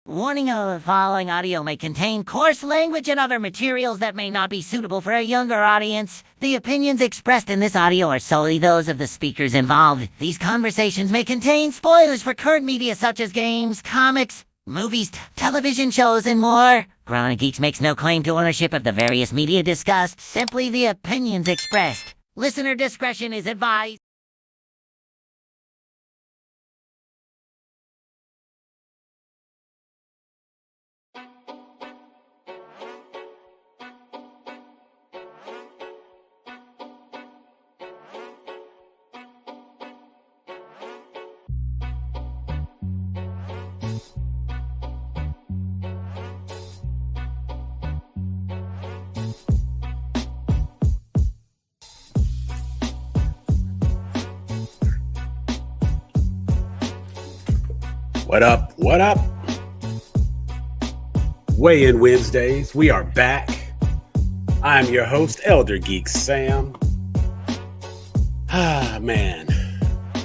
Warning: the following audio may contain coarse language and other materials that may not be suitable for a younger audience. The opinions expressed in this audio are solely those of the speakers involved. These conversations may contain spoilers for current media such as games, comics, movies, television shows, and more. Chronic Geeks makes no claim to ownership of the various media discussed, simply the opinions expressed. Listener discretion is advised. What up? What up? Weigh In Wednesdays. We are back. I'm your host, Elder Geek Sam. Ah, man.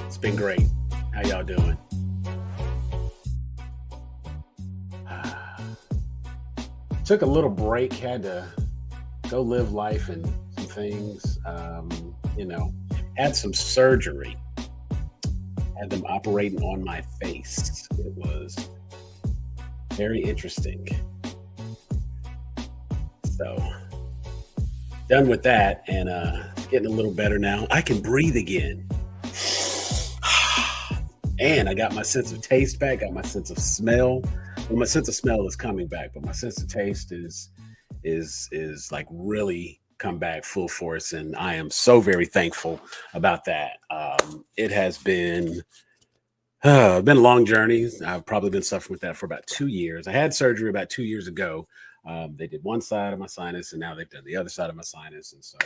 It's been great. How y'all doing? Took a little break. Had to go live life and some things. Had some surgery. Had them operating on my face. It was very interesting. So, done with that and getting a little better now. I can breathe again. And I got my sense of taste back, got my sense of smell. Well, my sense of smell is coming back, but my sense of taste is like really come back full force, and I am so very thankful about that. It has been a long journey. I've probably been suffering with that for about 2 years. I had surgery about 2 years ago. They did one side of my sinus, and now they've done the other side of my sinus, and so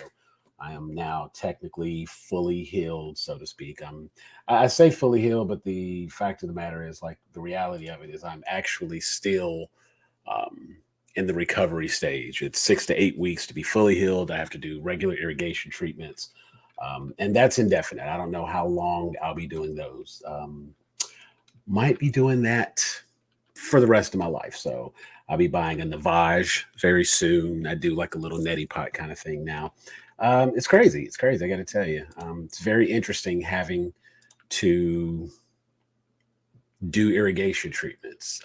I am now technically fully healed, so to speak. I say fully healed, but the fact of the matter is, like, the reality of it is I'm actually still in the recovery stage. It's 6 to 8 weeks to be fully healed. I have to do regular irrigation treatments, and that's indefinite. I don't know how long I'll be doing those. Might be doing that for the rest of my life. So I'll be buying a Navage very soon. I do like a little neti pot kind of thing now. It's crazy. It's crazy. I got to tell you, it's very interesting having to do irrigation treatments.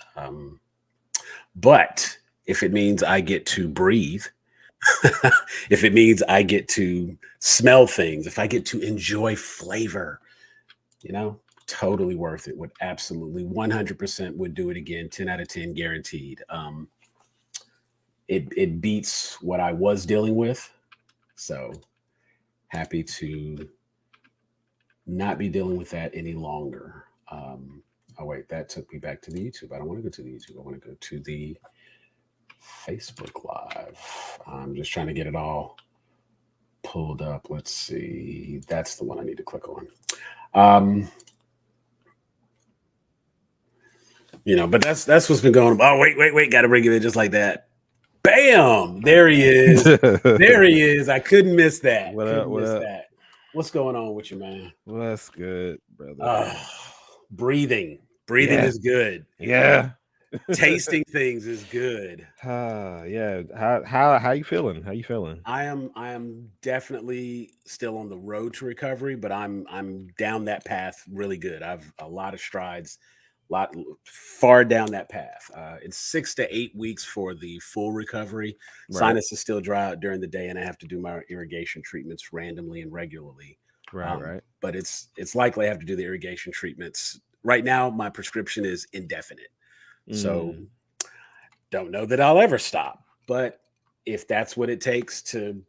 But if it means I get to breathe, if it means I get to smell things, if I get to enjoy flavor, totally worth it. Would absolutely 100% would do it again. 10 out of 10 guaranteed. It beats what I was dealing with. So happy to not be dealing with that any longer. Oh, wait, that took me back to the YouTube. I don't want to go to the YouTube. I want to go to the Facebook Live. I'm just trying to get it all pulled up. Let's see. That's the one I need to click on. But that's what's been going on. Oh, wait. Got to bring it in just like that. Bam! There he is. There he is. I couldn't miss that. What up? What's going on with you, man? Well, that's good, brother. Breathing is good. Yeah. Tasting things is good. Yeah. How you feeling? I am definitely still on the road to recovery, but I'm down that path really good. I've a lot of strides, far down that path. It's 6 to 8 weeks for the full recovery. Right. Sinus is still dry out during the day, and I have to do my irrigation treatments randomly and regularly. Right. But it's likely I have to do the irrigation treatments. Right now, my prescription is indefinite. So don't know that I'll ever stop. But if that's what it takes to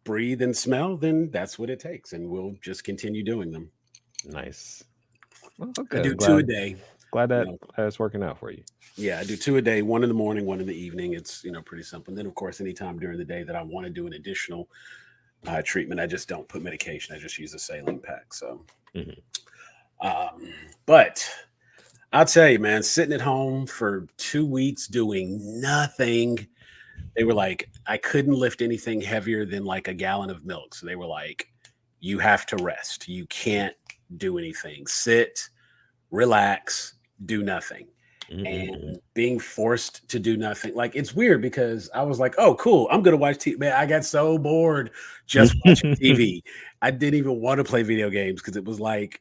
breathe and smell, then that's what it takes. And we'll just continue doing them. Nice. Well, okay. I do 2 a day. Glad it's working out for you. Yeah, I do 2 a day, 1 in the morning, 1 in the evening. It's, pretty simple. And then, of course, anytime during the day that I want to do an additional treatment, I just don't put medication. I just use a saline pack. So, but I'll tell you, man, sitting at home for 2 weeks doing nothing. They were like, I couldn't lift anything heavier than like a gallon of milk. So they were like, you have to rest. You can't do anything. Sit, relax, do nothing. and being forced to do nothing. Like, it's weird because I was like, oh, cool, I'm gonna watch TV. Man, I got so bored just watching TV. I didn't even want to play video games because it was like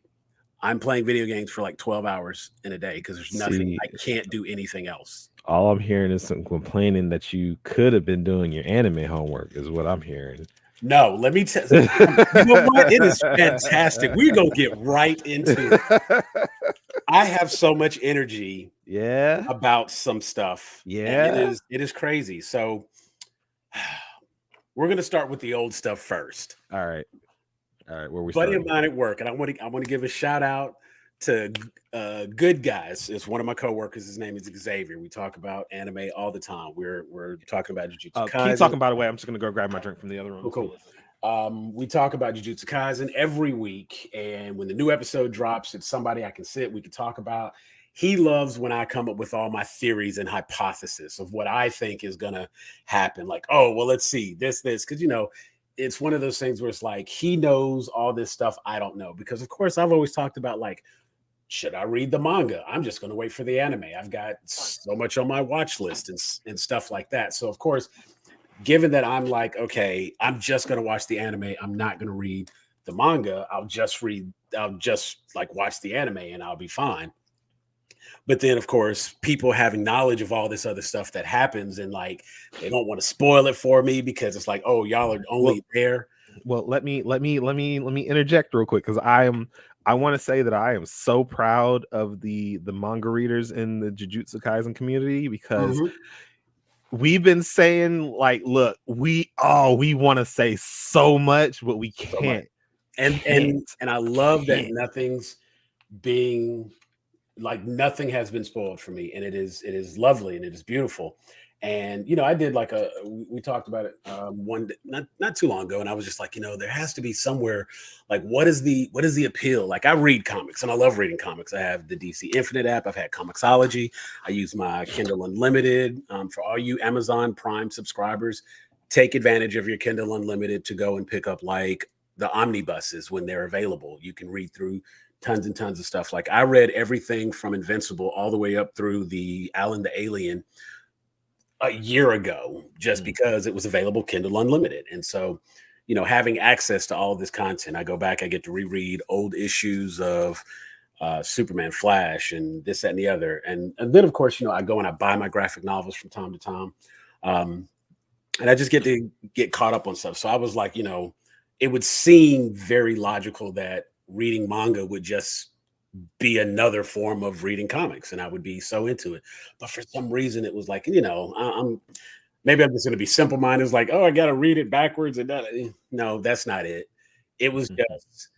I'm playing video games for like 12 hours in a day because there's nothing. See, I can't do anything else. all I'm hearing is some complaining that you could have been doing your anime homework is what I'm hearing. No, let me tell you. You know what? It is fantastic. We're gonna get right into it. I have so much energy Yeah. about some stuff. And Yeah. it is crazy. So we're gonna start with the old stuff first. All right. Where we Buddy starting? of mine at work, and I want to give a shout out to Good Guys. It's one of my coworkers. His name is Xavier. We talk about anime all the time. We're talking about Jujutsu Kaisen. Keep talking, by the way. I'm just gonna go grab my drink from the other room. Oh, cool. We talk about Jujutsu Kaisen every week, and when the new episode drops, it's somebody I can we can talk about. He loves when I come up with all my theories and hypotheses of what I think is gonna happen. Like, oh, well, let's see this, because it's one of those things where it's like he knows all this stuff I don't know, because of course I've always talked about, like, should I read the manga? I'm just going to wait for the anime. I've got so much on my watch list and stuff like that. So of course, given that I'm like, okay, I'm just going to watch the anime, I'm not going to read the manga. I'll just like watch the anime and I'll be fine. But then, of course, people having knowledge of all this other stuff that happens, and like they don't want to spoil it for me because it's like, oh, y'all are only there. Well, let me interject real quick, because I want to say that I am so proud of the manga readers in the Jujutsu Kaisen community, because we've been saying, like, look, we want to say so much, but we can't. And I love that nothing's being. Like, nothing has been spoiled for me, and it is lovely and it is beautiful. And I did like we talked about it one day, not too long ago, and I was just like, there has to be somewhere, like, what is the appeal? Like, I read comics and I love reading comics. I have the DC Infinite app. I've had Comixology. I use my Kindle Unlimited. For all you Amazon Prime subscribers, take advantage of your Kindle Unlimited to go and pick up like the omnibuses when they're available. You can read through tons and tons of stuff. Like, I read everything from Invincible all the way up through the Alan the Alien a year ago, just because it was available Kindle Unlimited. And so, having access to all of this content, I go back, I get to reread old issues of Superman, Flash, and this, that, and the other. And then, of course, I go and I buy my graphic novels from time to time. And I just get to get caught up on stuff. So I was like, it would seem very logical that reading manga would just be another form of reading comics, and I would be so into it. But for some reason, it was like, maybe I'm just going to be simple-minded. It's like, oh, I got to read it backwards. And no, that's not it. It was just,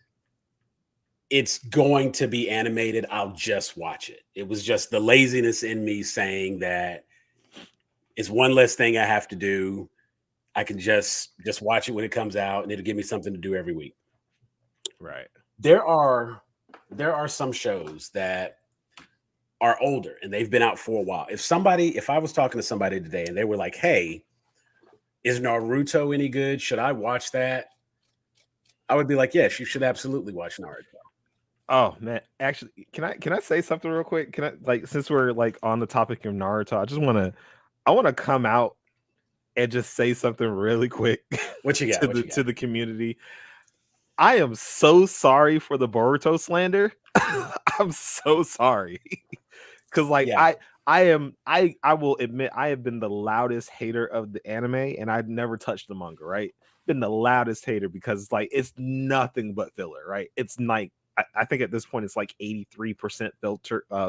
it's going to be animated. I'll just watch it. It was just the laziness in me saying that it's one less thing I have to do. I can just watch it when it comes out, and it'll give me something to do every week. Right. There are some shows that are older and they've been out for a while. If I was talking to somebody today and they were like, hey, is Naruto any good? Should I watch that? I would be like, yes, you should absolutely watch Naruto. Oh man, actually, can I say something real quick? Can I, like, since we're like on the topic of Naruto, I want to come out and just say something really quick. What you got? to the community. I am so sorry for the Boruto slander. I'm so sorry. Cause like, yeah. I will admit I have been the loudest hater of the anime, and I've never touched the manga, right? Been the loudest hater because like it's nothing but filler, right? It's like I think at this point it's like 83%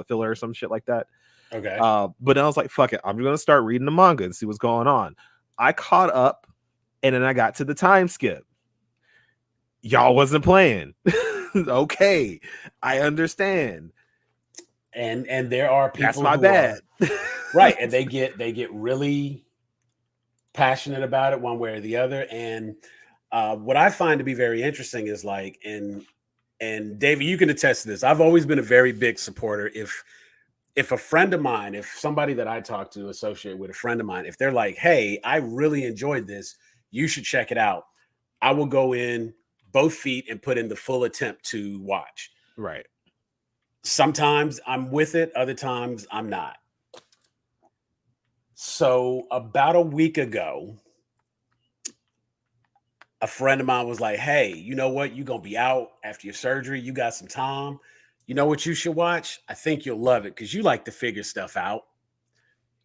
filler or some shit like that. Okay. But then I was like, fuck it, I'm gonna start reading the manga and see what's going on. I caught up, and then I got to the time skip. Y'all wasn't playing. Okay, I understand. And there are people. That's my bad. Right, and they get really passionate about it one way or the other. And what I find to be very interesting is like, and David, you can attest to this. I've always been a very big supporter. If a friend of mine, if somebody that I talk to associate with a friend of mine, if they're like, hey, I really enjoyed this, you should check it out, I will go in both feet and put in the full attempt to watch. Right. Sometimes I'm with it, other times I'm not. So about a week ago, a friend of mine was like, "Hey, you know what? You're gonna be out after your surgery. You got some time. You know what you should watch? I think you'll love it because you like to figure stuff out.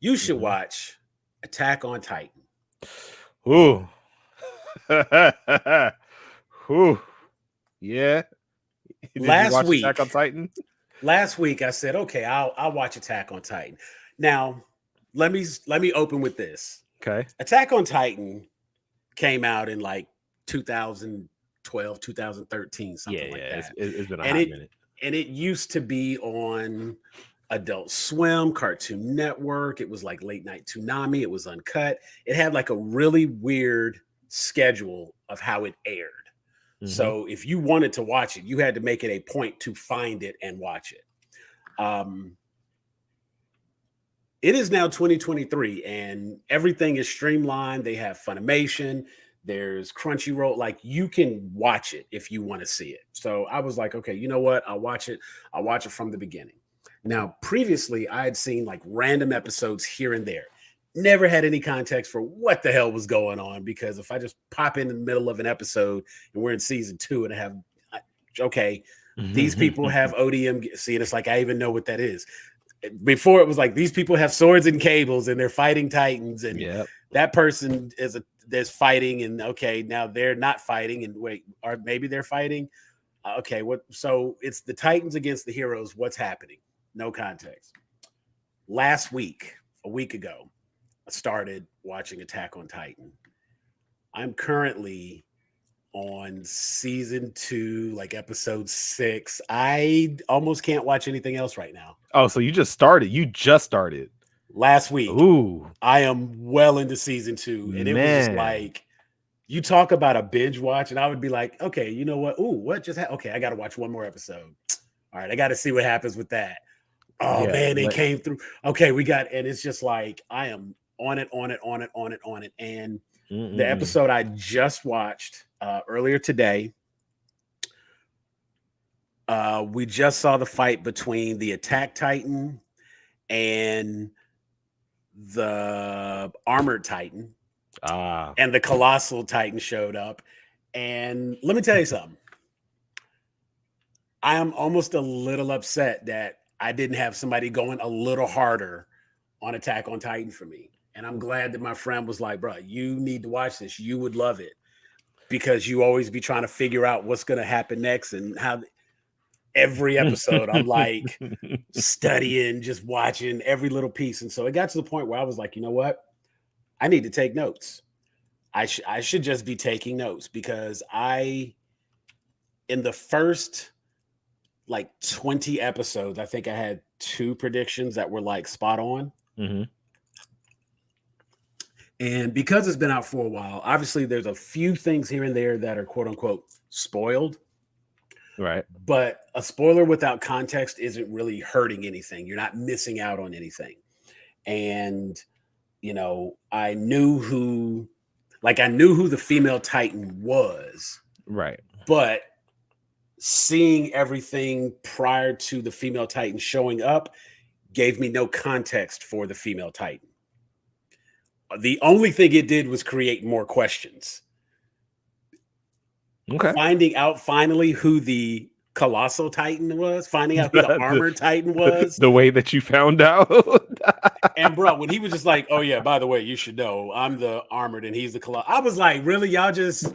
You should watch Attack on Titan." Ooh. Ooh. Yeah. Did you watch Attack on Titan? Last week I said, "Okay, I'll watch Attack on Titan." Now, let me open with this. Okay. Attack on Titan came out in like 2012, 2013, something like that. It's been a hot minute. And it used to be on Adult Swim, Cartoon Network. It was like Late Night Toonami. It was uncut. It had like a really weird schedule of how it aired. So if you wanted to watch it, you had to make it a point to find it and watch it. It is now 2023 and everything is streamlined. They have Funimation. There's Crunchyroll. Like you can watch it if you want to see it. So I was like, okay, you know what? I'll watch it. I'll watch it from the beginning. Now, previously, I had seen like random episodes here and there. Never had any context for what the hell was going on because if I just pop in the middle of an episode and we're in season 2 and I have, okay, these people have ODM. See, and it's like I even know what that is. Before it was like these people have swords and cables and they're fighting titans and that person there's fighting and okay, now they're not fighting and wait, or maybe they're fighting. Okay, what? So it's the Titans against the heroes. What's happening? No context. Last week, a week ago, I started watching Attack on Titan. I'm currently on season 2, like episode 6. I almost can't watch anything else right now. Oh, so you just started? You just started last week. Ooh, I am well into season 2, and it was just like you talk about a binge watch, and I would be like, okay, you know what? Ooh, what just happened? Okay, I got to watch one more episode. All right, I got to see what happens with that. Oh man, they came through. Okay, we got, and it's just like I am on it. And the episode I just watched earlier today, we just saw the fight between the Attack Titan and the Armored Titan. And the Colossal Titan showed up. And let me tell you something. I am almost a little upset that I didn't have somebody going a little harder on Attack on Titan for me. And I'm glad that my friend was like, bro, you need to watch this. You would love it because you always be trying to figure out what's going to happen next and how every episode I'm like studying, just watching every little piece. And so it got to the point where I was like, you know what? I need to take notes. I should just be taking notes because in the first like 20 episodes, I think I had 2 predictions that were like spot on. And because it's been out for a while, obviously there's a few things here and there that are quote unquote spoiled. Right. But a spoiler without context isn't really hurting anything. You're not missing out on anything. And, you know, I knew who the female Titan was. Right. But seeing everything prior to the female Titan showing up gave me no context for the female Titan. The only thing it did was create more questions. Okay. Finding out finally who the Colossal Titan was, finding out who the Armored Titan was. The way that you found out. And bro, when he was just like, oh yeah, by the way, you should know, I'm the Armored and he's the Colossal. I was like, really? Y'all just...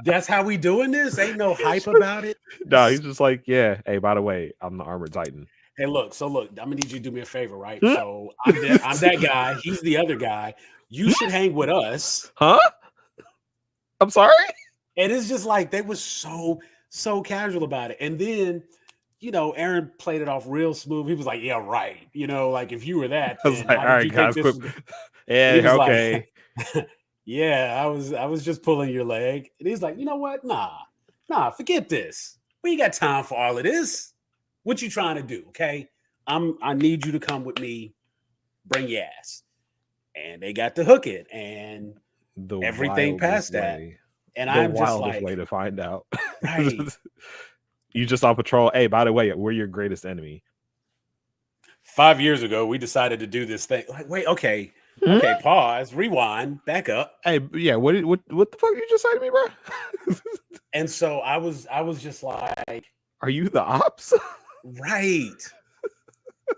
That's how we doing this? Ain't no hype about it? No, he's just like, yeah, hey, by the way, I'm the Armored Titan. Hey, look, I'm gonna need you to do me a favor, right? So I'm that guy, he's the other guy. You should hang with us. Huh? I'm sorry? And it's just like they were so casual about it. And then, you know, Aaron played it off real smooth. He was like, yeah, right. You know, like if you were that, I was like, all right, guys, quick. Yeah, okay. Like, yeah, I was just pulling your leg. And he's like, you know what? Nah, forget this. We ain't got time for all of this. What you trying to do? Okay. I need you to come with me, bring your ass. And they got to hook it and everything past that. And I'm just like way to find out. Right. You just on patrol. Hey, by the way, we're your greatest enemy. 5 years ago, we decided to do this thing. Like, wait, okay, pause, rewind, back up. Hey, yeah, what the fuck you just say to me, bro? And so I was just like, are you the ops? Right.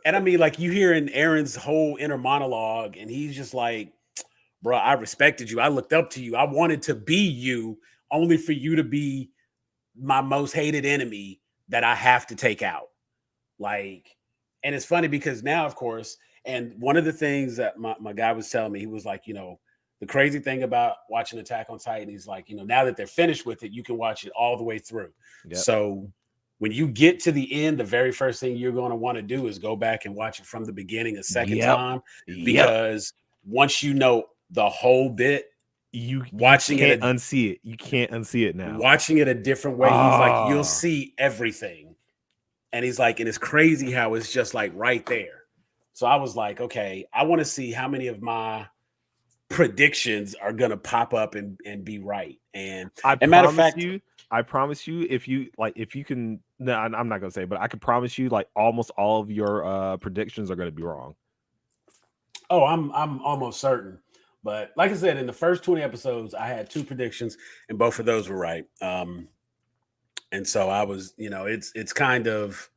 And I mean, like, you hear in Aaron's whole inner monologue, and he's just like, bro, I respected you. I looked up to you. I wanted to be you, only for you to be my most hated enemy that I have to take out. Like, and it's funny because now, of course, and one of the things that my guy was telling me, he was like, the crazy thing about watching Attack on Titan, he's like, now that they're finished with it, you can watch it all the way through. Yep. So when you get to the end, the very first thing you're going to want to do is go back and watch it from the beginning a second time, because once you know the whole bit, you can't unsee it. You can't unsee it now. Watching it a different way, he's like, you'll see everything. And he's like, and it's crazy how it's just like right there. So I was like, okay, I want to see how many of my predictions are going to pop up and be right. And matter of fact, I promise you, if you can, no, I'm not going to say, but I can promise you, like, almost all of your predictions are going to be wrong. Oh, I'm almost certain. But like I said, in the first 20 episodes, I had 2 predictions, and both of those were right. And so I was, it's kind of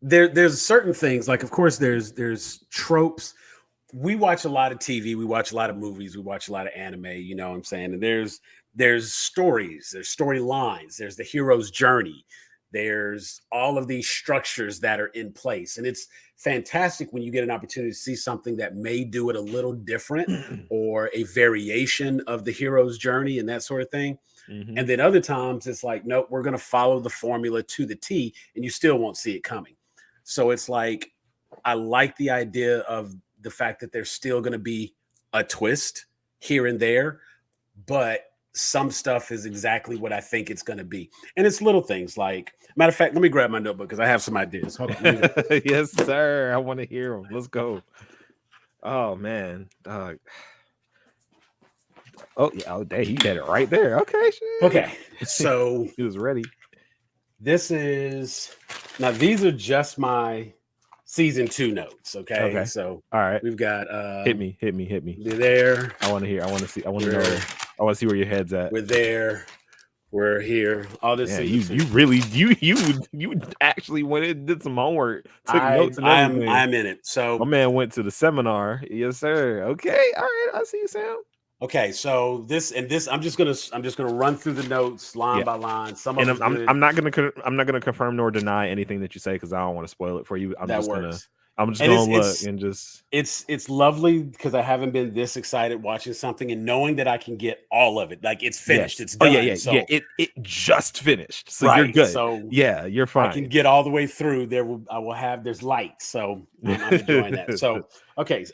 there's certain things, like, of course, there's tropes. We watch a lot of TV, we watch a lot of movies, we watch a lot of anime, you know what I'm saying? And there's stories, there's storylines, there's the hero's journey, there's all of these structures that are in place. And it's fantastic when you get an opportunity to see something that may do it a little different or a variation of the hero's journey and that sort of thing. Mm-hmm. And then other times it's like, nope, we're going to follow the formula to the T, and you still won't see it coming. So it's like, I like the idea of the fact that there's still going to be a twist here and there, but some stuff is exactly what I think it's going to be. And it's little things like, matter of fact, let me grab my notebook because I have some ideas. Hold on. Yes, sir. I want to hear them. Let's go. Oh, man. Oh, yeah. Oh, dang. You got it right there. Okay. Shit. Okay. So he was ready. These are just my season 2 notes. Okay. So, all right. We've got, hit me. They're there. I want to hear. I want to see. I want to know. I want to see where your head's at. We're there. We're here. All this. Yeah, you really actually went and did some homework. Took notes and everything. I'm in it. So my man went to the seminar. Yes, sir. Okay. All right. I see you, Sam. Okay, so this I'm just gonna run through the notes line by line. I'm not gonna confirm nor deny anything that you say because I don't want to spoil it for you. I'm just gonna look and just. It's lovely because I haven't been this excited watching something and knowing that I can get all of it. Like, it's finished. Yes. It's done. It just finished. So you're good. So yeah, you're fine. I can get all the way through. There's light. So I'm enjoying that. So okay,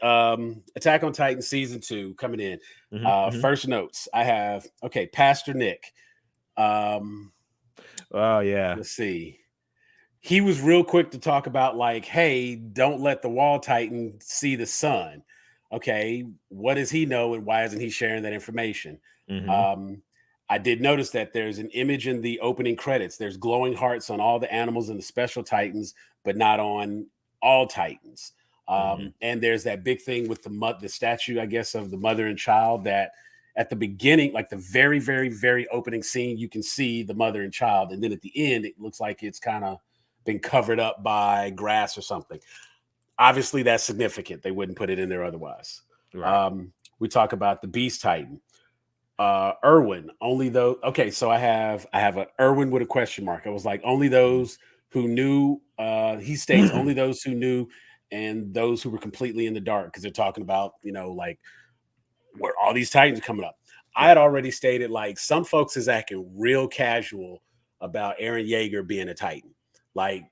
Attack on Titan season 2 coming in. First notes I have. Okay, Pastor Nick. Oh yeah. Let's see. He was real quick to talk about, like, hey, don't let the wall titan see the sun. Okay, what does he know and why isn't he sharing that information? I did notice that there's an image in the opening credits. There's glowing hearts on all the animals and the special titans, but not on all titans. And there's that big thing with the statue, I guess, of the mother and child that at the beginning, like the very, very, very opening scene, you can see the mother and child. And then at the end, it looks like it's kind of been covered up by grass or something. Obviously, that's significant. They wouldn't put it in there otherwise. Right. We talk about the Beast Titan. Irwin, only though. Okay, so I have a Irwin with a question mark. I was like, only those who knew. He states only those who knew and those who were completely in the dark, because they're talking about, like, where all these Titans are coming up. I had already stated, like, some folks is acting real casual about Eren Yeager being a Titan. Like,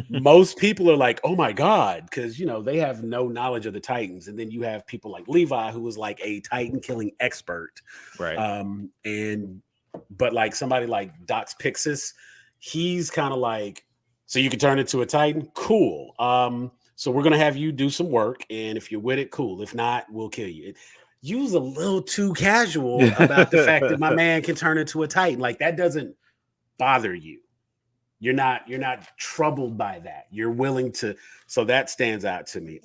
most people are like, oh my God, because, they have no knowledge of the Titans. And then you have people like Levi, who was like a Titan killing expert. Right. But like somebody like Dox Pixis, he's kind of like, so you can turn into a Titan? Cool. So we're going to have you do some work. And if you're with it, cool. If not, we'll kill you. You was a little too casual about the fact that my man can turn into a Titan. Like, that doesn't bother you. You're not troubled by that. You're willing to. So that stands out to me.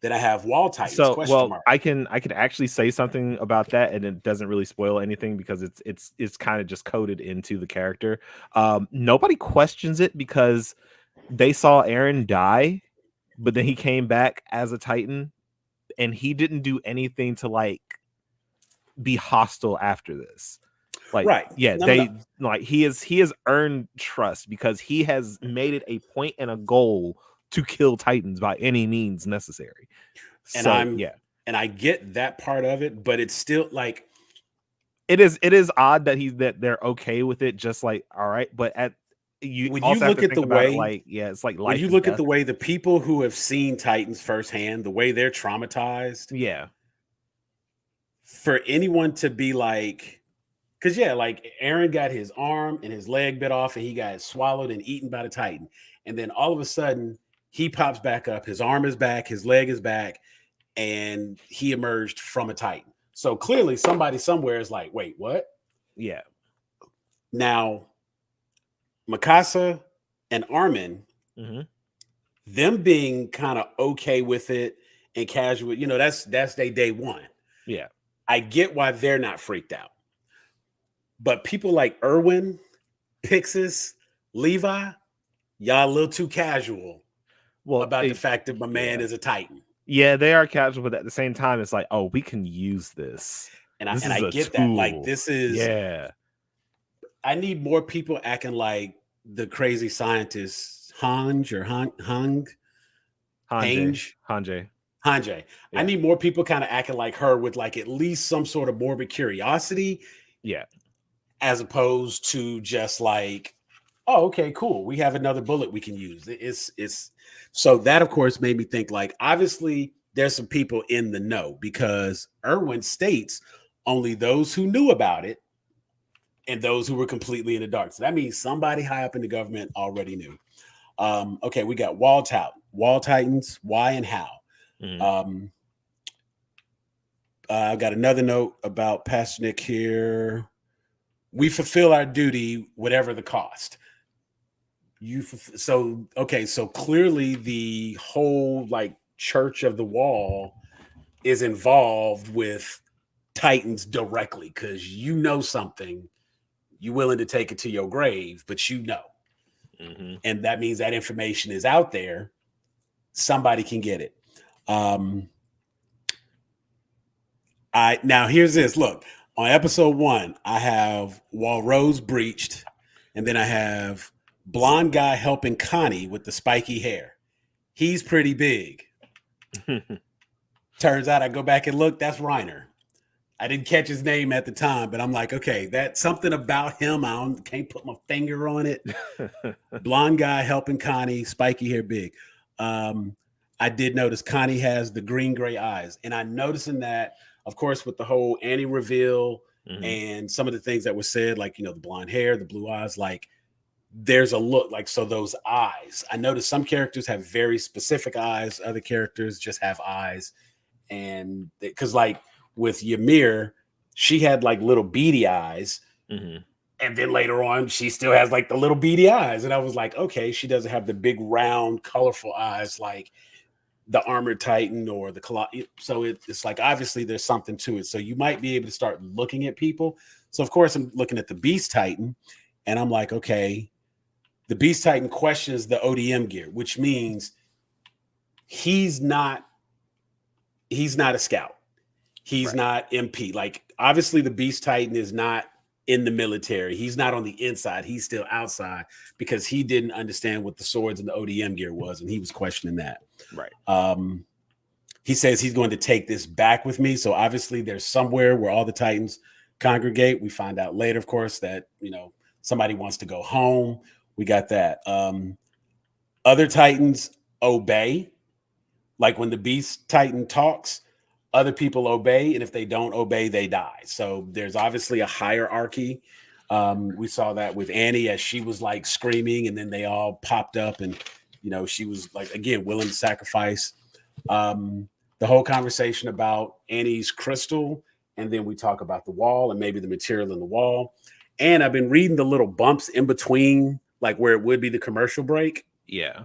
Then I have Wall Titans, So, question mark. I can actually say something about that, and it doesn't really spoil anything because it's kind of just coded into the character. Nobody questions it because they saw Aaron die, but then he came back as a Titan, and he didn't do anything to like be hostile after this. Like, Right. yeah, No. like he has earned trust because he has made it a point and a goal to kill Titans by any means necessary. And so and I get that part of it, but it's still like it is odd that they're okay with it, just like, all right, but when also you have look to at think the about it way, like, yeah, it's like life when you and look death. at the way the people who have seen Titans firsthand, the way they're traumatized, yeah, for anyone to be like, because yeah, like Aaron got his arm and his leg bit off and he got swallowed and eaten by the Titan, and then all of a sudden he pops back up, his arm is back, his leg is back, and he emerged from a Titan. So clearly somebody somewhere is like, wait, what? yeah. Now Mikasa and Armin, Mm-hmm. them being kind of okay with it and casual, that's their day one. Yeah. I get why they're not freaked out. But people like Erwin, Pixis, Levi, y'all a little too casual about the fact that my man is a Titan. Yeah, they are casual, but at the same time, it's like, oh, we can use this. And this I is a get tool. that. Like, this is. Yeah. I need more people acting like the crazy scientists, Hange. Yeah. I need more people kind of acting like her with like at least some sort of morbid curiosity. Yeah. As opposed to just like, oh, okay, cool. We have another bullet we can use. It's so that of course made me think like, obviously there's some people in the know because Erwin states only those who knew about it and those who were completely in the dark. So that means somebody high up in the government already knew. Okay, we got Wall Titans, why and how. Mm-hmm. I've got another note about Pastor Nick here. We fulfill our duty, whatever the cost. So clearly the whole like Church of the Wall is involved with Titans directly because something, you're willing to take it to your grave, but Mm-hmm. and that means that information is out there. Somebody can get it. Now here's this. Look, on episode 1, I have while Rose breached, and then I have blonde guy helping Connie with the spiky hair. He's pretty big. Turns out I go back and look, that's Reiner. I didn't catch his name at the time, but I'm like, okay, that's something about him. Can't put my finger on it. Blonde guy helping Connie, spiky hair, big. I did notice Connie has the green-gray eyes, and I'm noticing that, of course, with the whole Annie reveal and some of the things that were said, like, the blonde hair, the blue eyes, like there's a look like, so those eyes, I noticed some characters have very specific eyes. Other characters just have eyes. And because like with Ymir, she had like little beady eyes. Mm-hmm. And then later on, she still has like the little beady eyes. And I was like, okay, she doesn't have the big, round, colorful eyes like the Armored Titan or the so it's like, obviously there's something to it. So you might be able to start looking at people. So of course I'm looking at the Beast Titan and I'm like, okay, the Beast Titan questions the ODM gear, which means he's not a scout. He's not MP. Like obviously the Beast Titan is not in the military. He's not on the inside. He's still outside because he didn't understand what the swords and the ODM gear was. And he was questioning that. Right. He says he's going to take this back with me. So obviously there's somewhere where all the Titans congregate. We find out later, of course, that, somebody wants to go home. We got that. Other Titans obey. Like when the Beast Titan talks, other people obey, and if they don't obey, they die. So there's obviously a hierarchy. We saw that with Annie as she was like screaming, and then they all popped up, and she was like, again, willing to sacrifice. The whole conversation about Annie's crystal, and then we talk about the wall and maybe the material in the wall. And I've been reading the little bumps in between, like where it would be the commercial break. Yeah.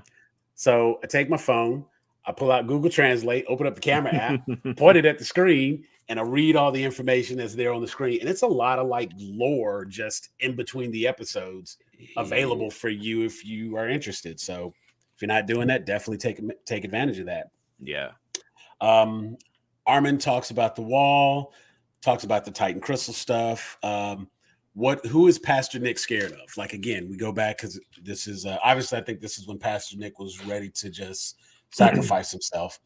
So I take my phone, I pull out Google Translate, open up the camera app, point it at the screen, and I read all the information that's there on the screen. And it's a lot of like lore just in between the episodes available for you if you are interested. So if you're not doing that, definitely take advantage of that. Yeah. Armin talks about the wall, talks about the Titan crystal stuff. Who is Pastor Nick scared of? Like, again, we go back because this is obviously, I think this is when Pastor Nick was ready to just sacrifice himself.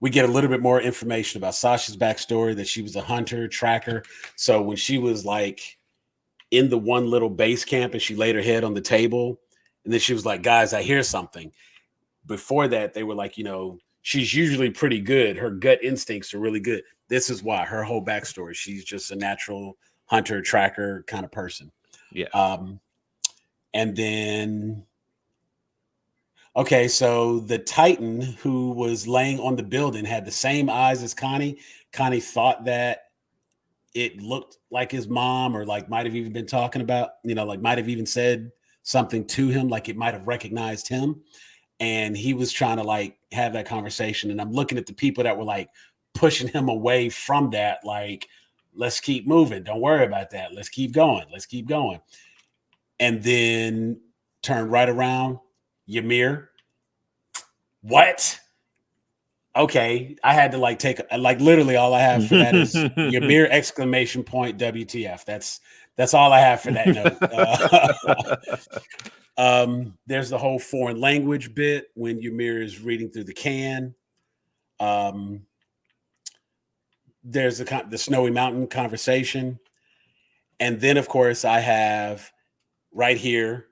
We get a little bit more information about Sasha's backstory, that she was a hunter tracker. So when she was like in the one little base camp and she laid her head on the table, and then she was like, guys, I hear something. Before that, they were like, she's usually pretty good. Her gut instincts are really good. This is why, her whole backstory. She's just a natural hunter tracker kind of person. Yeah. And then, okay, so the Titan who was laying on the building had the same eyes as Connie. Connie thought that it looked like his mom, or like might have even been talking about, like might have even said something to him, like it might have recognized him. And he was trying to like have that conversation. And I'm looking at the people that were like pushing him away from that, like, let's keep moving. Don't worry about that. Let's keep going. Let's keep going. And then turn right around. Ymir. What? Okay. I had to like take, like literally all I have for that is Ymir exclamation point WTF. That's all I have for that note. There's the whole foreign language bit when Ymir is reading through the can. There's the Snowy Mountain conversation. And then, of course, I have right here,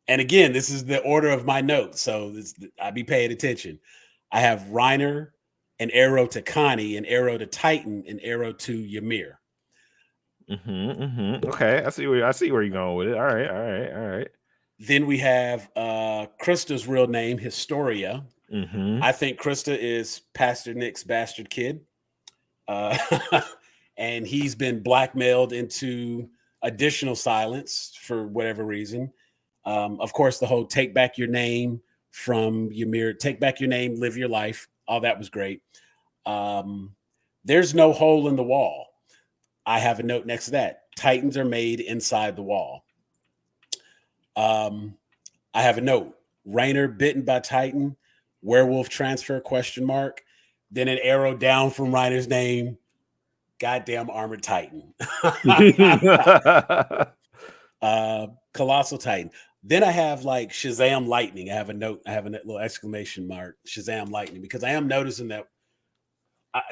and again, this is the order of my notes, so I'll be paying attention. I have Reiner, an arrow to Connie, an arrow to Titan, an arrow to Ymir. Okay, I see where you're going with it. All right. Then we have Krista's real name, Historia. I think Krista is Pastor Nick's bastard kid. And he's been blackmailed into additional silence for whatever reason. Of course, the whole take back your name from Ymir, take back your name, live your life. All that was great. There's no hole in the wall. I have a note next to that. Titans are made inside the wall. I have a note. Reiner bitten by Titan, werewolf transfer ? Then an arrow down from Reiner's name. Goddamn armored Titan. Colossal Titan. Then I have like Shazam lightning. I have a note. I have a little exclamation mark. Shazam lightning, because I am noticing that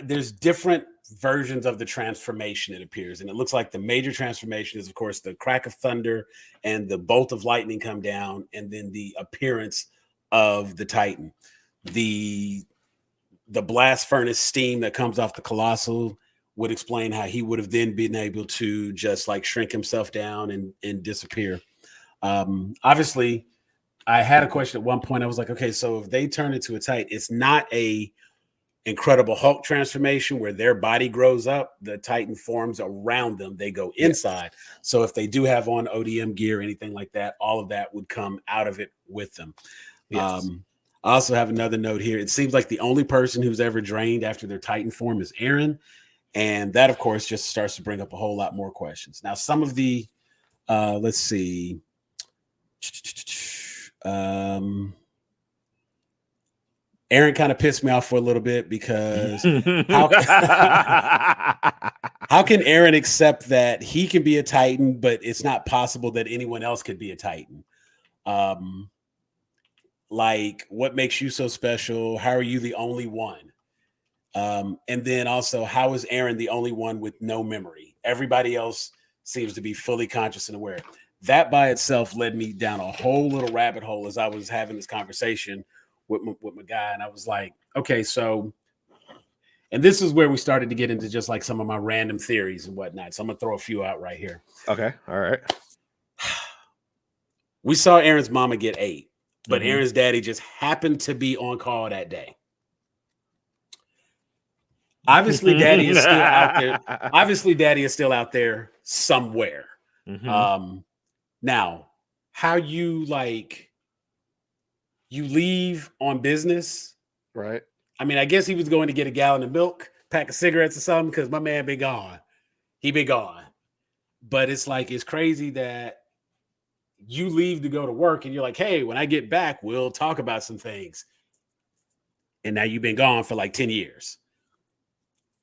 there's different versions of the transformation, it appears. And it looks like the major transformation is, of course, the crack of thunder and the bolt of lightning come down, and then the appearance of the Titan. The blast furnace steam that comes off the Colossal would explain how he would have then been able to just like shrink himself down and disappear. Obviously, I had a question at one point. I was like, okay, so if they turn into a Titan, it's not a Incredible Hulk transformation where their body grows up, the Titan forms around them, they go inside. Yes. So if they do have on ODM gear or anything like that, all of that would come out of it with them. Yes. I also have another note here. It seems like the only person who's ever drained after their Titan form is Eren. And that, of course, just starts to bring up a whole lot more questions. Now, some of the, let's see. Eren kind of pissed me off for a little bit, because how can Eren accept that he can be a Titan, but it's not possible that anyone else could be a Titan? Like, what makes you so special? How are you the only one? And then also, how is Eren the only one with no memory? Everybody else seems to be fully conscious and aware. That by itself led me down a whole little rabbit hole as I was having this conversation with my guy. And I was like, okay, so, and this is where we started to get into just like some of my random theories and whatnot. So I'm going to throw a few out right here. Okay. All right. We saw Eren's mama get 8, but Eren's daddy just happened to be on call that day. Obviously, daddy is still out there. Obviously, daddy is still out there somewhere. Now, how you leave on business, right? I mean, I guess he was going to get a gallon of milk, pack of cigarettes or something, because my man been gone. He been gone. But it's like, it's crazy that you leave to go to work and you're like, hey, when I get back, we'll talk about some things. And now you've been gone for like 10 years.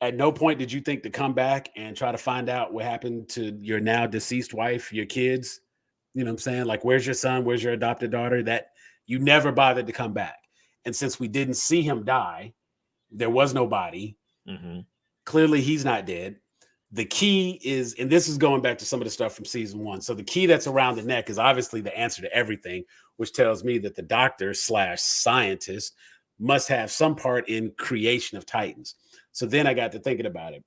At no point did you think to come back and try to find out what happened to your now deceased wife, your kids. You know what I'm saying? Like, where's your son? Where's your adopted daughter? That you never bothered to come back. And since we didn't see him die, there was no body. Clearly, he's not dead. The key is, and this is going back to some of the stuff from season 1. So the key that's around the neck is obviously the answer to everything, which tells me that the doctor / scientist must have some part in creation of Titans. So then I got to thinking about it.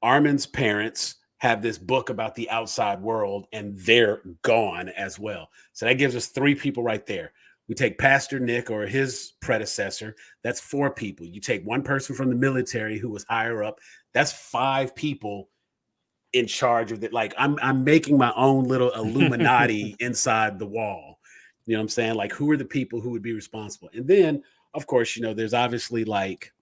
Armin's parents have this book about the outside world, and they're gone as well. So that gives us 3 people right there. We take Pastor Nick or his predecessor. That's 4 people. You take one person from the military who was higher up. That's 5 people in charge of it. Like, I'm making my own little Illuminati inside the wall. You know what I'm saying? Like, who are the people who would be responsible? And then, of course, there's obviously like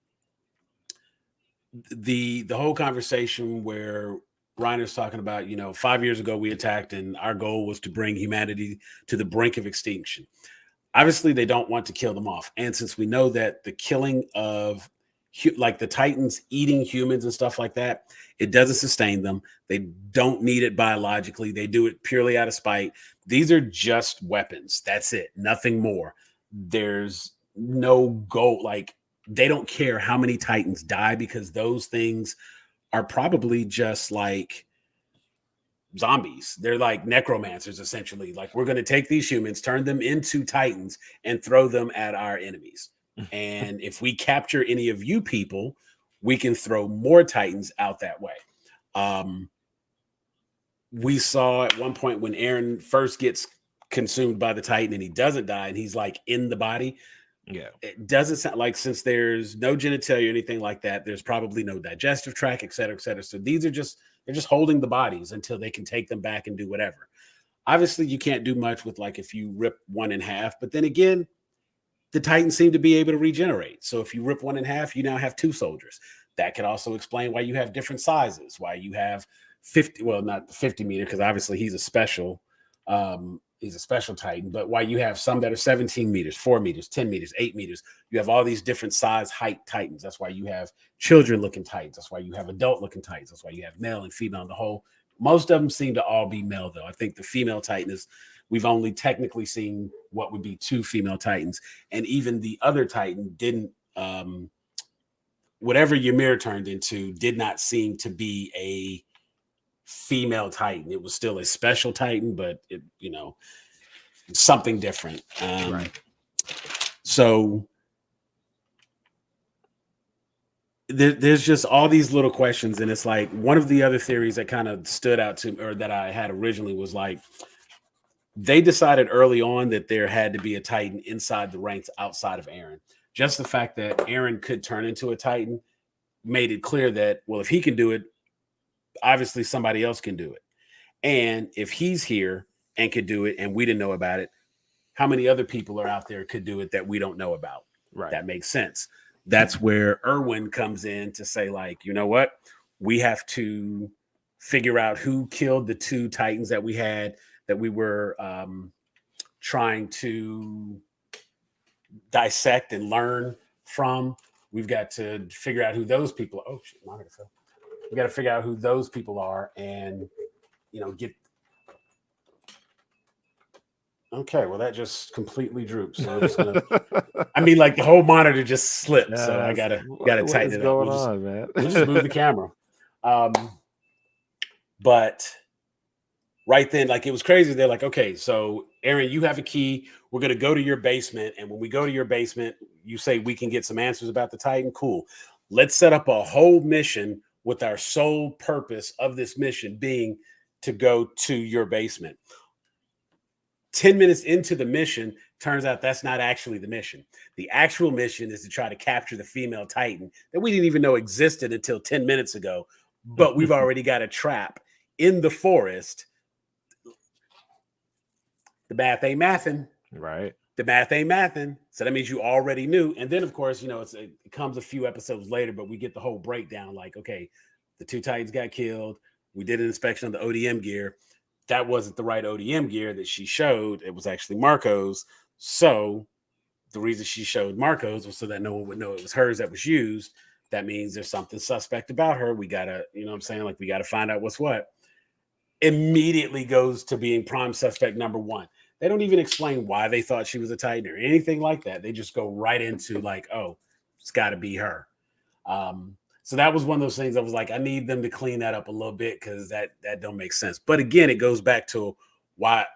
the whole conversation where Reiner's talking about, 5 years ago we attacked and our goal was to bring humanity to the brink of extinction. Obviously, they don't want to kill them off. And since we know that the killing of like the Titans eating humans and stuff like that, it doesn't sustain them. They don't need it biologically. They do it purely out of spite. These are just weapons. That's it. Nothing more. There's no goal. Like, they don't care how many Titans die, because those things are probably just like zombies. They're like necromancers, essentially. Like, we're going to take these humans, turn them into Titans, and throw them at our enemies. And if we capture any of you people, we can throw more Titans out that way. We saw at one point when Aaron first gets consumed by the Titan and he doesn't die and he's like in the body. Yeah. It doesn't sound like, since there's no genitalia or anything like that, there's probably no digestive tract, et cetera, et cetera. So these are they're just holding the bodies until they can take them back and do whatever. Obviously, you can't do much with, like, if you rip one in half, but then again, the Titans seem to be able to regenerate. So if you rip one in half, you now have 2 soldiers. That could also explain why you have different sizes, why you have 50, well, not 50 meter, because obviously he's a special Titan, but why you have some that are 17 meters, 4 meters, 10 meters, 8 meters. You have all these different size, height Titans. That's why you have children looking Titans. That's why you have adult looking Titans. That's why you have male and female in the whole. Most of them seem to all be male, though. I think the female Titan is, we've only technically seen what would be 2 female Titans. And even the other Titan didn't, whatever Ymir turned into did not seem to be a female Titan. It was still a special Titan, but it, something different. Right. So there's just all these little questions, and it's like, one of the other theories that kind of stood out to, or that I had originally, was like, they decided early on that there had to be a Titan inside the ranks outside of Aaron. Just the fact that Aaron could turn into a Titan made it clear that, well, if he can do it, obviously somebody else can do it. And if he's here and could do it and we didn't know about it, how many other people are out there could do it that we don't know about? Right. That makes sense. That's where Erwin comes in to say, like, you know what? We have to figure out who killed the 2 Titans that we had, that we were trying to dissect and learn from. We've got to figure out who those people are. Oh, shit, monitor fell. We got to figure out who those people are and, get. Okay, well, that just completely drooped. So I'm just gonna, I mean, like, the whole monitor just slipped. Yes. So I gotta tighten it up. We'll just move the camera. But right then, like, it was crazy. They're like, okay, so Aaron, you have a key. We're gonna go to your basement, and when we go to your basement, you say we can get some answers about the Titan. Cool. Let's set up a whole mission with our sole purpose of this mission being to go to your basement. 10 minutes into the mission, turns out that's not actually the mission. The actual mission is to try to capture the female Titan that we didn't even know existed until 10 minutes ago. But we've already got a trap in the forest The math ain't mathin'. Right. The math ain't mathin'. So that means you already knew. And then, of course, it comes a few episodes later, but we get the whole breakdown. Like, okay, the two Titans got killed. We did an inspection of the ODM gear. That wasn't the right ODM gear that she showed. It was actually Marco's. So the reason she showed Marco's was so that no one would know it was hers that was used. That means there's something suspect about her. We got to, like, we got to find out what's what. Immediately goes to being prime suspect number one. They don't even explain why they thought she was a Titan or anything like that. They just go right into like, oh, it's got to be her. So that was one of those things I was like, I need them to clean that up a little bit because that don't make sense. But again, it goes back to why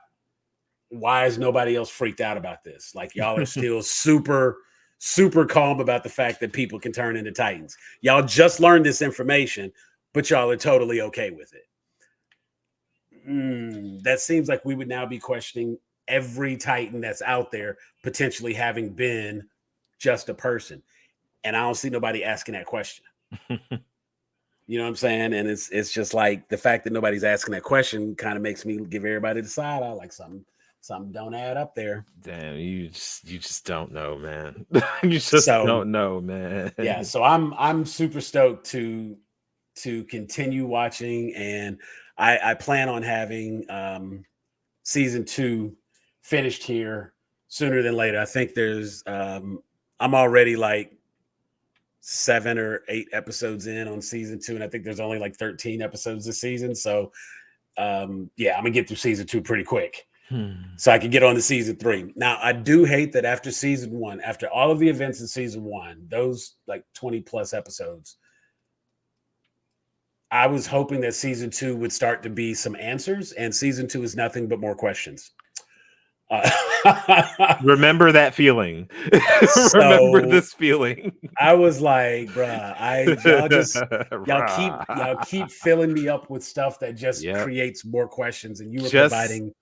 is nobody else freaked out about this? Like, y'all are still super calm about the fact that people can turn into Titans. Y'all just learned this information, but y'all are totally okay with it. That seems like we would now be questioning every Titan that's out there potentially having been just a person. And I don't see nobody asking that question. You know what I'm saying? And it's just like the fact that nobody's asking that question kind of makes me give everybody the side eye, like something don't add up there. Damn, you just don't know, man. You just don't know, man. Yeah, so I'm super stoked to continue watching, and I plan on having season 2 finished here sooner than later. I think there's I'm already like 7 or 8 episodes in on season 2, and I think there's only like 13 episodes this season. So yeah, I'm gonna get through season 2 pretty quick. So I can get on to season 3. Now, I do hate that after season 1, after all of the events in season 1, those like 20 plus episodes, I was hoping that season 2 would start to be some answers, and season 2 is nothing but more questions. Remember that feeling. Remember this feeling. I was like, bruh, y'all keep filling me up with stuff that just creates more questions, and you were providing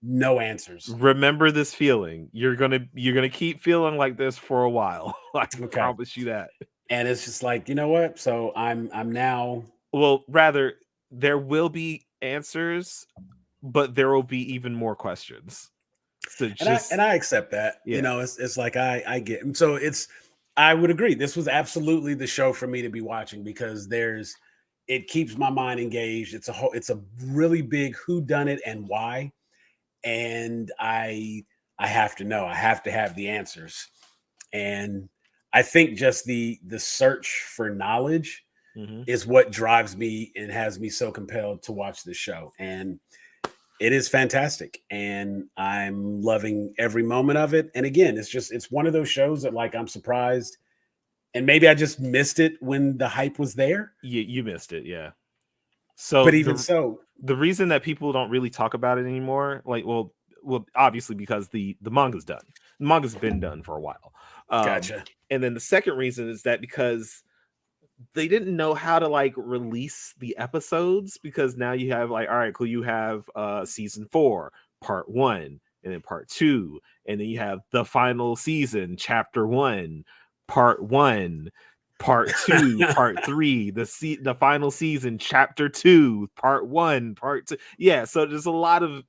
no answers. Remember this feeling. You're gonna keep feeling like this for a while. I can promise you that. And it's just like, you know what? So I'm now. Well, rather, there will be answers, but there will be even more questions. So and I accept that. Yeah. It's like I get. And so I would agree. This was absolutely the show for me to be watching because it keeps my mind engaged. It's a really big whodunit and why. And I have to know. I have to have the answers. And I think just the search for knowledge is what drives me and has me so compelled to watch this show. And it is fantastic. And I'm loving every moment of it. And again, it's one of those shows that like I'm surprised. And maybe I just missed it when the hype was there. You missed it, yeah. So, but even so, the reason that people don't really talk about it anymore, like, well, obviously because the manga's done. The manga's been done for a while. Gotcha. And then the second reason is that because they didn't know how to like release the episodes, because now you have like, all right, cool, you have season 4, part 1, and then part 2, and then you have the final season, chapter 1, part 1. Part 2, part 3, the final season, chapter 2, part 1, part 2. Yeah, so there's a lot of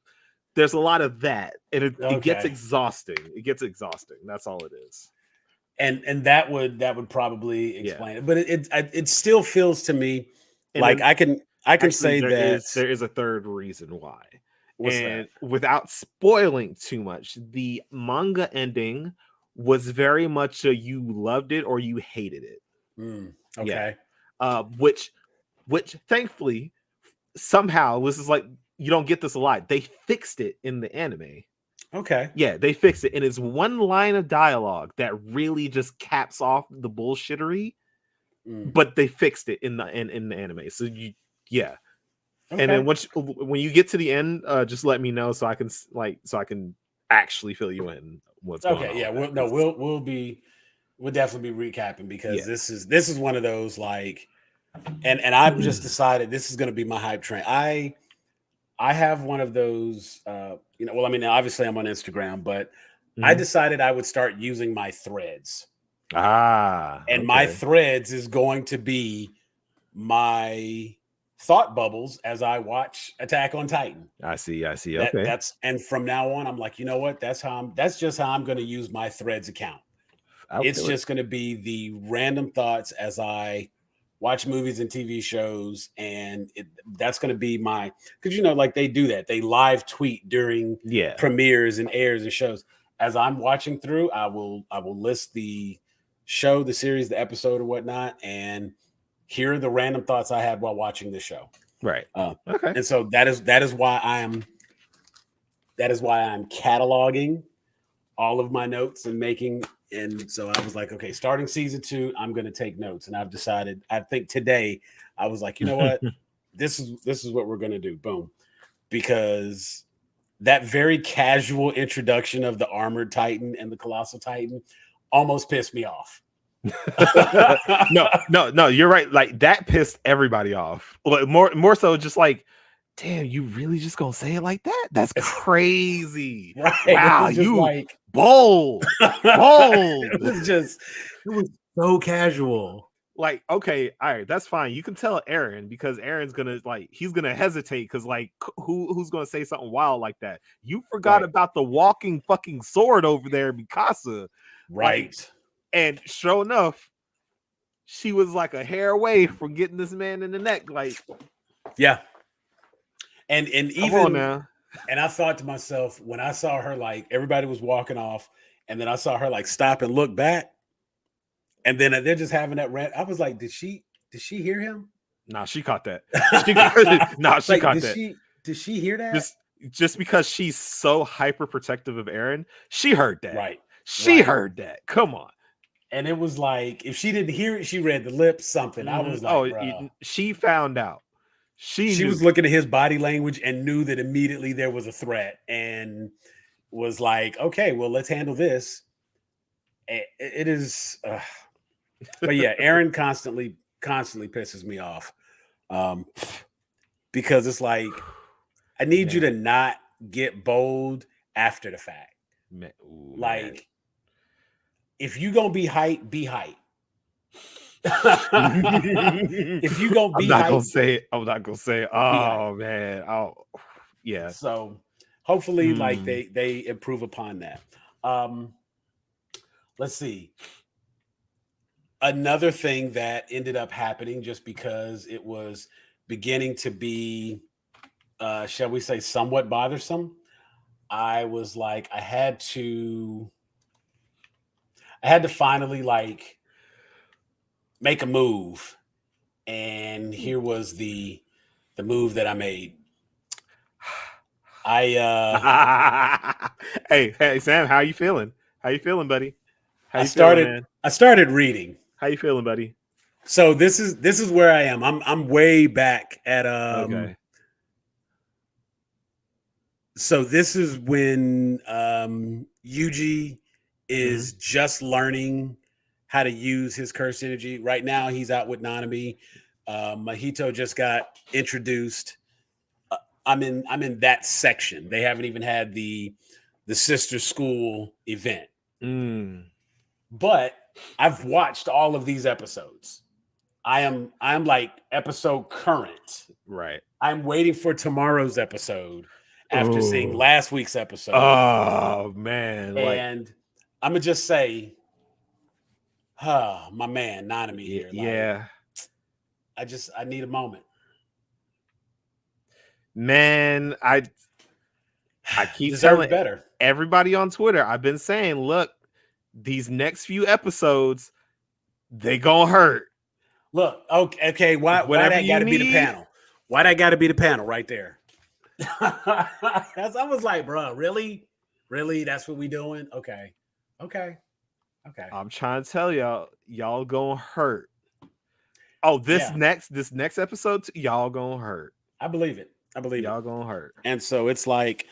that, and it gets exhausting. It gets exhausting. That's all it is. And that would probably explain it, but it still feels to me like I can say that there is a third reason why. And without spoiling too much, the manga ending was very much a you loved it or you hated it. Okay. Yeah. Which thankfully somehow this is like, you don't get this a lot. They fixed it in the anime. Okay. Yeah, they fixed it. And it's one line of dialogue that really just caps off the bullshittery. But they fixed it in the anime. So yeah. Okay. And then when you get to the end, just let me know so I can actually fill you in what's going on. Okay, yeah. We'll definitely be recapping because this is one of those like, and I've just decided this is going to be my hype train. I have one of those, well, I mean, obviously I'm on Instagram, but I decided I would start using my threads. And my threads is going to be my thought bubbles as I watch Attack on Titan. I see. Okay. And from now on, I'm like, you know what? That's just how I'm going to use my Threads account. It's just going to be the random thoughts as I watch movies and TV shows, and that's going to be because like they do that. They live tweet during premieres and airs and shows. As I'm watching through, I will list the show, the series, the episode, or whatnot, and here are the random thoughts I had while watching the show. Right. Okay. And so that is why I'm cataloging all of my notes and making. And so I was like, okay, starting season 2, I'm going to take notes. And I've decided, I think today I was like, you know what, this is what we're going to do. Boom. Because that very casual introduction of the Armored Titan and the Colossal Titan almost pissed me off. No, you're right. Like that pissed everybody off. Like more so just like, damn, you really just gonna say it like that? That's crazy. Right. Wow, you like bold. It was so casual. Like, okay, all right, that's fine. You can tell Aaron because Aaron's gonna he's gonna hesitate because who's gonna say something wild like that? You forgot about the walking fucking sword over there, Mikasa. Right. And sure enough, she was like a hair away from getting this man in the neck. Like, yeah. And even and I thought to myself when I saw her, like everybody was walking off, and then I saw her like stop and look back, and then they're just having that rant. I was like, did she hear him? Nah, she caught that. She caught that. Did she hear that? Just because she's so hyper protective of Aaron, she heard that. Right. She heard that. Come on. And it was like, if she didn't hear it, she read the lips, something. I was like, she found out. She was looking at his body language and knew that immediately there was a threat and was like, okay, well, let's handle this. It is, but yeah, Aaron constantly pisses me off because it's like, I need you to not get bold after the fact. If you gonna be hype, be hype. If you gonna be hype, I'm not gonna say it. Oh man. Oh yeah. So hopefully they improve upon that. Let's see. Another thing that ended up happening just because it was beginning to be shall we say somewhat bothersome. I was like, I had to finally like make a move, and here was the move that I made. Hey Sam, how you feeling? How you feeling, buddy? I started reading. How you feeling, buddy? So this is where I am. I'm way back at okay. So this is when Yuji is just learning how to use his curse energy. Right now, he's out with Nanami. Mahito just got introduced. I'm in that section. They haven't even had the sister school event. But I've watched all of these episodes. I'm like episode current. Right. I'm waiting for tomorrow's episode after seeing last week's episode. Oh man. And I'm gonna just say, my man, Nanami here. Yeah. I need a moment. Man, I keep telling better. Everybody on Twitter, I've been saying, look, these next few episodes, they gonna hurt. Look, okay. Why that gotta be the panel? Why that gotta be the panel right there? I was like, bro, really? That's what we doing? Okay. I'm trying to tell y'all gonna hurt. Oh, this next episode, y'all gonna hurt. I believe it. Y'all gonna hurt. And so it's like,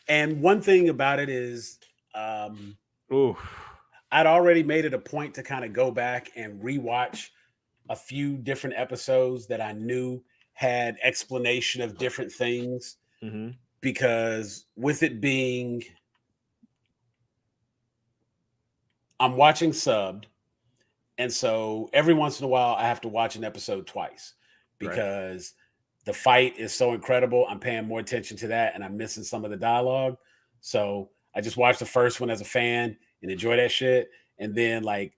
and one thing about it is, I'd already made it a point to kind of go back and rewatch a few different episodes that I knew had explanation of different things. Because with it being, I'm watching subbed, and so every once in a while I have to watch an episode twice because the fight is so incredible. I'm paying more attention to that, and I'm missing some of the dialogue. So I just watched the first one as a fan and enjoy that shit. And then like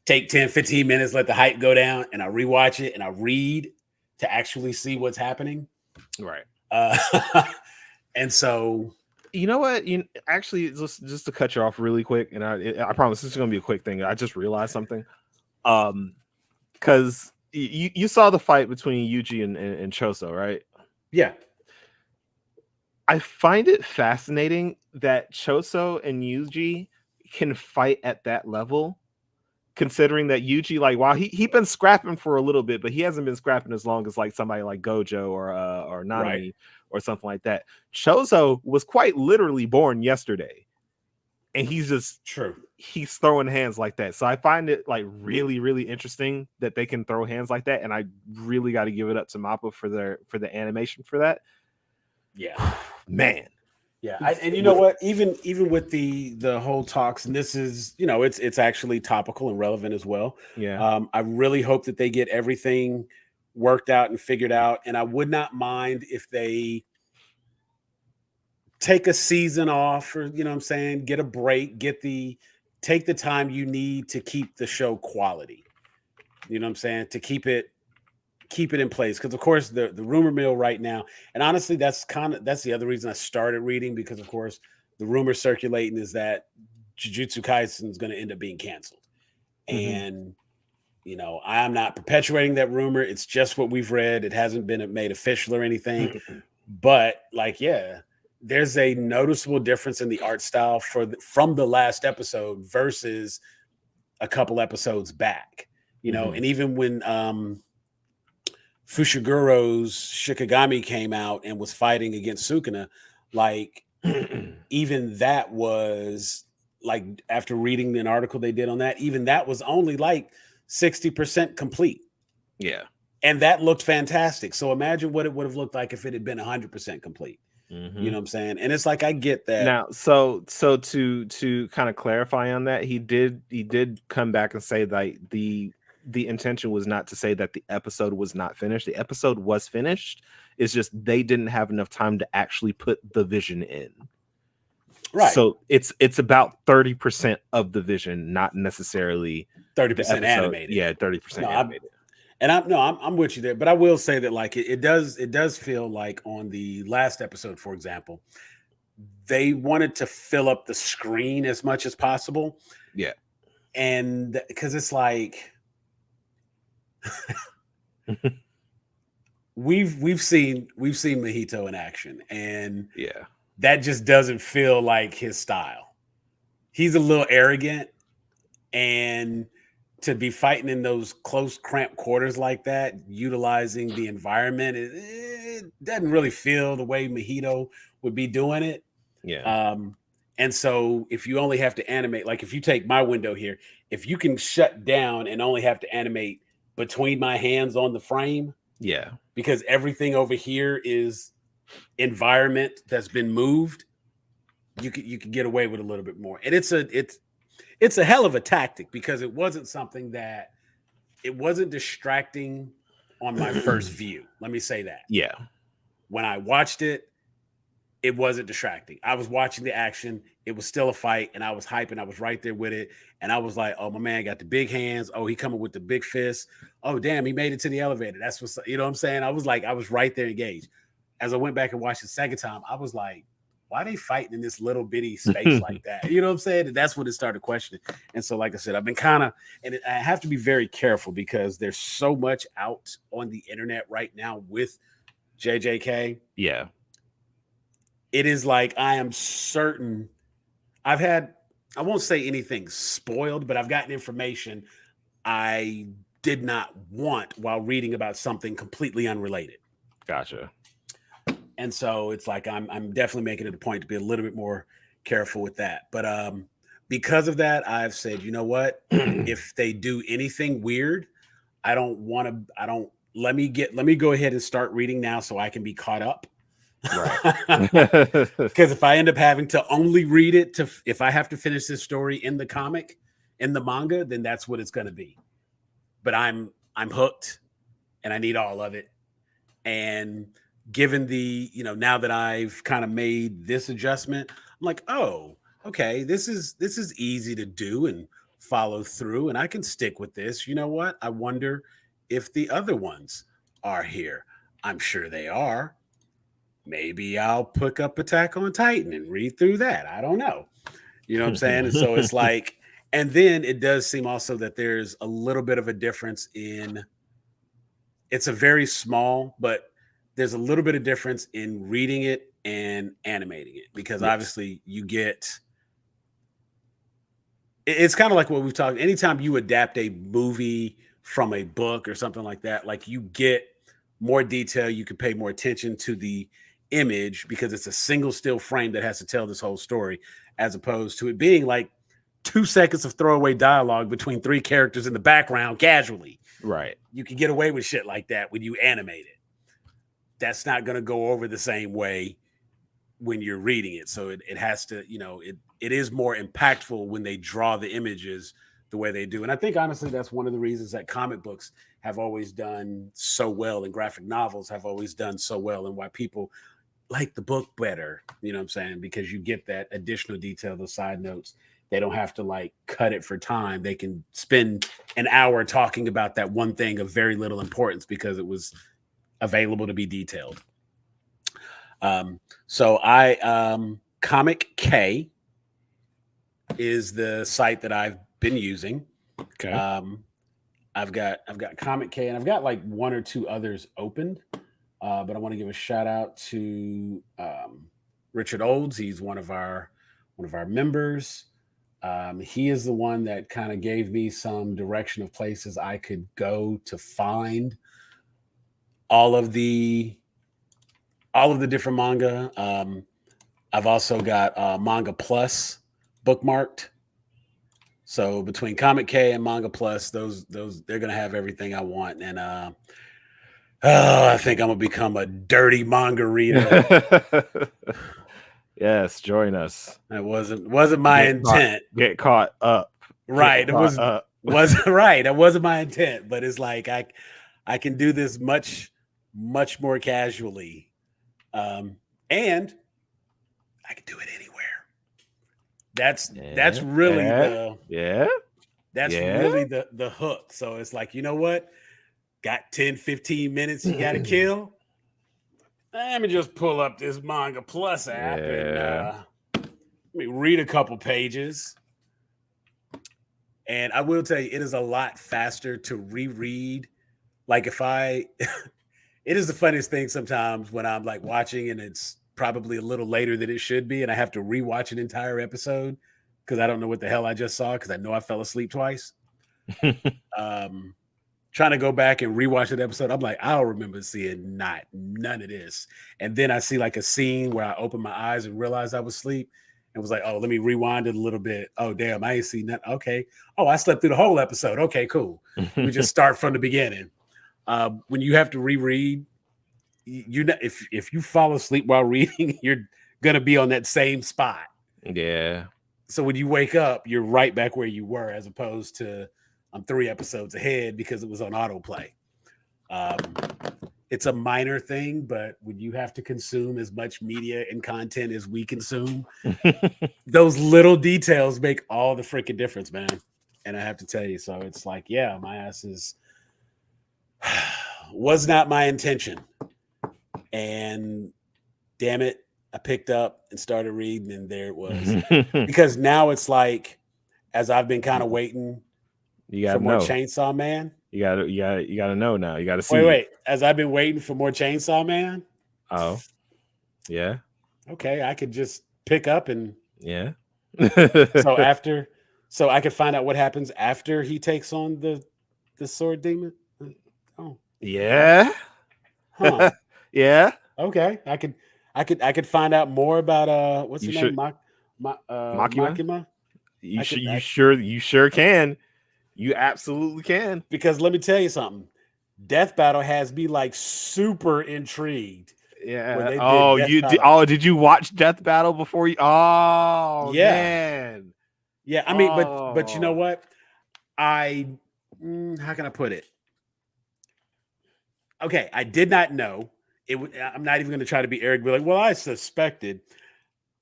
take 10, 15 minutes, let the hype go down, and I rewatch it and I read to actually see what's happening. Right. And so, you know what? Actually, just to cut you off really quick, and I promise this is going to be a quick thing. I just realized something. Because you saw the fight between Yuji and Choso, right? Yeah. I find it fascinating that Choso and Yuji can fight at that level, considering that Yuji, like, while he been scrapping for a little bit, but he hasn't been scrapping as long as like somebody like Gojo or Nanami, right, or something like that. Choso was quite literally born yesterday, and he's just he's throwing hands like that. So I find it like really, really interesting that they can throw hands like that, and I really got to give it up to Mappa for the animation for that. Yeah, man. Yeah, and you know what? Even with the whole talks, and this is, you know, it's actually topical and relevant as well. Yeah, I really hope that they get everything worked out and figured out, and I would not mind if they take a season off, or, you know what I'm saying, get a break, take the time you need to keep the show quality. You know what I'm saying? To keep it in place, because of course the rumor mill right now, and honestly that's the other reason I started reading, because of course the rumor circulating is that Jujutsu Kaisen is going to end up being canceled. And you know, I am not perpetuating that rumor. It's just what we've read. It hasn't been made official or anything. But like, yeah, there's a noticeable difference in the art style from the last episode versus a couple episodes back, you know. And even when Fushiguro's Shikigami came out and was fighting against Sukuna, like even that was like, after reading an article they did on that, even that was only like 60% complete. Yeah. And that looked fantastic. So imagine what it would have looked like if it had been 100% complete. You know what I'm saying? And it's like, I get that. Now, so to kind of clarify on that, he did come back and say that the intention was not to say that the episode was not finished. The episode was finished. It's just they didn't have enough time to actually put the vision in. Right. So it's about 30% of the vision, not necessarily 30% animated. Yeah, 30% animated. I'm with you there, but I will say that like it does feel like on the last episode, for example, they wanted to fill up the screen as much as possible. Yeah. And because it's like we've seen Mahito in action, and yeah, that just doesn't feel like his style. He's a little arrogant, and to be fighting in those close, cramped quarters like that, utilizing the environment, it doesn't really feel the way Mahito would be doing it. Yeah. And so if you only have to animate, like if you take my window here, if you can shut down and only have to animate between my hands on the frame, yeah, because everything over here is environment that's been moved, you could get away with a little bit more. And it's a hell of a tactic, because it wasn't distracting on my first view. Let me say that. Yeah. When I watched it, it wasn't distracting. I was watching the action. It was still a fight, and I was hyping. I was right there with it. And I was like, oh, my man got the big hands. Oh, he coming with the big fist. Oh, damn, he made it to the elevator. That's what's, you know what I'm saying? I was right there engaged. As I went back and watched the second time, I was like, why are they fighting in this little bitty space like that? You know what I'm saying? And that's when it started questioning. And so, like I said, I've been I have to be very careful, because there's so much out on the internet right now with JJK. Yeah. It is like, I am certain I won't say anything spoiled, but I've gotten information I did not want while reading about something completely unrelated. Gotcha. And so it's like, I'm definitely making it a point to be a little bit more careful with that. But because of that, I've said, you know what? If they do anything weird, let me go ahead and start reading now so I can be caught up. Right. Because if I end up having to only read it if I have to finish this story in the manga, then that's what it's going to be. But I'm hooked, and I need all of it. And given the, now that I've kind of made this adjustment, I'm like, oh, okay, this is easy to do and follow through, and I can stick with this. You know what? I wonder if the other ones are here. I'm sure they are. Maybe I'll pick up Attack on Titan and read through that. I don't know. You know what I'm saying? And so it's like, and then it does seem also that there's a little bit of a difference in, it's a very small, but there's a little bit of difference in reading it and animating it, because Yes. obviously you get, it's kind of like what we've talked, anytime you adapt a movie from a book or something like that, like you get more detail, you can pay more attention to the image because it's a single still frame that has to tell this whole story, as opposed to it being like 2 seconds of throwaway dialogue between three characters in the background casually. Right. You can get away with shit like that when you animate it. That's not going to go over the same way when you're reading it. So it has to, it is more impactful when they draw the images the way they do. And I think honestly, that's one of the reasons that comic books have always done so well, and graphic novels have always done so well, and why people like the book better. You know what I'm saying? Because you get that additional detail, those side notes. They don't have to like cut it for time. They can spend an hour talking about that one thing of very little importance because it was available to be detailed. So Comic K is the site that I've been using. Okay. I've got Comic K, and I've got like one or two others opened. But I want to give a shout out to Richard Olds. He's one of our members. He is the one that kind of gave me some direction of places I could go to find all of the different manga. I've also got Manga Plus bookmarked. So between Comic K and Manga Plus, those they're gonna have everything I want. And I think I'm gonna become a dirty manga reader. Yes, join us. That wasn't my intent. Get caught up. Right. It wasn't right. That wasn't my intent. But it's like I can do this much more casually. And I can do it anywhere. That's really really the hook. So it's like, you know what? Got 10, 15 minutes you got to kill. Let me just pull up this Manga Plus app and let me read a couple pages. And I will tell you, it is a lot faster to reread. Like it is the funniest thing sometimes when I'm like watching and it's probably a little later than it should be, and I have to rewatch an entire episode because I don't know what the hell I just saw because I know I fell asleep twice. Trying to go back and rewatch that episode, I'm like, I don't remember seeing none of this. And then I see like a scene where I open my eyes and realize I was asleep and was like, oh, let me rewind it a little bit. Oh, damn, I ain't seen that. Okay. Oh, I slept through the whole episode. Okay, cool. We just start from the beginning. When you have to reread, if you fall asleep while reading, you're gonna be on that same spot. Yeah. So when you wake up, you're right back where you were, as opposed to I'm 3 episodes ahead because it was on autoplay. It's a minor thing, but when you have to consume as much media and content as we consume, those little details make all the freaking difference, man. And I have to tell you, so it's like, yeah, my ass was not my intention. And damn it, I picked up and started reading, and there it was. Because now it's like, as I've been kind of waiting for more Chainsaw Man. You gotta know now. You gotta see. Wait. As I've been waiting for more Chainsaw Man. Oh, yeah. Okay, I could just pick up and so I could find out what happens after he takes on the sword demon. Oh, yeah. Huh. Yeah. Okay, I could find out more about what's his name? Makima. You sure can. You absolutely can. Because let me tell you something. Death Battle has me like super intrigued. Yeah. Did you watch Death Battle before you? Oh, yeah. Man. Yeah. I mean, but you know what? How can I put it? Okay, I did not know. I'm not even going to try to be arrogant. Be like, well, I suspected.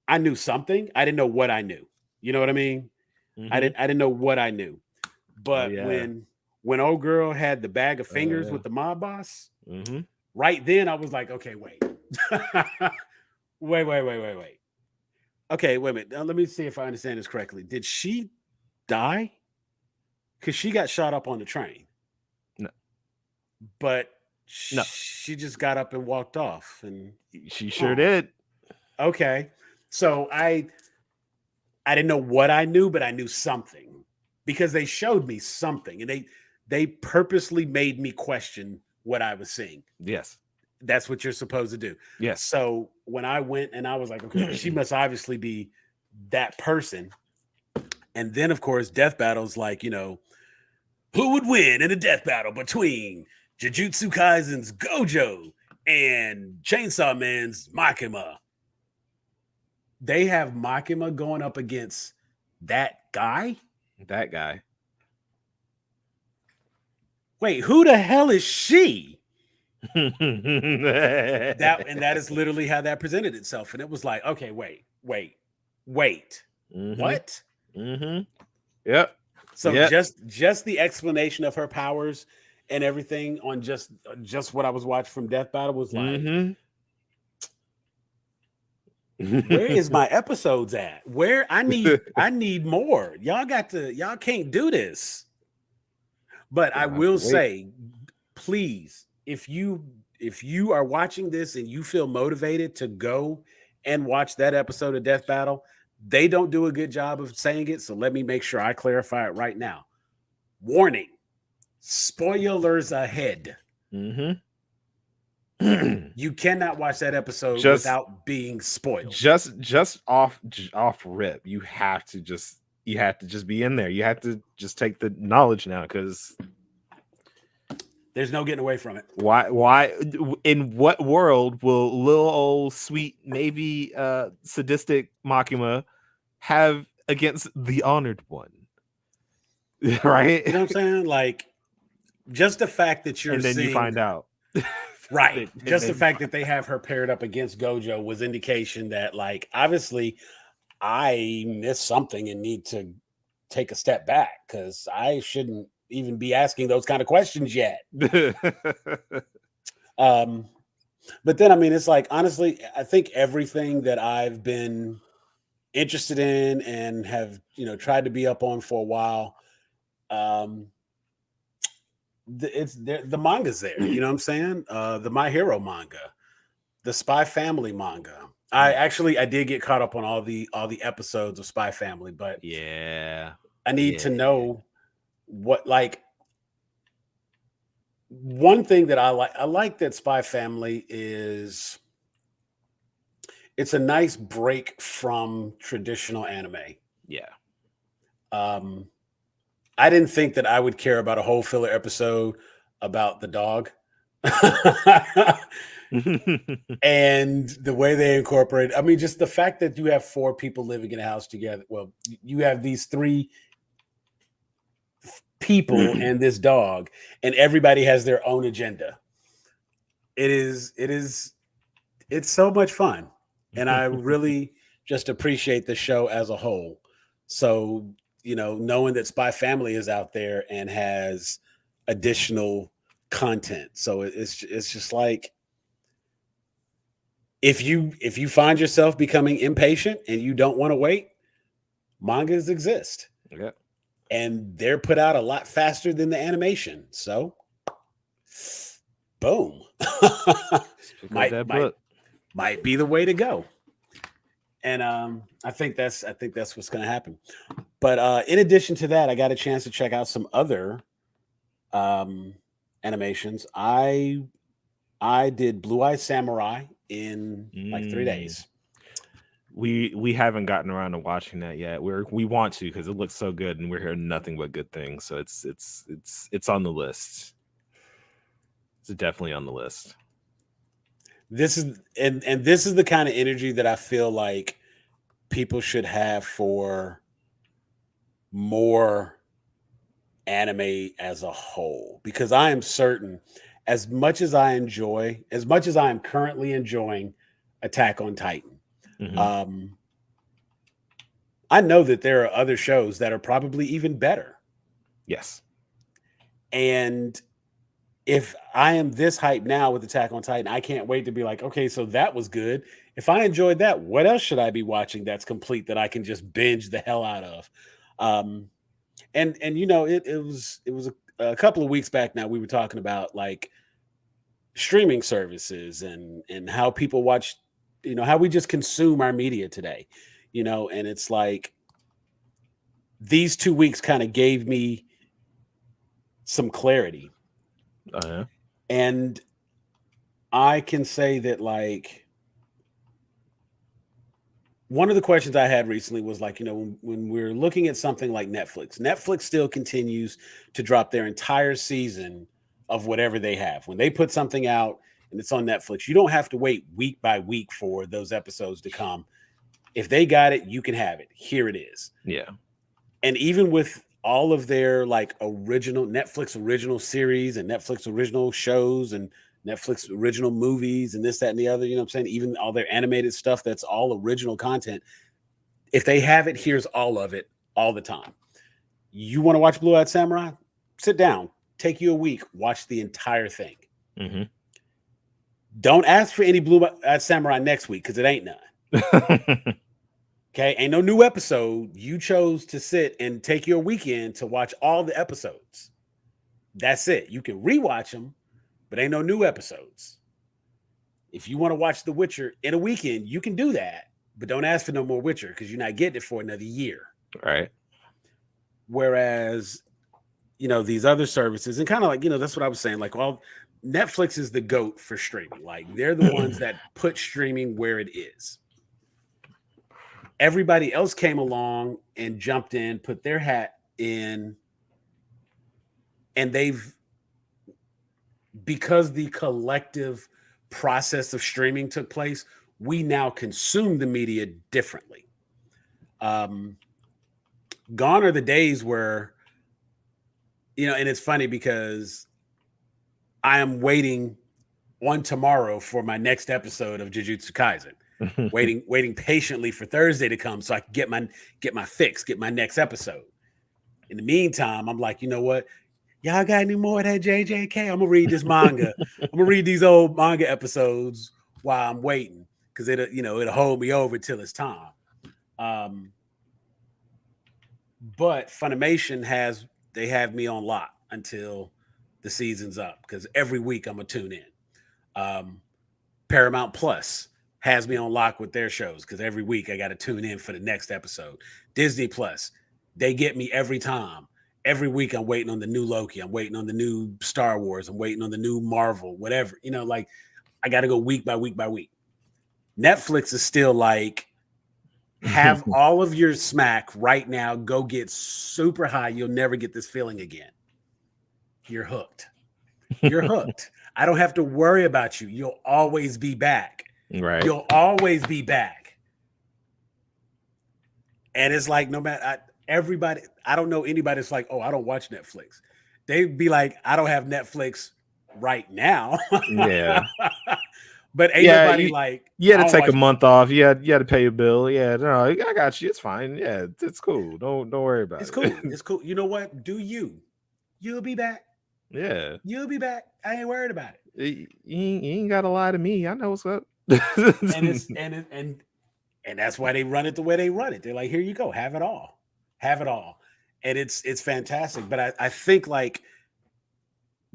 I knew something. I didn't know what I knew. You know what I mean? Mm-hmm. I didn't know what I knew. Oh But yeah. when old girl had the bag of Oh fingers yeah. with the mob boss, Mm-hmm. right then I was like, okay, wait. Wait. Okay, wait a minute. Now, let me see if I understand this correctly. Did she die? Because she got shot up on the train, No, but no, she just got up and walked off. And she sure oh, did. okay. So I didn't know what I knew, but I knew something because they showed me something, and they purposely made me question what I was seeing. Yes. That's what you're supposed to do. Yes. So when I went and I was like, okay, she must obviously be that person. And then, of course, death battles like, who would win in a death battle between Jujutsu Kaisen's Gojo and Chainsaw Man's Makima? They have Makima going up against that guy? That guy. Wait, who the hell is she? that That is literally how that presented itself. And it was like, okay, wait. Mm-hmm. What? Mm-hmm. Yep. So yep. just the explanation of her powers and everything on just what I was watching from Death Battle was like, where is my episodes at? Where I need more. Y'all can't do this. But I will say, please, if you are watching this and you feel motivated to go and watch that episode of Death Battle, they don't do a good job of saying it. So let me make sure I clarify it right now. Warning, spoilers ahead. Mm-hmm. You cannot watch that episode without being spoiled. Just off rip, you have to just be in there. You have to just take the knowledge now, because there's no getting away from it. Why in what world will little old sweet, maybe sadistic Makima have against the honored one? Right? You know what I'm saying? Like, just the fact that you're and then seeing, you find out. Right. Just the fact that they have her paired up against Gojo was indication that, like, obviously I missed something and need to take a step back, because I shouldn't even be asking those kind of questions yet. But then, I mean, it's like, honestly, I think everything that I've been interested in and have, tried to be up on for a while, the manga's there. You know what I'm saying? The My Hero manga, the Spy Family manga. I did get caught up on all the episodes of Spy Family, but yeah, I need to know what, like, one thing that I like that Spy Family is, it's a nice break from traditional anime. Yeah. I didn't think that I would care about a whole filler episode about the dog. And the way they incorporate, I mean, just the fact that you have 4 people living in a house together. Well, you have these 3 people and this dog, and everybody has their own agenda. It's so much fun. And I really just appreciate the show as a whole. So, knowing that Spy Family is out there and has additional content. So it's just like, if you find yourself becoming impatient and you don't want to wait, mangas exist. Yeah. And they're put out a lot faster than the animation. So boom. might be the way to go. And I think that's what's going to happen. But in addition to that, I got a chance to check out some other animations. I did Blue Eye Samurai in like 3 days. We haven't gotten around to watching that yet. We want to, because it looks so good, and we're hearing nothing but good things. So it's on the list. It's definitely on the list. This is and this is the kind of energy that I feel like people should have for more anime as a whole, because I am certain as much as I am currently enjoying Attack on Titan, I know that there are other shows that are probably even better. Yes. And if I am this hyped now with Attack on Titan, I can't wait to be like, okay, so that was good. If I enjoyed that, what else should I be watching that's complete that I can just binge the hell out of? And you know, it was a couple of weeks back now we were talking about like streaming services and how people watch, you know, how we just consume our media today, you know, and it's like these 2 weeks kind of gave me some clarity. And I can say that like one of the questions I had recently was like, you know, when we're looking at something like Netflix still continues to drop their entire season of whatever they have. When they put something out and it's on Netflix, you don't have to wait week by week for those episodes to come. If they got it, you can have it. Here it is. Yeah. And even with all of their like original Netflix original series and Netflix original shows and Netflix original movies and this, that, and the other, you know what I'm saying? Even all their animated stuff that's all original content. If they have it, here's all of it all the time. You want to watch Blue Eyed Samurai? Sit down. Take you a week. Watch the entire thing. Mm-hmm. Don't ask for any Blue Eyed Samurai next week because it ain't none. Okay, ain't no new episode. You chose to sit and take your weekend to watch all the episodes. That's it. You can rewatch them, but ain't no new episodes. If you want to watch The Witcher in a weekend, you can do that, but don't ask for no more Witcher because you're not getting it for another year. Right. Whereas, you know, these other services, and kind of like, you know, that's what I was saying. Like, well, Netflix is the GOAT for streaming. Like, they're the ones that put streaming where it is. Everybody else came along and jumped in, put their hat in, and because the collective process of streaming took place, we now consume the media differently. Gone are the days where, you know, and it's funny because I am waiting on tomorrow for my next episode of Jujutsu Kaisen. waiting patiently for Thursday to come so I can get my fix, get my next episode. In the meantime, I'm like, you know what? Y'all got any more of that JJK? I'm gonna read this manga. I'm gonna read these old manga episodes while I'm waiting because it'll hold me over till it's time. But Funimation they have me on lock until the season's up because every week I'm gonna tune in. Paramount Plus has me on lock with their shows because every week I got to tune in for the next episode. Disney Plus, they get me every time. Every week I'm waiting on the new Loki. I'm waiting on the new Star Wars. I'm waiting on the new Marvel, whatever. You know, like I got to go week by week by week. Netflix is still like, have all of your smack right now. Go get super high. You'll never get this feeling again. You're hooked. You're hooked. I don't have to worry about you. You'll always be back. Right. You'll always be back. And it's like, no matter everybody, I don't know anybody that's like, oh, I don't watch Netflix. They'd be like, I don't have Netflix right now. Yeah. But ain't nobody like, you had to take a month off. You had to pay a bill. Yeah, no, I got you. It's fine. Yeah, it's cool. Don't worry about it. It's cool. It's cool. You know what? Do you? You'll be back. Yeah. You'll be back. I ain't worried about it. You ain't got to lie to me. I know what's up. and that's why they run it the way they run it. They're like, here you go, have it all, and it's fantastic. But I think like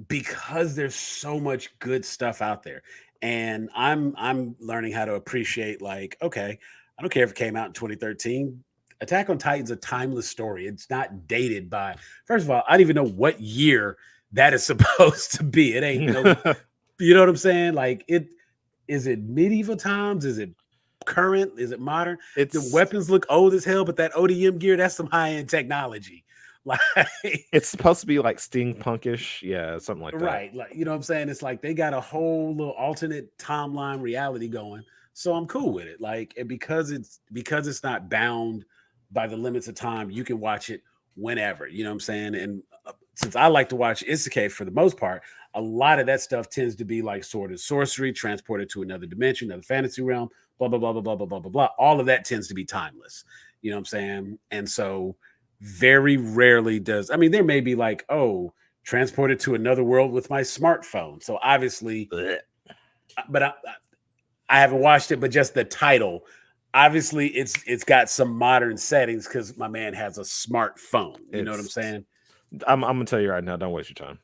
because there's so much good stuff out there, and I'm learning how to appreciate like, okay, I don't care if it came out in 2013. Attack on Titan's a timeless story. It's not dated by. First of all, I don't even know what year that is supposed to be. It ain't you know what I'm saying? Like it. Is it medieval times? Is it current? Is it modern? The weapons look old as hell, but that ODM gear, that's some high-end technology. Like it's supposed to be like steampunkish. Yeah, something like that. Right. Like, you know what I'm saying? It's like they got a whole little alternate timeline reality going. So I'm cool with it. Like, and because it's not bound by the limits of time, you can watch it whenever. You know what I'm saying? And since I like to watch isekai for the most part, a lot of that stuff tends to be like sword and sorcery, transported to another dimension, another fantasy realm, blah, blah, blah, blah, blah, blah, blah, blah, blah. All of that tends to be timeless. You know what I'm saying? And so very rarely does, I mean, there may be like, oh, transported to another world with my smartphone. So obviously, but I haven't watched it, but just the title, obviously it's got some modern settings because my man has a smartphone. You know what I'm saying? I'm gonna tell you right now, don't waste your time.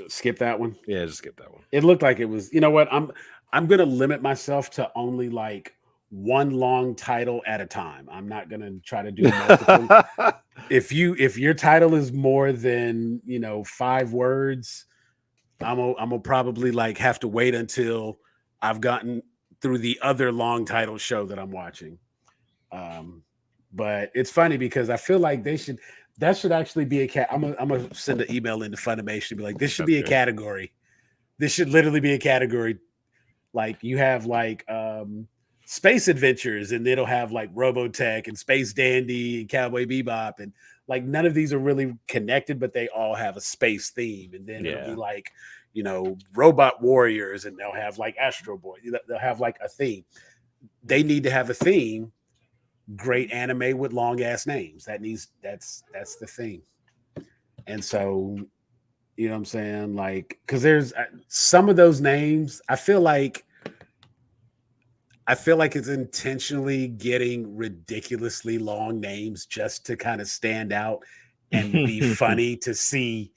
Skip that one. Yeah, just skip that one. It looked like it was, you know what? I'm gonna limit myself to only like one long title at a time. I'm not gonna try to do multiple. If your title is more than 5 words, I'm gonna probably like have to wait until I've gotten through the other long title show that I'm watching. But it's funny because I feel like that should actually be a cat. I'm gonna send an email into Funimation and be like, this should be a category. This should literally be a category. Like you have like space adventures, and it'll have like Robotech and Space Dandy and Cowboy Bebop, and like none of these are really connected, but they all have a space theme. And then it'll be like, Robot Warriors, and they'll have like Astro Boy. They'll have like a theme. They need to have a theme. Great anime with long ass names. That's the thing. And so, you know what I'm saying? Like, because there's some of those names, I feel like it's intentionally getting ridiculously long names just to kind of stand out and be funny to see.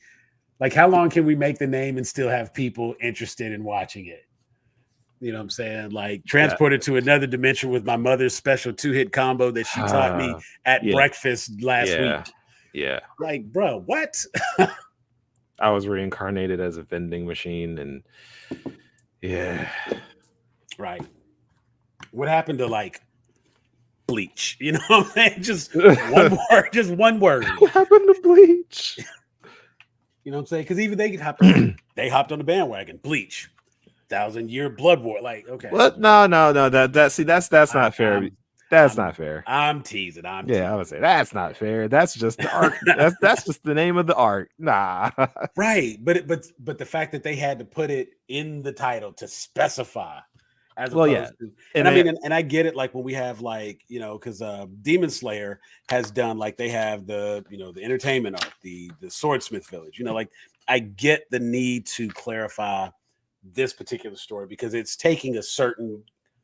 Like, how long can we make the name and still have people interested in watching it? You know what I'm saying? Like, transported to another dimension with my mother's special 2-hit combo that she taught me at breakfast last week. Yeah. Like, bro, what? I was reincarnated as a vending machine, and right. What happened to like Bleach? You know what I'm saying? Just one word. Just one word. What happened to Bleach? You know what I'm saying? Because even they hopped on the bandwagon. Bleach, 1,000-year blood war. Like, okay. What? No. That's not fair. That's not fair. I'm teasing. I would say that's not fair. That's just the arc. that's just the name of the arc. Nah. Right. But the fact that they had to put it in the title to specify. As opposed to, and I mean, and I get it. Like when we have like, because Demon Slayer has done like they have the the entertainment arc, the Swordsmith Village. Like I get the need to clarify this particular story because it's taking a certain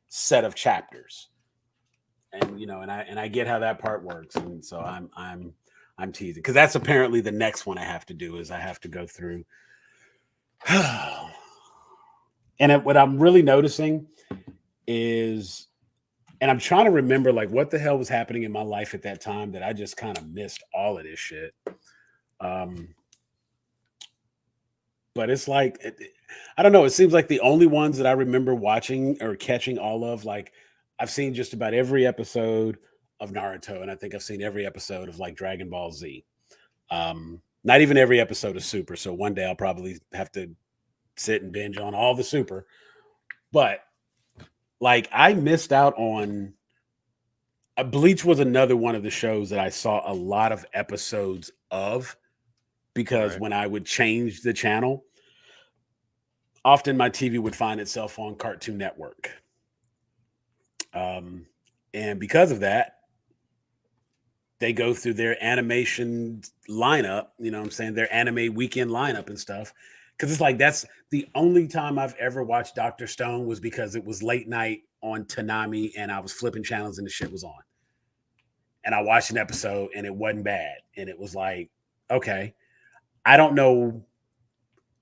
set of chapters, and and I get how that part works, and so I'm teasing because that's apparently the next one I have to do is I have to go through. And what I'm really noticing is, and I'm trying to remember like what the hell was happening in my life at that time that I just kind of missed all of this shit. But it's like, I don't know. It seems like the only ones that I remember watching or catching all of, like I've seen just about every episode of Naruto. And I think I've seen every episode of like Dragon Ball Z. Not even every episode of Super. So one day I'll probably have to sit and binge on all the Super, but like I missed out on Bleach was another one of the shows that I saw a lot of episodes of because when I would change the channel, often my TV would find itself on Cartoon Network. And because of that, they go through their animation lineup, you know what I'm saying? Their anime weekend lineup and stuff. Because it's like that's the only time I've ever watched Dr. Stone was because it was late night on Toonami and I was flipping channels and the shit was on. And I watched an episode and it wasn't bad. And it was like, okay, I don't know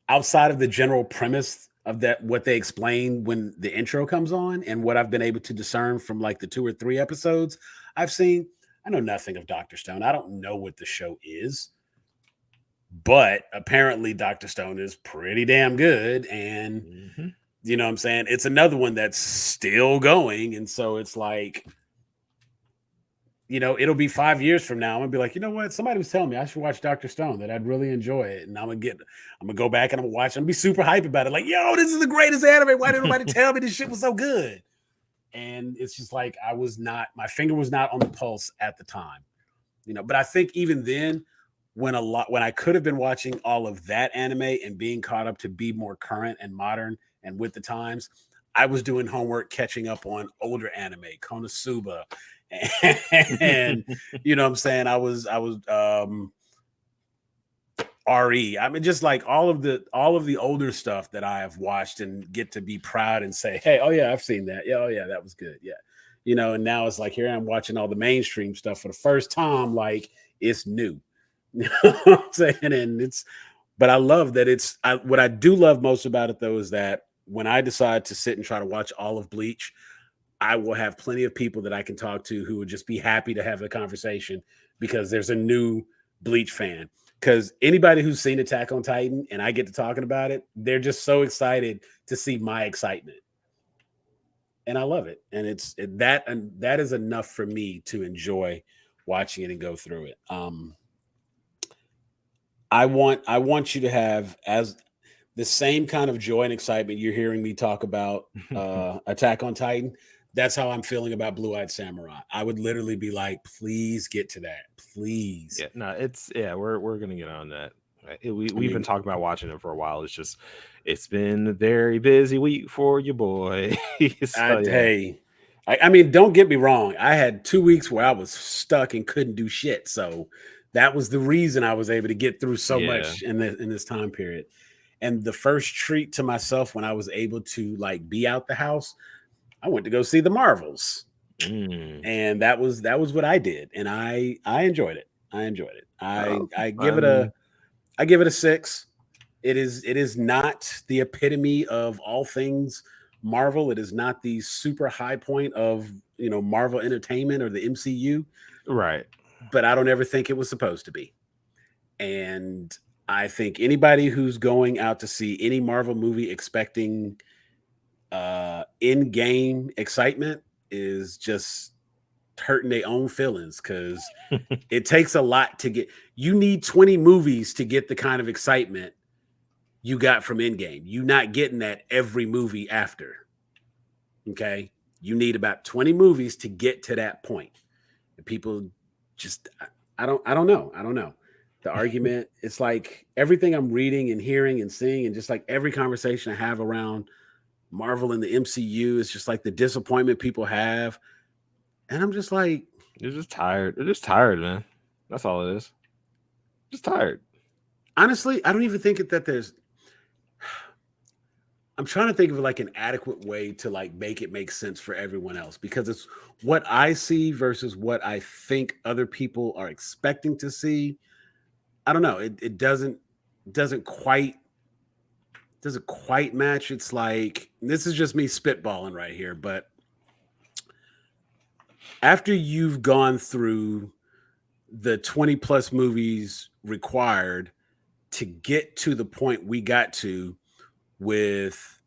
outside of the general premise of that, what they explain when the intro comes on and what I've been able to discern from like the 2 or 3 episodes I've seen. I know nothing of Dr. Stone. I don't know what the show is. But apparently Dr. Stone is pretty damn good. And you know what I'm saying? It's another one that's still going. And so it's like, it'll be 5 years from now. I'm gonna be like, you know what? Somebody was telling me I should watch Dr. Stone, that I'd really enjoy it. And I'm gonna go back and I'm gonna watch it. I'm gonna be super hype about it. Like, yo, this is the greatest anime. Why didn't nobody tell me this shit was so good? And it's just like, my finger was not on the pulse at the time, but I think even then, when I could have been watching all of that anime and being caught up to be more current and modern and with the times, I was doing homework catching up on older anime, Konosuba, and you know what I'm saying? I was RE. I mean, just like all of the older stuff that I have watched and get to be proud and say, hey, oh yeah, I've seen that. Yeah, oh yeah, that was good. Yeah. You know, and now it's like here I'm watching all the mainstream stuff for the first time, like it's new. You know what I'm saying? And but I love that what I do love most about it though is that when I decide to sit and try to watch all of Bleach, I will have plenty of people that I can talk to who would just be happy to have the conversation because there's a new Bleach fan. Because anybody who's seen Attack on Titan and I get to talking about it, they're just so excited to see my excitement. And I love it. And that is enough for me to enjoy watching it and go through it. I want you to have as the same kind of joy and excitement you're hearing me talk about Attack on Titan. That's how I'm feeling about Blue-Eyed Samurai. I would literally be like, please get to that. Please. Yeah, no, we're gonna get on that. We've been talking about watching it for a while. It's been a very busy week for you, boy. So, yeah. Hey, I mean, don't get me wrong. I had 2 weeks where I was stuck and couldn't do shit. So that was the reason I was able to get through so much in this time period. And the first treat to myself when I was able to like be out the house, I went to go see the Marvels. And that was what I did. And I enjoyed it. I give it a 6. It is not the epitome of all things Marvel. It is not the super high point of, you know, Marvel Entertainment or the MCU. Right. But I don't ever think it was supposed to be. And I think anybody who's going out to see any Marvel movie expecting in-game excitement is just hurting their own feelings because it takes a lot to get. You need 20 movies to get the kind of excitement you got from Endgame. You're not getting that every movie after. Okay? You need about 20 movies to get to that point. And people just I don't know. The argument, it's like everything I'm reading and hearing and seeing, and just like every conversation I have around Marvel and the MCU is just like the disappointment people have. And I'm just like, you're just tired. They're just tired, man. That's all it is. Just tired. Honestly, I don't even think that there's. I'm trying to think of like an adequate way to like make it make sense for everyone else because it's what I see versus what I think other people are expecting to see. I don't know. It doesn't quite match. It's like this is just me spitballing right here, but after you've gone through the 20 plus movies required to get to the point we got to with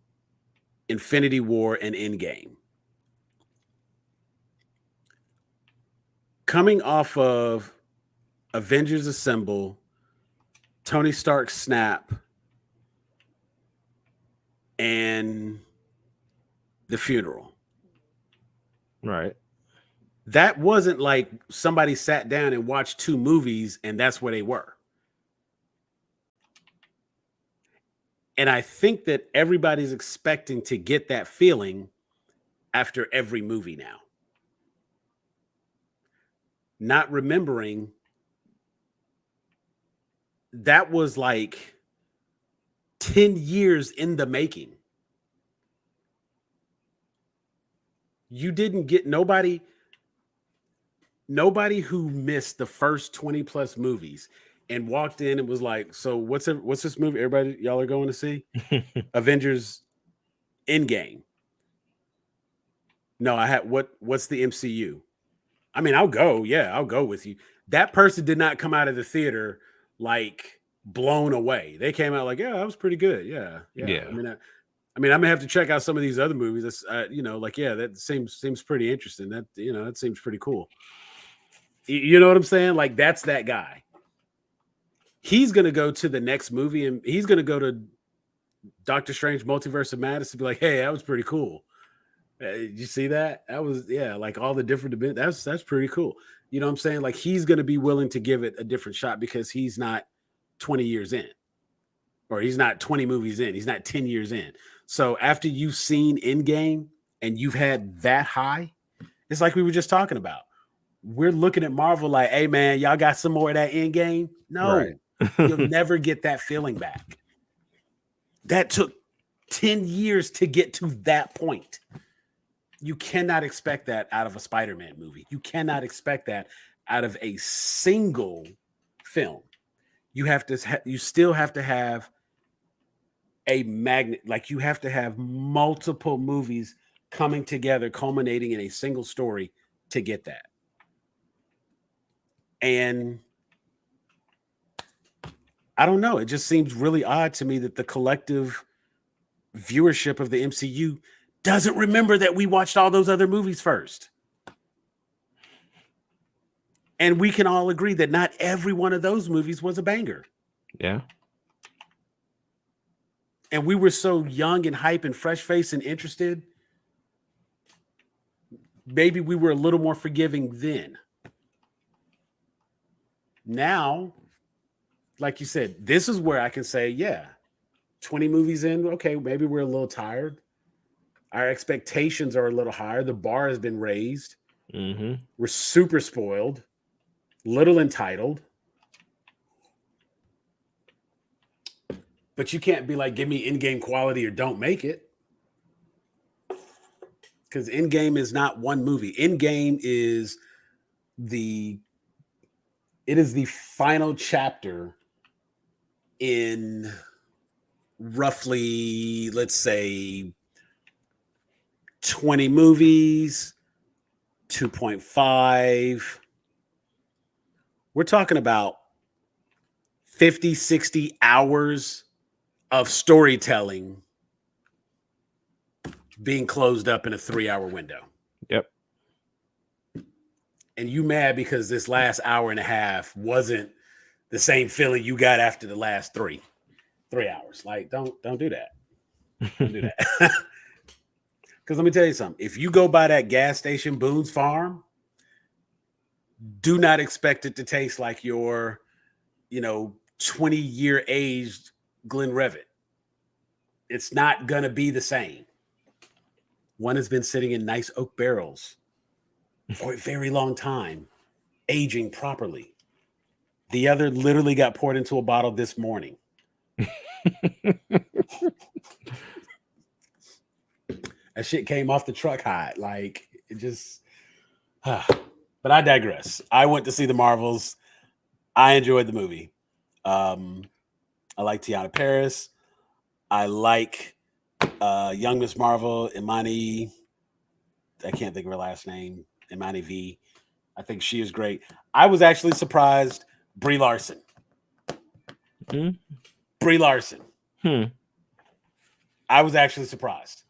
Infinity War and Endgame, coming off of Avengers Assemble, Tony Stark snap, and the funeral. Right. That wasn't like somebody sat down and watched 2 movies and that's where they were. And I think that everybody's expecting to get that feeling after every movie now. Not remembering that was like 10 years in the making. You didn't get nobody who missed the first 20 plus movies and walked in and was like, so what's this movie everybody y'all are going to see? Avengers Endgame. No, what's the MCU? I mean, I'll go. Yeah, I'll go with you. That person did not come out of the theater like blown away. They came out like, yeah, that was pretty good. Yeah. I mean, I'm gonna have to check out some of these other movies. That's that seems pretty interesting. That seems pretty cool. You know what I'm saying? Like that's that guy. He's gonna go to the next movie and he's gonna go to Doctor Strange Multiverse of Madness to be like, hey, that was pretty cool. You see that? That was like all the different dimensions. That's pretty cool. You know what I'm saying? Like he's going to be willing to give it a different shot because he's not 20 years in, or he's not 20 movies in. He's not 10 years in. So after you've seen Endgame and you've had that high, it's like we were just talking about. We're looking at Marvel like, hey man, y'all got some more of that Endgame? No, Right. you'll never get that feeling back. That took 10 years to get to that point. You cannot expect that out of a Spider-Man movie. You cannot expect that out of a single film. You still have to have a magnet, like you have to have multiple movies coming together, culminating in a single story to get that. And I don't know. It just seems really odd to me that the collective viewership of the MCU doesn't remember that we watched all those other movies first. And we can all agree that not every one of those movies was a banger. Yeah. And we were so young and hype and fresh faced and interested. Maybe we were a little more forgiving then. Now, like you said, this is where I can say, 20 movies in, okay, maybe we're a little tired. Our expectations are a little higher. The bar has been raised. Mm-hmm. We're super spoiled, little entitled. But you can't be like, give me in-game quality or don't make it. Because Endgame is not one movie. Endgame is the final chapter in roughly, let's say, 20 movies, 2.5. We're talking about 50, 60 hours of storytelling being closed up in a 3-hour window. Yep. And you mad because this last hour and a half wasn't the same feeling you got after the last 3 hours. Like, don't do that. Don't do that. Because let me tell you something. If you go by that gas station, Boone's Farm, do not expect it to taste like your, 20-year aged Glenlivet. It's not going to be the same. One has been sitting in nice oak barrels for a very long time, aging properly. The other literally got poured into a bottle this morning. That shit came off the truck hot. Like, it just... But I digress. I went to see the Marvels. I enjoyed the movie. I like Tiana Paris. I like young Miss Marvel, Imani. I can't think of her last name. Imani V. I think she is great. I was actually surprised. Brie Larson. Brie Larson. I was actually surprised.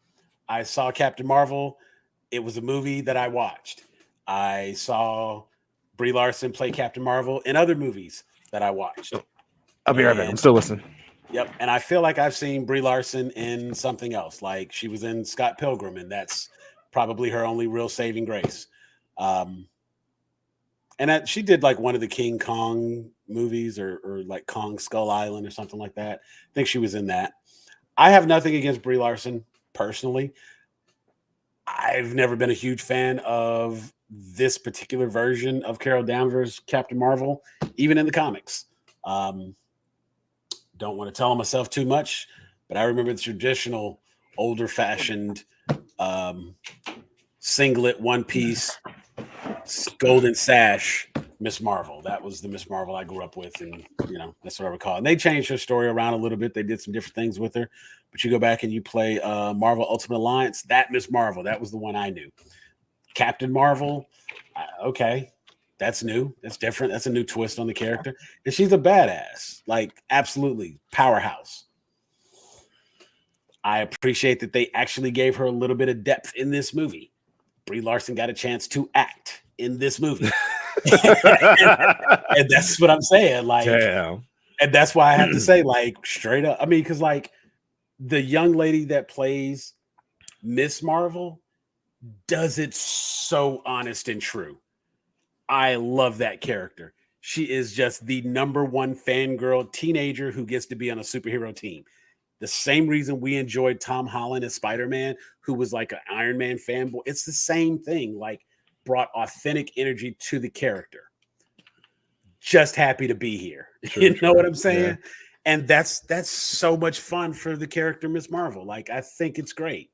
I saw Captain Marvel. It was a movie that I watched. I saw Brie Larson play Captain Marvel in other movies that I watched. I'll be right back. I'm still listening. Yep. And I feel like I've seen Brie Larson in something else. Like she was in Scott Pilgrim, and that's probably her only real saving grace. And she did like one of the King Kong movies or like Kong Skull Island or something like that. I think she was in that. I have nothing against Brie Larson personally. I've never been a huge fan of this particular version of Carol Danvers' Captain Marvel, even in the comics. Don't want to tell myself too much, but I remember the traditional, older-fashioned singlet, one-piece, golden sash Miss Marvel. That was the Miss Marvel I grew up with, and that's what I recall. And they changed her story around a little bit. They did some different things with her, but you go back and you play Marvel Ultimate Alliance. That Miss Marvel, that was the one I knew. Captain Marvel, okay, that's new. That's different. That's a new twist on the character, and she's a badass, like absolutely powerhouse. I appreciate that they actually gave her a little bit of depth in this movie. Brie Larson got a chance to act in this movie. and that's what I'm saying. Like, damn. And that's why I have to say, like, straight up. I mean, because like the young lady that plays Miss Marvel does it so honest and true. I love that character. She is just the number one fangirl teenager who gets to be on a superhero team. The same reason we enjoyed Tom Holland as Spider-Man, who was like an Iron Man fanboy. It's the same thing, like brought authentic energy to the character. Just happy to be here. True, Know what I'm yeah. saying? And that's so much fun for the character Miss Marvel. Like, I think it's great.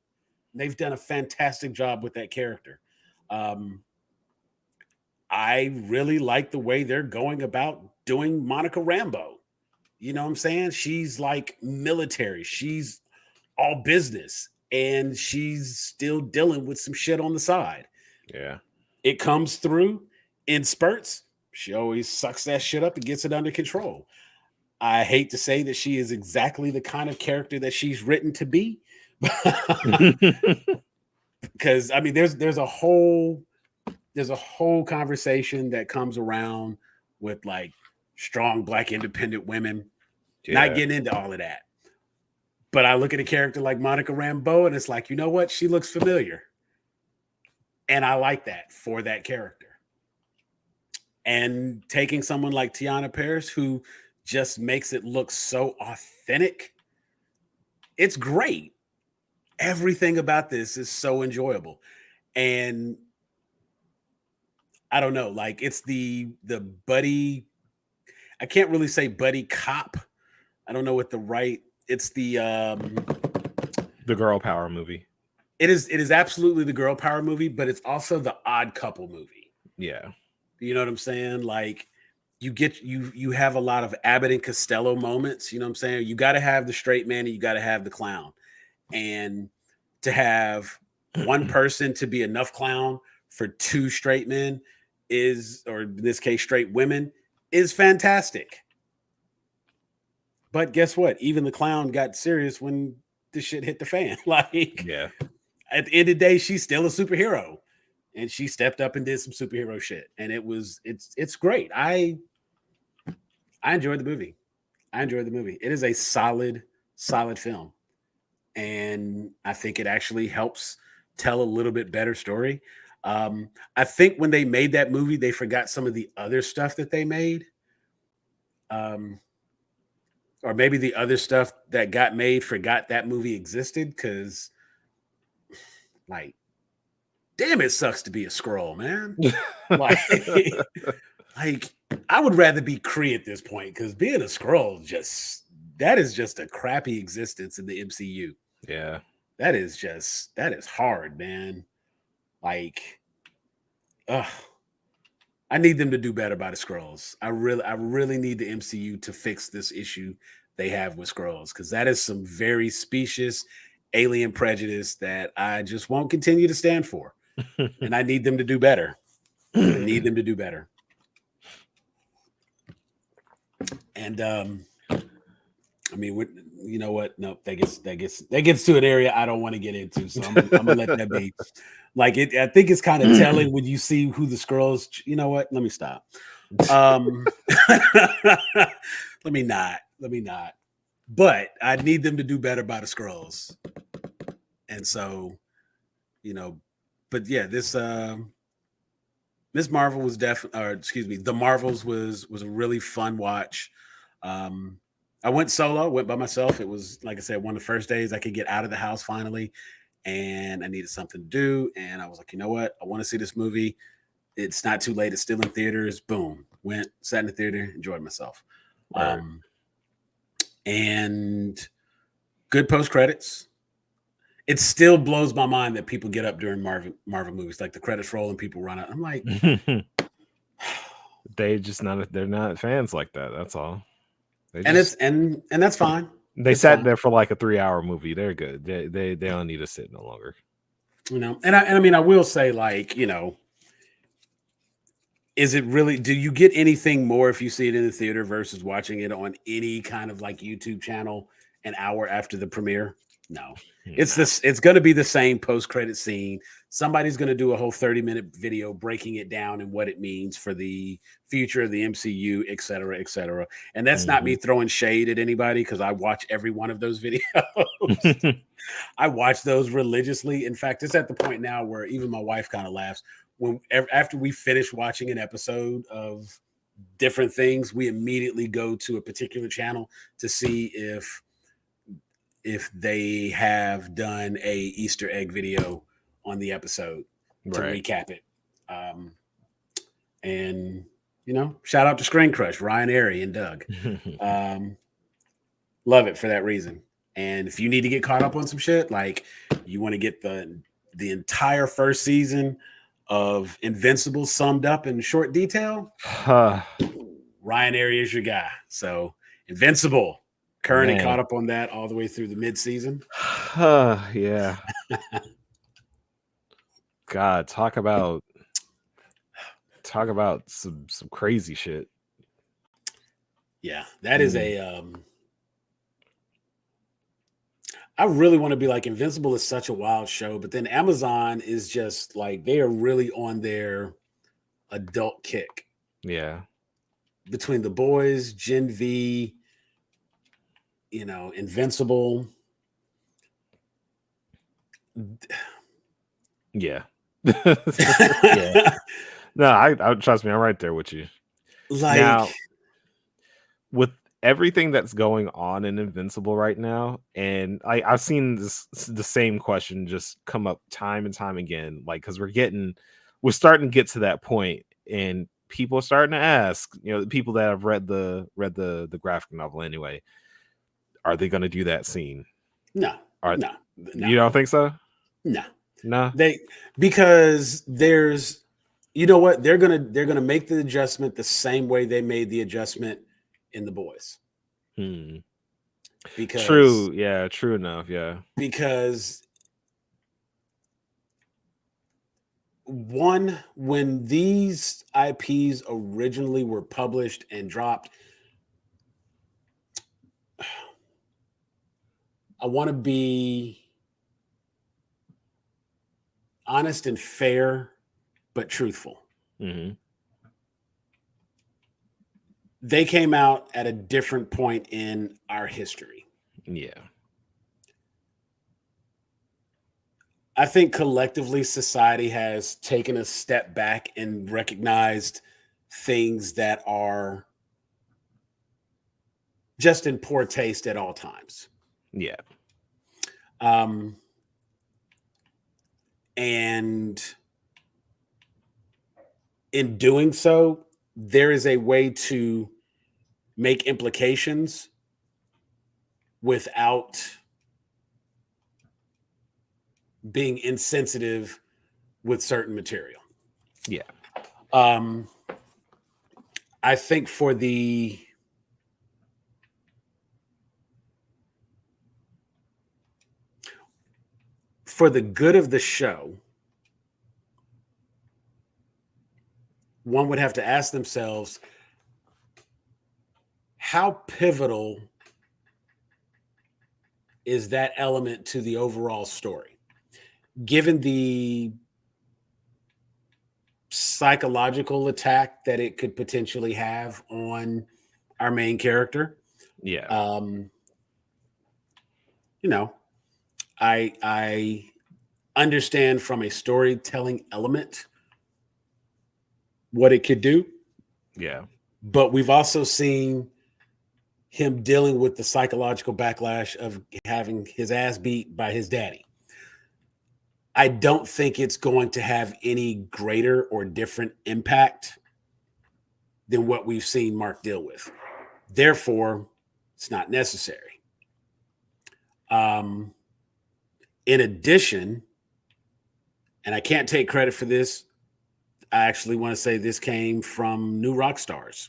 They've done a fantastic job with that character. I really like the way they're going about doing Monica Rambeau. You know what I'm saying? She's like military. She's all business, and she's still dealing with some shit on the side. Yeah. It comes through in spurts. She always sucks that shit up and gets it under control. I hate to say that she is exactly the kind of character that she's written to be. Because I mean, there's a whole conversation that comes around with like strong Black independent women. Yeah. Not getting into all of that. But I look at a character like Monica Rambeau and it's like, you know what? She looks familiar. And I like that for that character. And taking someone like Tiana Paris, who just makes it look so authentic, it's great. Everything about this is so enjoyable. And I don't know, like it's the buddy, I can't really say buddy cop. I don't know what the right, it's the girl power movie. It is absolutely the girl power movie, but it's also the odd couple movie. Yeah. You know what I'm saying? Like you have a lot of Abbott and Costello moments, you know what I'm saying? You got to have the straight man and you got to have the clown. And to have one person to be enough clown for two straight men is, or in this case, straight women, is fantastic. But guess what? Even the clown got serious when the shit hit the fan. Like, yeah. At the end of the day, she's still a superhero. And she stepped up and did some superhero shit. And it's great. I enjoyed the movie. It is a solid film. And I think it actually helps tell a little bit better story. I think when they made that movie, they forgot some of the other stuff that they made. Or maybe the other stuff that got made forgot that movie existed, because like, damn, it sucks to be a Skrull, man. like I would rather be Kree at this point, because being a Skrull that is just a crappy existence in the MCU. Yeah. That is hard, man. Like, I need them to do better by the Skrulls. I really need the MCU to fix this issue they have with Skrulls, because that is some very specious alien prejudice that I just won't continue to stand for. And I need them to do better. And I mean, you know what? No, that gets to an area I don't want to get into. So I'm gonna let that be. Like, I think it's kind of telling when you see who the Skrulls. You know what? Let me stop. Let me not. But I need them to do better by the Skrulls. And so, but yeah, this Miss Marvel was The Marvels was a really fun watch. I went solo, went by myself. It was, like I said, one of the first days I could get out of the house finally, and I needed something to do. And I was like, you know what? I want to see this movie. It's not too late. It's still in theaters. Boom. Went, sat in the theater, enjoyed myself. Right. And good post credits. It still blows my mind that people get up during Marvel movies, like the credits roll and people run out. I'm like, they're not fans like that. That's all. And that's fine. They sat there for like a 3-hour movie. They're good. They don't need to sit no longer. And I mean, I will say, like, is it really, do you get anything more if you see it in the theater versus watching it on any kind of like YouTube channel an hour after the premiere? No. It's going to be the same post-credit scene. Somebody's going to do a whole 30-minute video breaking it down and what it means for the future of the MCU, et cetera, et cetera. And that's not me throwing shade at anybody, because I watch every one of those videos. I watch those religiously. In fact, it's at the point now where even my wife kind of laughs. After we finish watching an episode of different things, we immediately go to a particular channel to see if they have done a Easter egg video on the episode to recap it. And, shout out to Screen Crush, Ryan Airy and Doug. Love it for that reason. And if you need to get caught up on some shit, like you want to get the entire first season of Invincible summed up in short detail, Ryan Airy is your guy. So Invincible, currently caught up on that all the way through the mid-season. Yeah. God, talk about some crazy shit. Yeah, that is a I really want to be like, Invincible is such a wild show, but then Amazon is just like, they are really on their adult kick. Yeah. Between The Boys, Gen V, Invincible. Yeah. Yeah. No, I trust me, I'm right there with you. Like, now, with everything that's going on in Invincible right now, and I've seen the same question just come up time and time again, like, because we're starting to get to that point, and people are starting to ask, the people that have read the graphic novel anyway, are they going to do that scene? No. You don't think so? No. Because there's, you know what, they're gonna make the adjustment the same way they made the adjustment in The Boys. Because true enough. Yeah. Because when these IPs originally were published and dropped, I want to be honest and fair, but truthful. They came out at a different point in our history. Yeah. I think collectively society has taken a step back and recognized things that are just in poor taste at all times. Yeah. And in doing so, there is a way to make implications without being insensitive with certain material. Yeah. I think for the good of the show, one would have to ask themselves, how pivotal is that element to the overall story, given the psychological attack that it could potentially have on our main character? Yeah. I understand from a storytelling element what it could do. Yeah. But we've also seen him dealing with the psychological backlash of having his ass beat by his daddy. I don't think it's going to have any greater or different impact than what we've seen Mark deal with. Therefore, it's not necessary. In addition, and I can't take credit for this, I actually want to say this came from New Rockstars.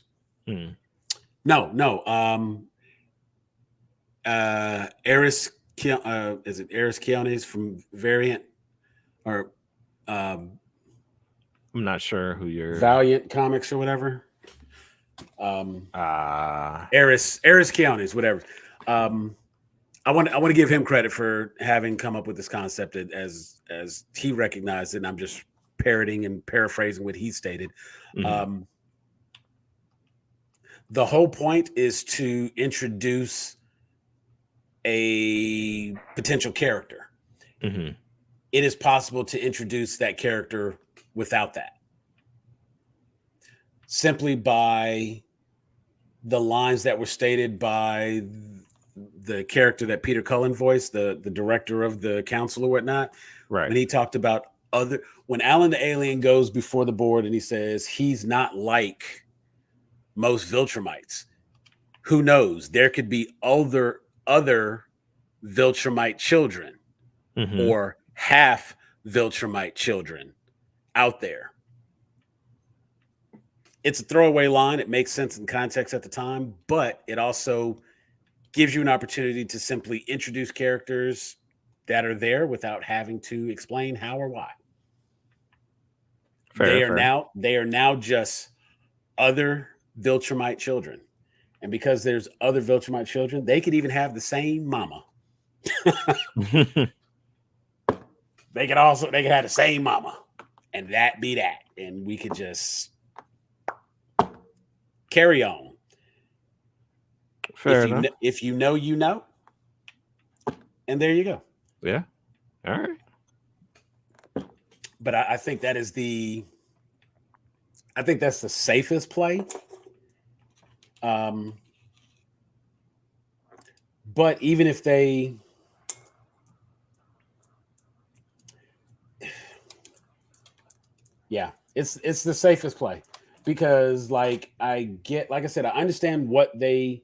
Eris, is it Eris Keones from Variant, or I'm not sure who you're Valiant Comics or whatever. Eris Keones, whatever. I want to give him credit for having come up with this concept as he recognized it. And I'm just parroting and paraphrasing what he stated. Mm-hmm. The whole point is to introduce a potential character. Mm-hmm. It is possible to introduce that character without that, simply by the lines that were stated by the character that Peter Cullen voiced, the director of the council or whatnot. Right. When he talked about when Alan the alien goes before the board and he says he's not like most Viltrumites. Who knows? There could be other Viltrumite children or half Viltrumite children out there. It's a throwaway line. It makes sense in context at the time, but it also gives you an opportunity to simply introduce characters that are there without having to explain how or why. They are now just other Viltrumite children. And because there's other Viltrumite children, they could even have the same mama. They could have the same mama. And that be that. And we could just carry on. Fair enough. If you know, you know. And there you go. Yeah. All right. But I think that's the safest play. But even if they it's the safest play because like I said, I understand what they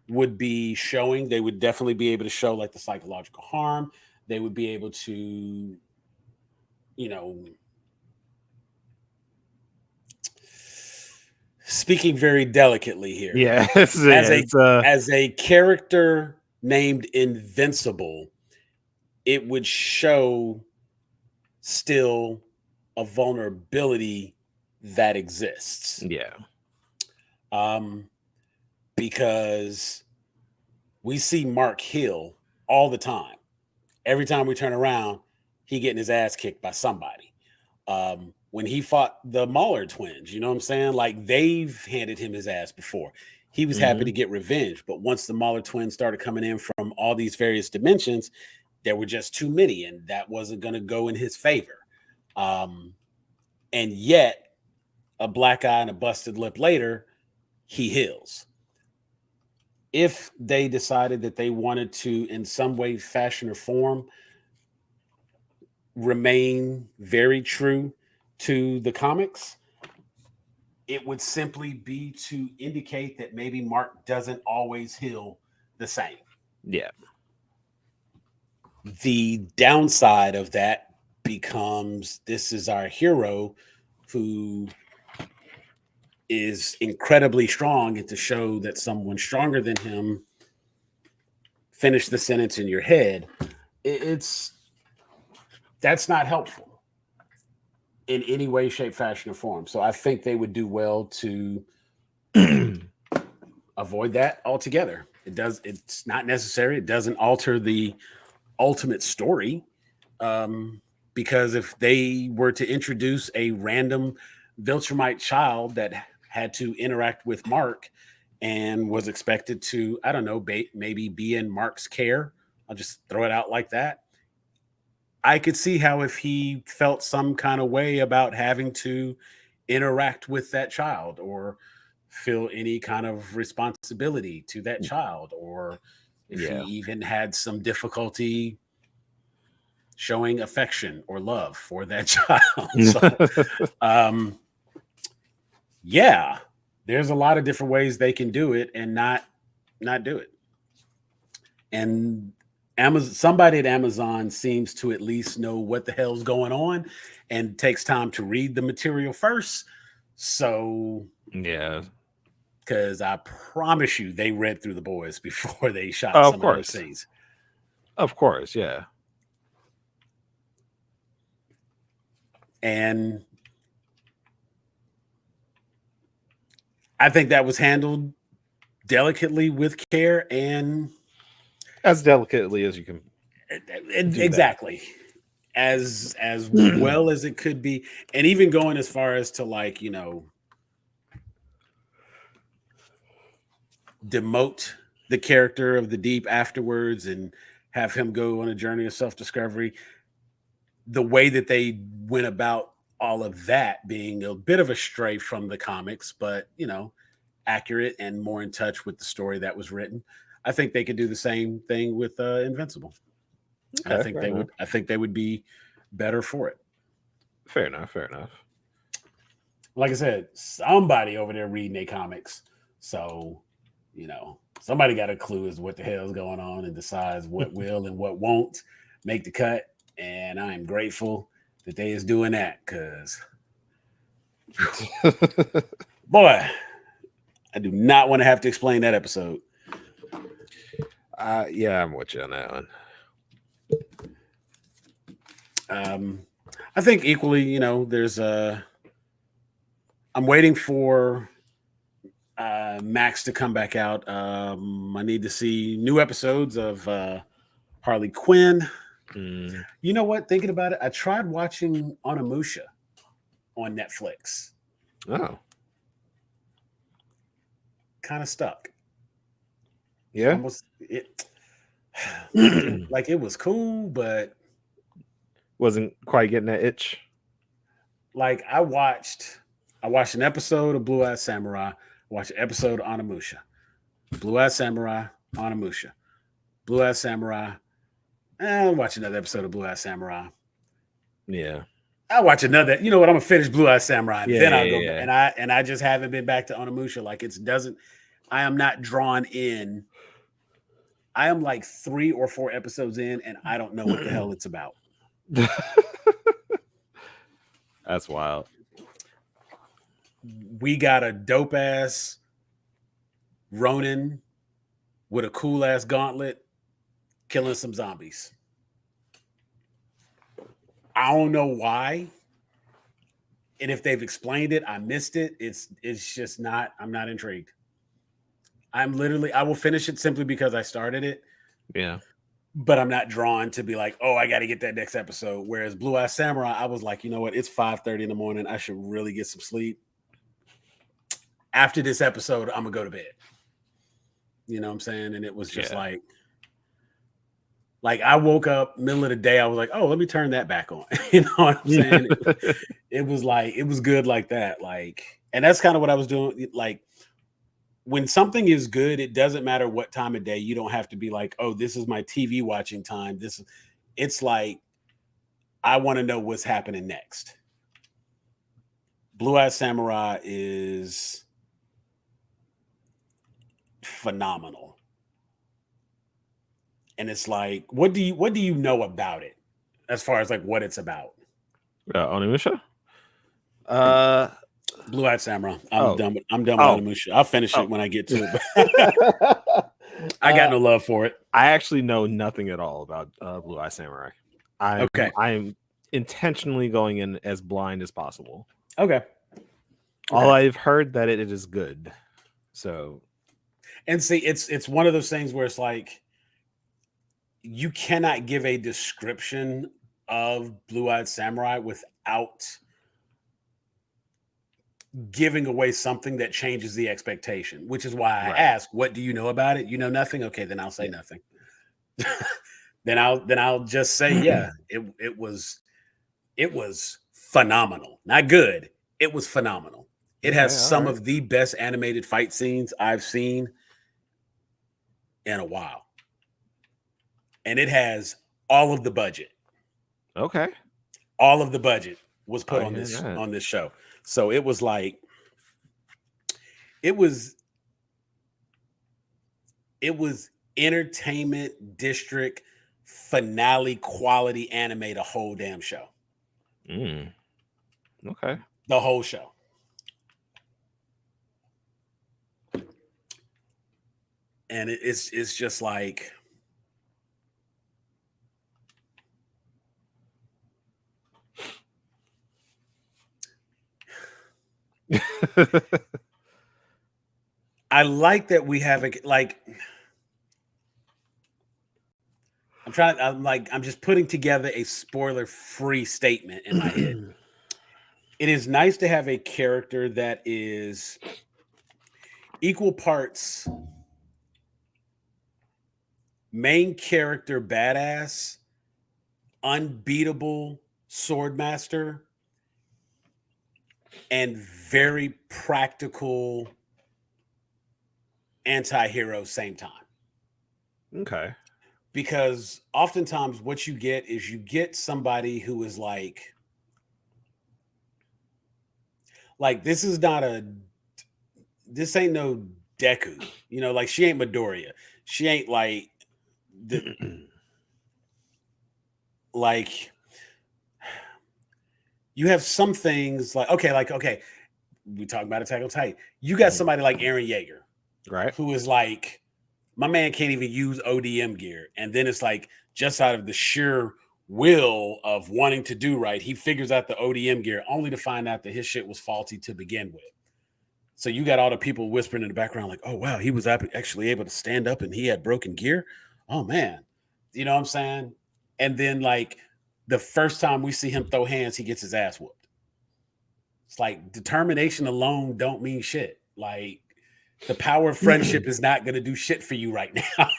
would be showing. They would definitely be able to show like the psychological harm. They would be able to, speaking very delicately here. Yeah. As a character named Invincible, it would show still a vulnerability that exists. Yeah. Because we see Mark Hill all the time. Every time we turn around, he getting his ass kicked by somebody. When he fought the Mauler twins, you know what I'm saying? Like they've handed him his ass before. He was happy to get revenge. But once the Mauler twins started coming in from all these various dimensions, there were just too many, and that wasn't going to go in his favor. And yet, a black eye and a busted lip later, he heals. If they decided that they wanted to, in some way, fashion, or form, remain very true to the comics, it would simply be to indicate that maybe Mark doesn't always heal the same. Yeah. The downside of that becomes this is our hero who is incredibly strong, and to show that someone stronger than him, finish the sentence in your head, that's not helpful in any way, shape, fashion, or form. So I think they would do well to avoid that altogether. It's not necessary. It doesn't alter the ultimate story. Because if they were to introduce a random Viltrumite child that had to interact with Mark and was expected to, I don't know, maybe be in Mark's care, I'll just throw it out like that. I could see how if he felt some kind of way about having to interact with that child or feel any kind of responsibility to that child, or if he even had some difficulty showing affection or love for that child. So, there's a lot of different ways they can do it and not do it. And somebody at Amazon seems to at least know what the hell's going on and takes time to read the material first. So, because I promise you, they read through the boys before they shot some of those scenes. Of course, yeah. And I think that was handled delicately with care and as delicately as you can. Exactly. As well as it could be, and even going as far as to like, demote the character of the Deep afterwards and have him go on a journey of self-discovery. The way that they went about all of that being a bit of a stray from the comics, but accurate and more in touch with the story that was written. I think they could do the same thing with Invincible. And Okay, I think they would be better for it. Fair enough. Like I said, somebody over there reading their comics. So, somebody got a clue as to what the hell is going on and decides what will and what won't make the cut. And I am grateful that they is doing that because, boy, I do not want to have to explain that episode. Yeah, I'm with you on that one. I think equally, there's I'm waiting for Max to come back out. I need to see new episodes of Harley Quinn. You know what? Thinking about it, I tried watching Onimusha on Netflix. Oh. Kind of stuck. Yeah. Almost like it was cool, but wasn't quite getting that itch. Like I watched an episode of Blue Eyed Samurai, watched an episode of Onimusha. Blue Eyed Samurai, Onimusha. Blue Eyed Samurai. I'll watch another episode of Blue Eyed Samurai. Yeah. I'll watch another. You know what? I'm gonna finish Blue Eyed Samurai. Yeah, then I'll go back. And I just haven't been back to Onimusha. Like I am not drawn in. I am like 3 or 4 episodes in, and I don't know what the hell it's about. That's wild. We got a dope ass Ronin with a cool ass gauntlet killing some zombies. I don't know why. And if they've explained it, I missed it. It's just not, I'm not intrigued. I will finish it simply because I started it. Yeah. But I'm not drawn to be like, oh, I got to get that next episode. Whereas Blue Eye Samurai, I was like, you know what? It's 5:30 in the morning. I should really get some sleep. After this episode, I'm going to go to bed. You know what I'm saying? And it was just like I woke up middle of the day. I was like, oh, let me turn that back on. You know what I'm saying? It was good like that. And that's kind of what I was doing. Like, when something is good, it doesn't matter what time of day. You don't have to be like, oh, this is my TV watching time. It's like, I want to know what's happening next. Blue Eye Samurai is phenomenal. And it's like, what do you know about it as far as like what it's about? Onimusha? Blue Eyed Samurai. I'm done with Onimusha. I'll finish it when I get to it. I got no love for it. I actually know nothing at all about Blue Eye Samurai. I'm intentionally going in as blind as possible. Okay. All I've heard that it is good. So, and see, it's one of those things where it's like you cannot give a description of Blue Eyed Samurai without giving away something that changes the expectation, which is why I ask, what do you know about it? You know nothing? Okay, then I'll say nothing. then I'll just say, yeah, it was phenomenal. Not good. It was phenomenal. It has some of the best animated fight scenes I've seen in a while. And it has all of the budget. Okay. All of the budget was put on this show. So it was like, it was Entertainment District finale quality animate a whole damn show. Okay. The whole show. And it's just like, I like that we have like I'm just putting together a spoiler-free statement in my head. It is nice to have a character that is equal parts main character badass, unbeatable swordmaster, and very practical anti-hero same time. Okay. Because oftentimes what you get is you get somebody who is like this is not this ain't no Deku. You know, like she ain't Midoriya. She ain't like like you have some things like okay, we talk about Attack on Titan. You got somebody like Eren Yeager, right? Who is like, my man can't even use ODM gear, and then it's like just out of the sheer will of wanting to do right, he figures out the ODM gear only to find out that his shit was faulty to begin with. So you got all the people whispering in the background like, oh wow, he was actually able to stand up and he had broken gear. Oh man, you know what I'm saying? And then like the first time we see him throw hands, he gets his ass whooped. It's like determination alone don't mean shit. Like the power of friendship is not going to do shit for you right now.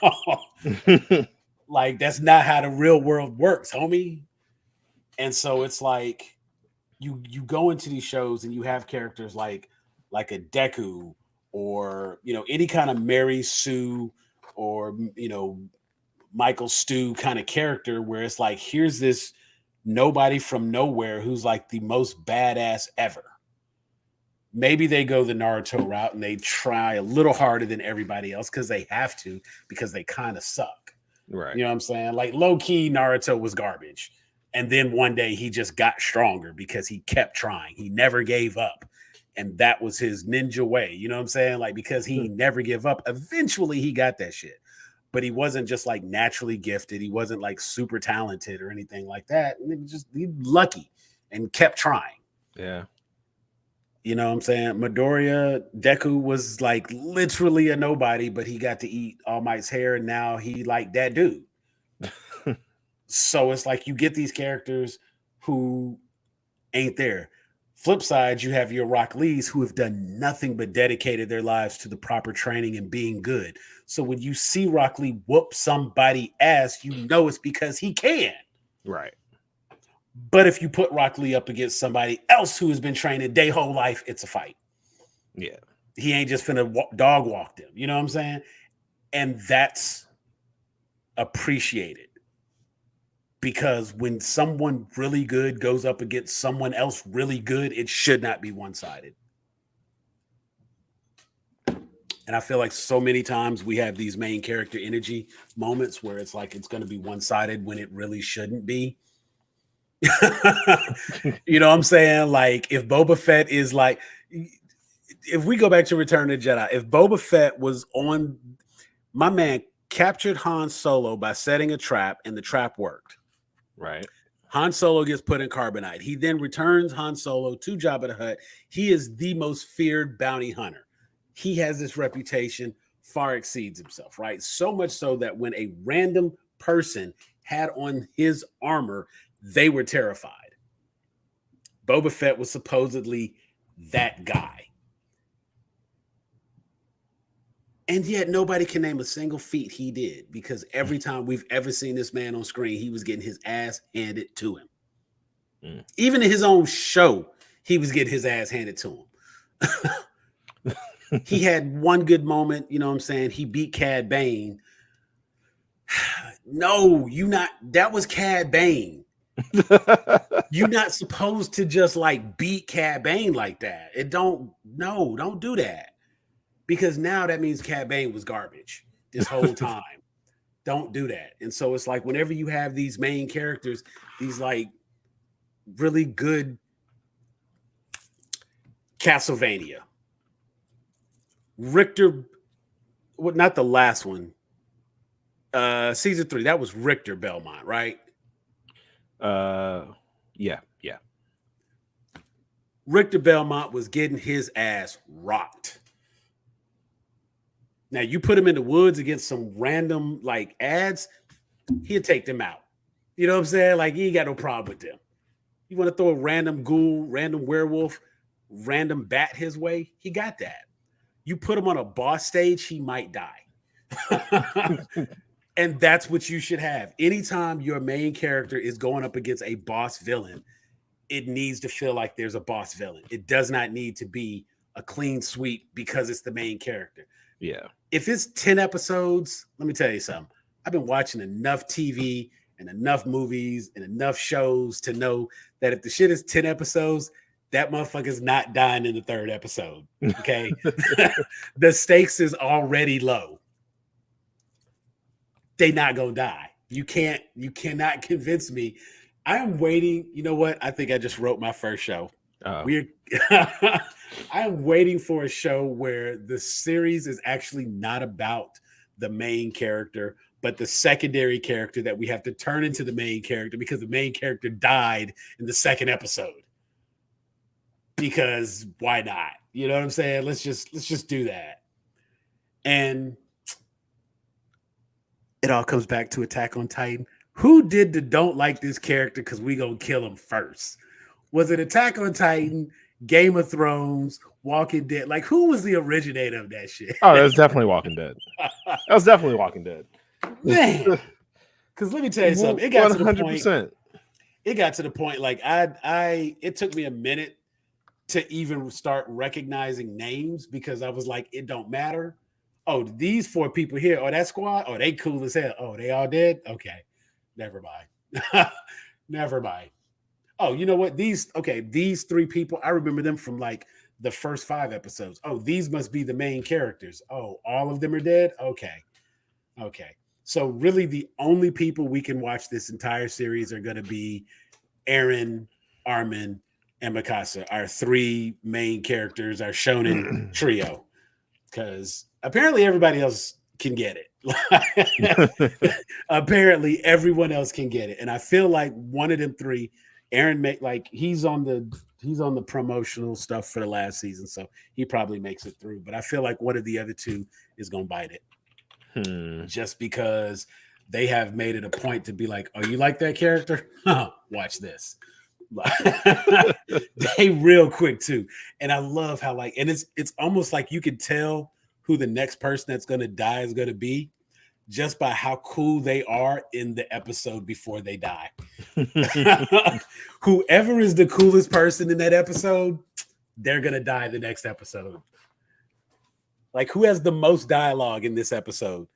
Like that's not how the real world works, homie. And so it's like you go into these shows and you have characters like a Deku or any kind of Mary Sue or Michael Stu kind of character where it's like here's this nobody from nowhere who's like the most badass ever. Maybe they go the Naruto route and they try a little harder than everybody else because they have to, because they kind of suck. Right. You know what I'm saying? Like low key, Naruto was garbage. And then one day he just got stronger because he kept trying. He never gave up. And that was his ninja way. You know what I'm saying? Like because he never give up, eventually he got that shit. But he wasn't just like naturally gifted. He wasn't like super talented or anything like that. And he lucky and kept trying. Yeah. You know what I'm saying? Midoriya, Deku was like literally a nobody, but he got to eat All Might's hair, and now he like that dude. So it's like you get these characters who ain't there. Flip side, you have your Rock Lees who have done nothing but dedicated their lives to the proper training and being good. So when you see Rock Lee whoop somebody ass, you know it's because he can. Right. But if you put Rock Lee up against somebody else who has been training their whole life, it's a fight. Yeah. He ain't just finna dog walk them. You know what I'm saying? And that's appreciated. Because when someone really good goes up against someone else really good, it should not be one-sided. And I feel like so many times we have these main character energy moments where it's like it's going to be one-sided when it really shouldn't be. You know what I'm saying? Like if Boba Fett is like, if we go back to Return of the Jedi, if Boba Fett was on, my man captured Han Solo by setting a trap and the trap worked. Right. Han Solo gets put in carbonite. He then returns Han Solo to Jabba the Hutt. He is the most feared bounty hunter. He has this reputation, far exceeds himself, right? So much so that when a random person had on his armor, they were terrified. Boba Fett was supposedly that guy. And yet nobody can name a single feat he did, because every time we've ever seen this man on screen, he was getting his ass handed to him. Even in his own show, he was getting his ass handed to him. He had one good moment, you know what I'm saying? He beat Cad Bane. No, that was Cad Bane. You're not supposed to just like beat Cad Bane like that. Don't do that. Because now that means Cad Bane was garbage this whole time. Don't do that. And so it's like whenever you have these main characters, these like really good Castlevania, Richter, not the last one, season 3, that was Richter Belmont, right? Yeah. Richter Belmont was getting his ass rocked. Now you put him in the woods against some random like ads, he'd take them out. You know what I'm saying? Like, he ain't got no problem with them. You want to throw a random ghoul, random werewolf, random bat his way? He got that. You put him on a boss stage, he might die. And that's what you should have. Anytime your main character is going up against a boss villain, it needs to feel like there's a boss villain. It does not need to be a clean sweep because it's the main character. Yeah. If it's 10 episodes, let me tell you something. I've been watching enough TV and enough movies and enough shows to know that if the shit is 10 episodes, that motherfucker's not dying in the third episode. Okay. The stakes is already low. They not gonna die. You cannot convince me. I am waiting. You know what? I think I just wrote my first show. I am waiting for a show where the series is actually not about the main character, but the secondary character that we have to turn into the main character because the main character died in the second episode. Because why not? You know what I'm saying? Let's just do that. And it all comes back to Attack on Titan. Who did the don't like this character because we gonna kill him first? Was it Attack on Titan, Game of Thrones, Walking Dead? Like, who was the originator of that shit? Oh, that was definitely Walking Dead. That was definitely Walking Dead. Man, because let me tell you something. It got 100%. To the point. It got to the point. Like it took me a minute to even start recognizing names because I was like, it don't matter. Oh, these 4 people here, or that squad, oh, they cool as hell. Oh, they all dead? Okay. Never mind. Never mind. Oh, you know what? These 3 people, I remember them from like the first 5 episodes. Oh, these must be the main characters. Oh, all of them are dead? Okay. So really the only people we can watch this entire series are going to be Eren, Armin, and Mikasa, our 3 main characters, our shonen trio. Because apparently everybody else can get it. Apparently everyone else can get it. And I feel like one of them 3, Eren, he's on the promotional stuff for the last season, so he probably makes it through. But I feel like one of the other 2 is gonna bite it. Just because they have made it a point to be like, oh, you like that character? Watch this. They real quick too. And I love how and it's almost like you could tell who the next person that's going to die is going to be just by how cool they are in the episode before they die. Whoever is the coolest person in that episode, they're going to die the next episode. Like, who has the most dialogue in this episode?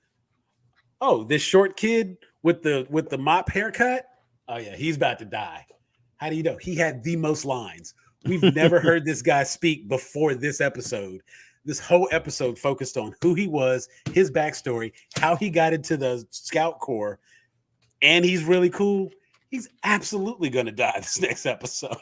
Oh, this short kid with the mop haircut? Oh yeah, he's about to die. How do you know? He had the most lines. We've never heard this guy speak before this episode. This whole episode focused on who he was, his backstory, how he got into the Scout Corps, and he's really cool. He's absolutely going to die this next episode.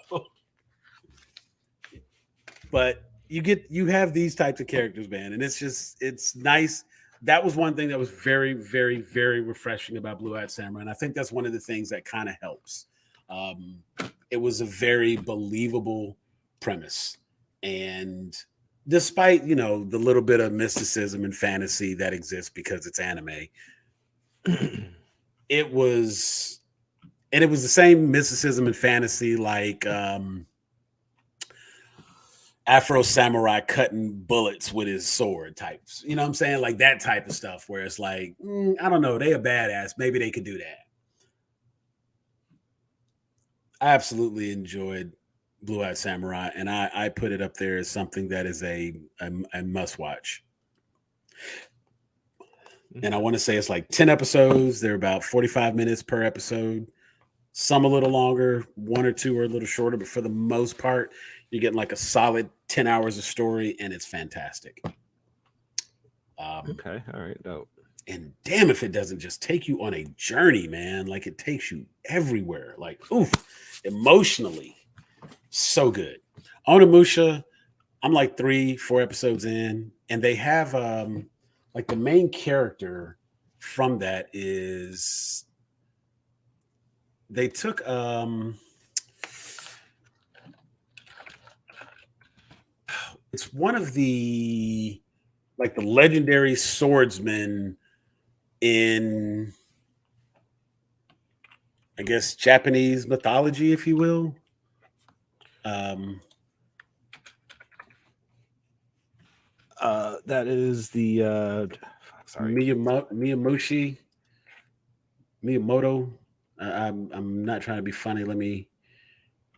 But you have these types of characters, man, and it's nice. That was one thing that was very, very, very refreshing about Blue Eyed Samurai, and I think that's one of the things that kind of helps. It was a very believable premise, and despite the little bit of mysticism and fantasy that exists because it's anime, it was the same mysticism and fantasy like Afro samurai cutting bullets with his sword types. You know what I'm saying? Like that type of stuff where it's like, I don't know, they a badass. Maybe they could do that. I absolutely enjoyed Blue Eyed Samurai, and I put it up there as something that is a must watch. And I want to say it's like 10 episodes. They're about 45 minutes per episode. Some a little longer, 1 or 2 are a little shorter, but for the most part, you're getting like a solid 10 hours of story, and it's fantastic. Okay, all right, dope. And damn if it doesn't just take you on a journey, man. Like it takes you everywhere. Like, oof, emotionally, so good. Onimusha, I'm like 3-4 episodes in, and they have like the main character from that is they took it's one of the like the legendary swordsmen in I guess, Japanese mythology, if you will. That is the sorry, Miyamoto. I'm not trying to be funny. Let me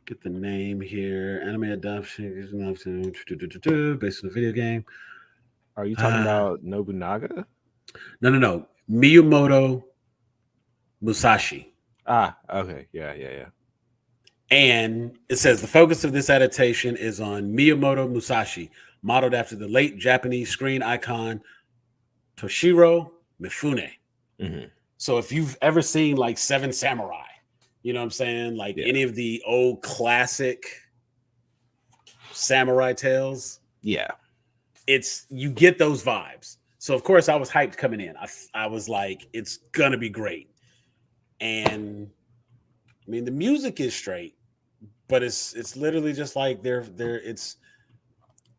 get the name here. Anime adaptation based on the video game. Are you talking about Nobunaga? No. Miyamoto Musashi. Okay. Yeah. And it says the focus of this adaptation is on Miyamoto Musashi, modeled after the late Japanese screen icon Toshiro Mifune. Mm-hmm. So if you've ever seen like Seven Samurai, you know what I'm saying? Like any of the old classic samurai tales. Yeah. You get those vibes. So of course I was hyped coming in. I was like, it's gonna be great. And I mean the music is straight, but it's literally just like it's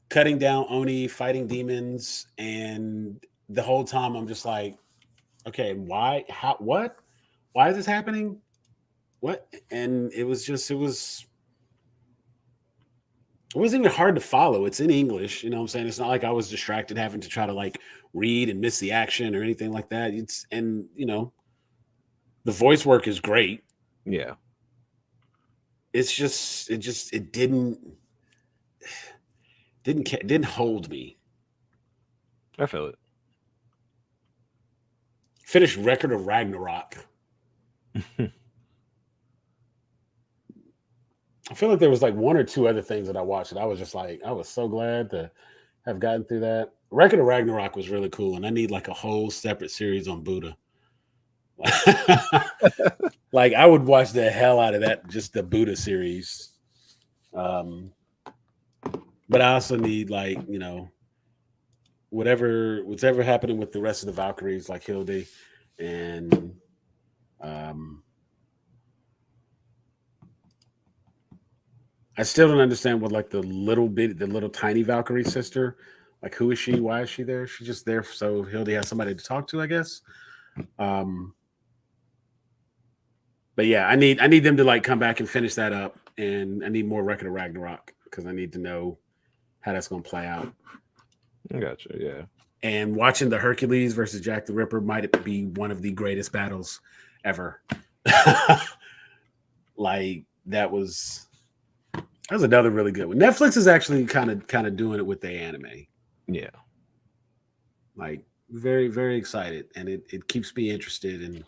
cutting down Oni, fighting demons, and the whole time I'm just like, okay, why? How? What? Why is this happening? What? And it wasn't even hard to follow. It's in English, you know what I'm saying? It's not like I was distracted having to try to like read and miss the action or anything like that. The voice work is great. Yeah. It didn't hold me. I feel it. Finished Record of Ragnarok. I feel like there was like one or two other things that I watched that I was just like, I was so glad to have gotten through that. Record of Ragnarok was really cool, and I need like a whole separate series on Buddha. Like I would watch the hell out of that, just the Buddha series. But I also need like, what's ever happening with the rest of the Valkyries, like Hilde and I still don't understand what like the little tiny Valkyrie sister, like who is she? Why is she there? She's just there so Hilde has somebody to talk to, I guess. But yeah, I need them to like come back and finish that up, and I need more Record of Ragnarok because I need to know how that's going to play out. I gotcha. Yeah. And watching the Hercules versus Jack the Ripper might be one of the greatest battles ever. Like that was another really good one. Netflix is actually kind of doing it with the anime. Yeah. Like very, very excited. And it keeps me interested. And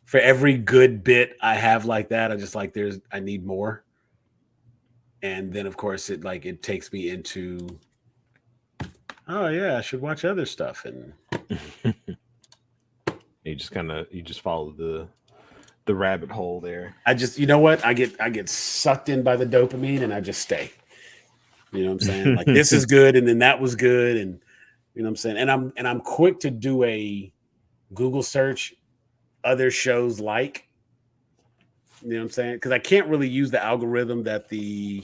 for every good bit I have like that, I just like I need more. And then of course it takes me into, oh yeah, I should watch other stuff. And you just follow the rabbit hole there. I just, you know what? I get sucked in by the dopamine and I just stay. You know what I'm saying? Like this is good, and then that was good, and you know what I'm saying? And I'm quick to do a Google search other shows like, you know what I'm saying? Because I can't really use the algorithm that the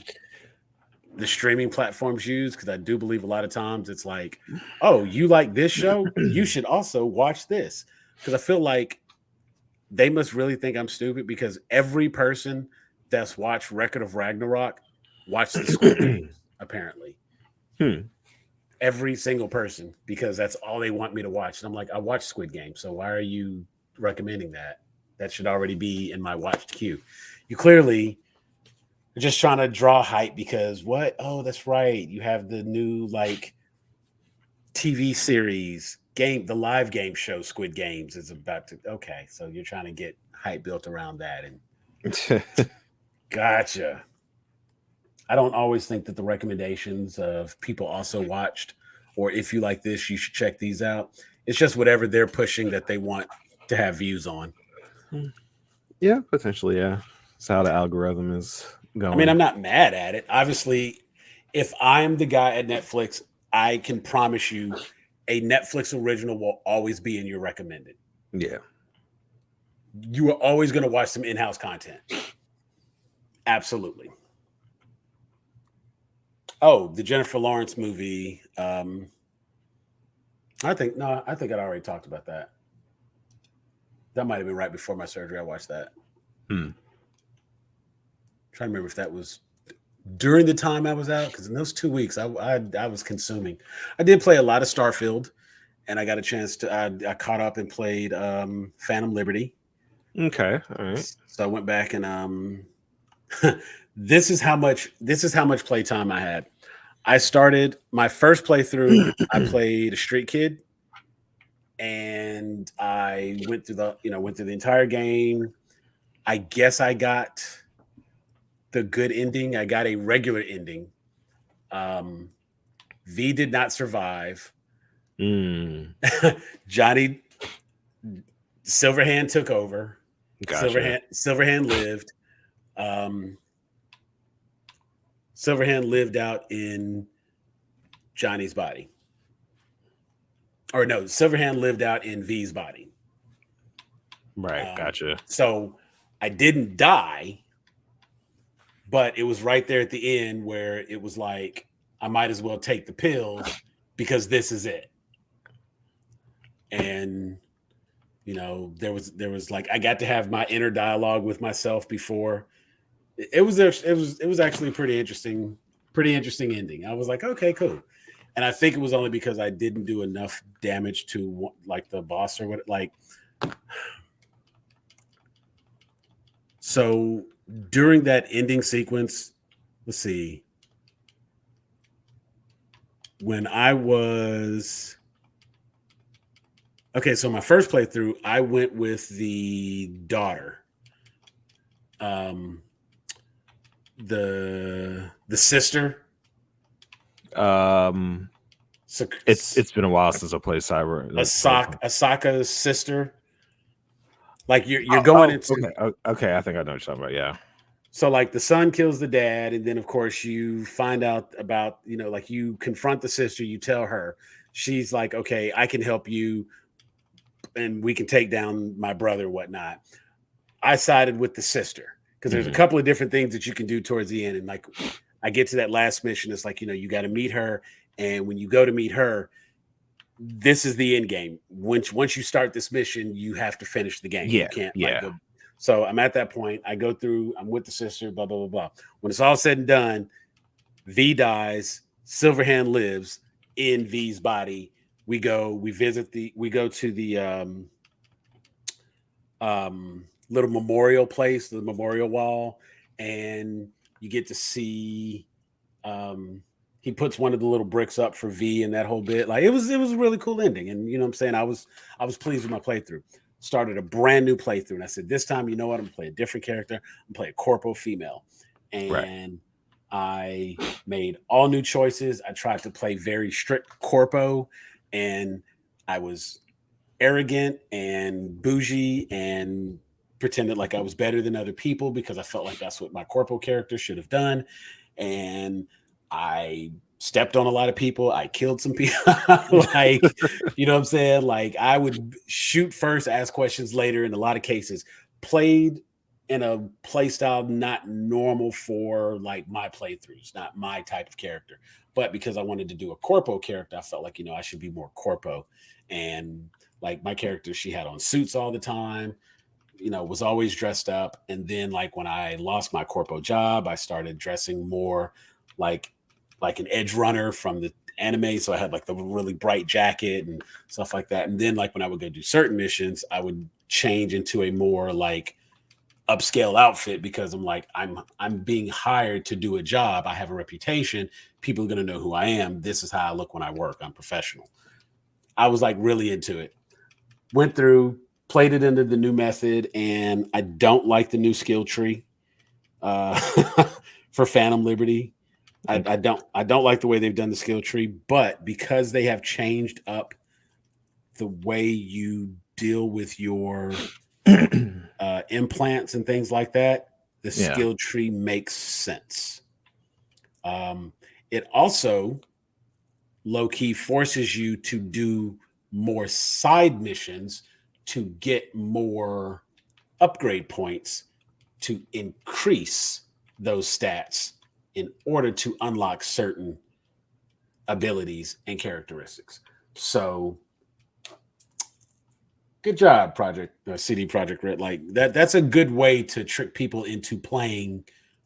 streaming platforms use, because I do believe a lot of times it's like, oh, you like this show? You should also watch this. Because I feel like they must really think I'm stupid, because every person that's watched Record of Ragnarok watched the Squid Games, apparently. Every single person, because that's all they want me to watch. And I'm like, I watch Squid Game, so why are you recommending that? That should already be in my watched queue. You clearly are just trying to draw hype because what? Oh, that's right. You have the new like TV series the live game show Squid Games is about to. Okay, so you're trying to get hype built around that, and gotcha. I don't always think that the recommendations of people also watched, or if you like this, you should check these out. It's just whatever they're pushing that they want to have views on. Yeah, potentially. Yeah, that's how the algorithm is going. I mean, I'm not mad at it. Obviously, if I'm the guy at Netflix, I can promise you a Netflix original will always be in your recommended. Yeah. You are always going to watch some in-house content. Absolutely. Oh, the Jennifer Lawrence movie. I think I'd already talked about that. That might have been right before my surgery. I watched that. Trying to remember if that was during the time I was out, because in those 2 weeks I was consuming. I did play a lot of Starfield, and I got a chance to. I caught up and played Phantom Liberty. Okay, all right. So I went back and this is how much playtime I had. I started my first playthrough. I played a Street Kid, and I went through the entire game. I guess I got the good ending. I got a regular ending. V did not survive. Johnny Silverhand took over. Gotcha. Silverhand lived. Silverhand lived out in Johnny's body. Or no, Silverhand lived out in V's body. Right, gotcha. So I didn't die, but it was right there at the end where it was like, I might as well take the pills because this is it. And there was like, I got to have my inner dialogue with myself before. It was actually a pretty interesting ending. I was like, okay, cool. And I think it was only because I didn't do enough damage to like the boss or what, like. So during that ending sequence, let's see. When I was okay, so my first playthrough, I went with the daughter. The sister. It's been a while since I played Cyber. Asaka's sister. Like you're going into okay, I think I know what you're talking about. Yeah. So like the son kills the dad, and then of course you find out about, like you confront the sister, you tell her, she's like, okay, I can help you and we can take down my brother, whatnot. I sided with the sister because there's a couple of different things that you can do towards the end. And like I get to that last mission, it's like, you got to meet her. And when you go to meet her, this is the end game. Once you start this mission, you have to finish the game. Yeah, you can't yeah. So I'm at that point. I go through, I'm with the sister, blah, blah, blah, blah. When it's all said and done, V dies, Silverhand lives in V's body. We go to the little memorial place, the memorial wall, and you get to see he puts one of the little bricks up for V and that whole bit. Like it was a really cool ending. And you know what I'm saying? I was pleased with my playthrough. Started a brand new playthrough. And I said, this time, you know what? I'm gonna play a different character. I'm gonna play a corpo female. And I made all new choices. I tried to play very strict corpo, and I was arrogant and bougie and pretended like I was better than other people because I felt like that's what my corpo character should have done. And I stepped on a lot of people. I killed some people. Like, you know what I'm saying? Like I would shoot first, ask questions later in a lot of cases. Played in a play style not normal for like my playthroughs, not my type of character. But because I wanted to do a corpo character, I felt like, I should be more corpo. And like my character, she had on suits all the time, was always dressed up. And then like when I lost my corpo job, I started dressing more like an edge runner from the anime. So I had like the really bright jacket and stuff like that. And then like when I would go do certain missions, I would change into a more like upscale outfit because I'm like, I'm being hired to do a job. I have a reputation. People are going to know who I am. This is how I look when I work. I'm professional. I was like really into it. Went through, played it into the new method, and I don't like the new skill tree for Phantom Liberty. I don't like the way they've done the skill tree, but because they have changed up the way you deal with your implants and things like that, the skill tree makes sense. It also low-key forces you to do more side missions to get more upgrade points to increase those stats in order to unlock certain abilities and characteristics. So Good job, CD Project Red. Like that's a good way to trick people into playing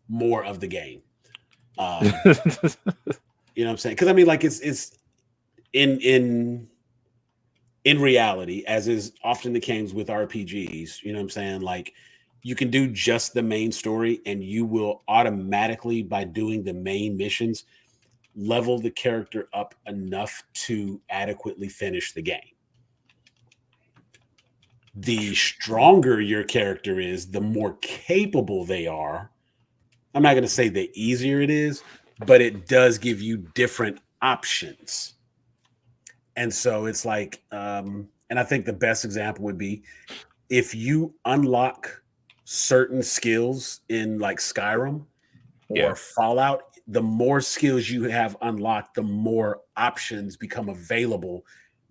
more of the game. You know what I'm saying? Because I mean, like it's in reality, as is often the case with RPGs. You know what I'm saying? Like you can do just the main story, and you will automatically, by doing the main missions, level the character up enough to adequately finish the game. The stronger your character is, the more capable they are. I'm not going to say the easier it is, but it does give you different options. And so it's like, and I think the best example would be if you unlock certain skills in like Skyrim or Fallout, the more skills you have unlocked, the more options become available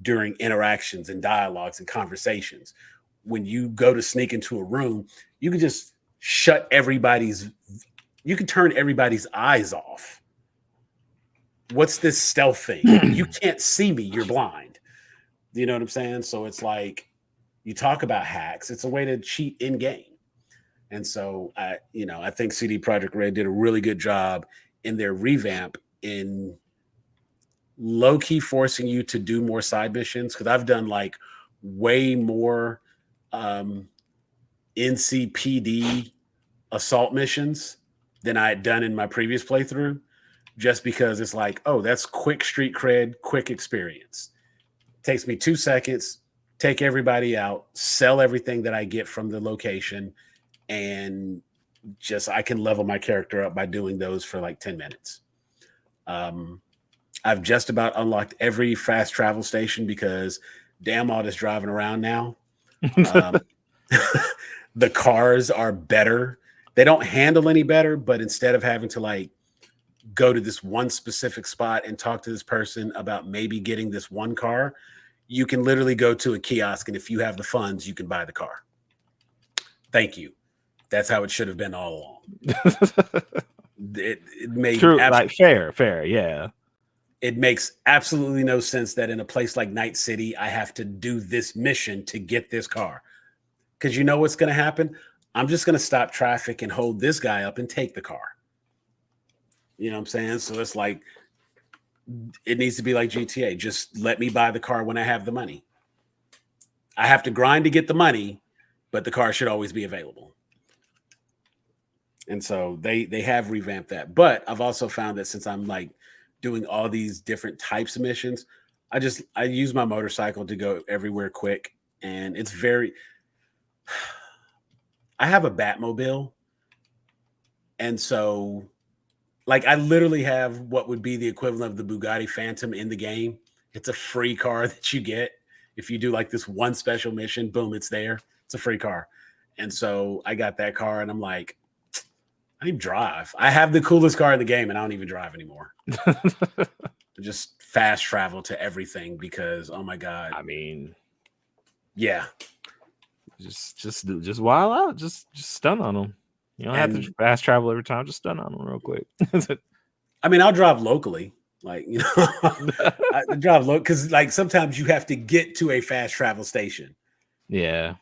during interactions and dialogues and conversations. When you go to sneak into a room, you can just you can turn everybody's eyes off. What's this stealth thing? You can't see me, you're blind. You know what I'm saying? So it's like, you talk about hacks, it's a way to cheat in game. And so I think CD Projekt Red did a really good job in their revamp in low-key forcing you to do more side missions, because I've done like way more NCPD assault missions than I had done in my previous playthrough, just because it's like, oh, that's quick street cred, quick experience. Takes me 2 seconds, take everybody out, sell everything that I get from the location, and just I can level my character up by doing those for like 10 minutes. I've just about unlocked every fast travel station because damn all this driving around now. The cars are better. They don't handle any better, but instead of having to like go to this one specific spot and talk to this person about maybe getting this one car, you can literally go to a kiosk, and if you have the funds, you can buy the car. Thank you. That's how it should have been all along. It made true, like fair, yeah. It makes absolutely no sense that in a place like Night City, I have to do this mission to get this car. Because you know what's going to happen? I'm just going to stop traffic and hold this guy up and take the car. You know what I'm saying? So it's like, it needs to be like GTA. Just let me buy the car when I have the money. I have to grind to get the money, but the car should always be available. And so they have revamped that. But I've also found that since I'm like doing all these different types of missions, I use my motorcycle to go everywhere quick. And it's I have a Batmobile. And so like I literally have what would be the equivalent of the Bugatti Phantom in the game. It's a free car that you get. If you do like this one special mission, boom, it's there. It's a free car. And so I got that car and I'm like, I don't even drive. I have the coolest car in the game and I don't even drive anymore. Just fast travel to everything because, oh my God. I mean, yeah. Just wild out. Just stun on them. You don't have to fast travel every time. Just stun on them real quick. I mean, I'll drive locally. Like, you know, I drive local because like sometimes you have to get to a fast travel station. Yeah.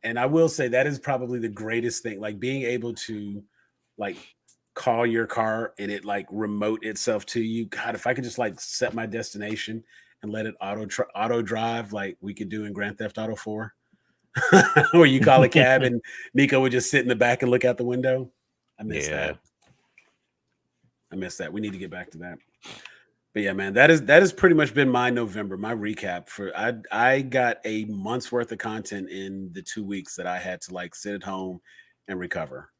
And I will say that is probably the greatest thing. Like being able to like call your car and it like remote itself to you. God, if I could just like set my destination and let it auto drive like we could do in Grand Theft Auto 4. Where you call a cab and Nico would just sit in the back and look out the window. I miss that. We need to get back to that. But yeah, man, that has pretty much been my November, my recap for I got a month's worth of content in the 2 weeks that I had to like sit at home and recover.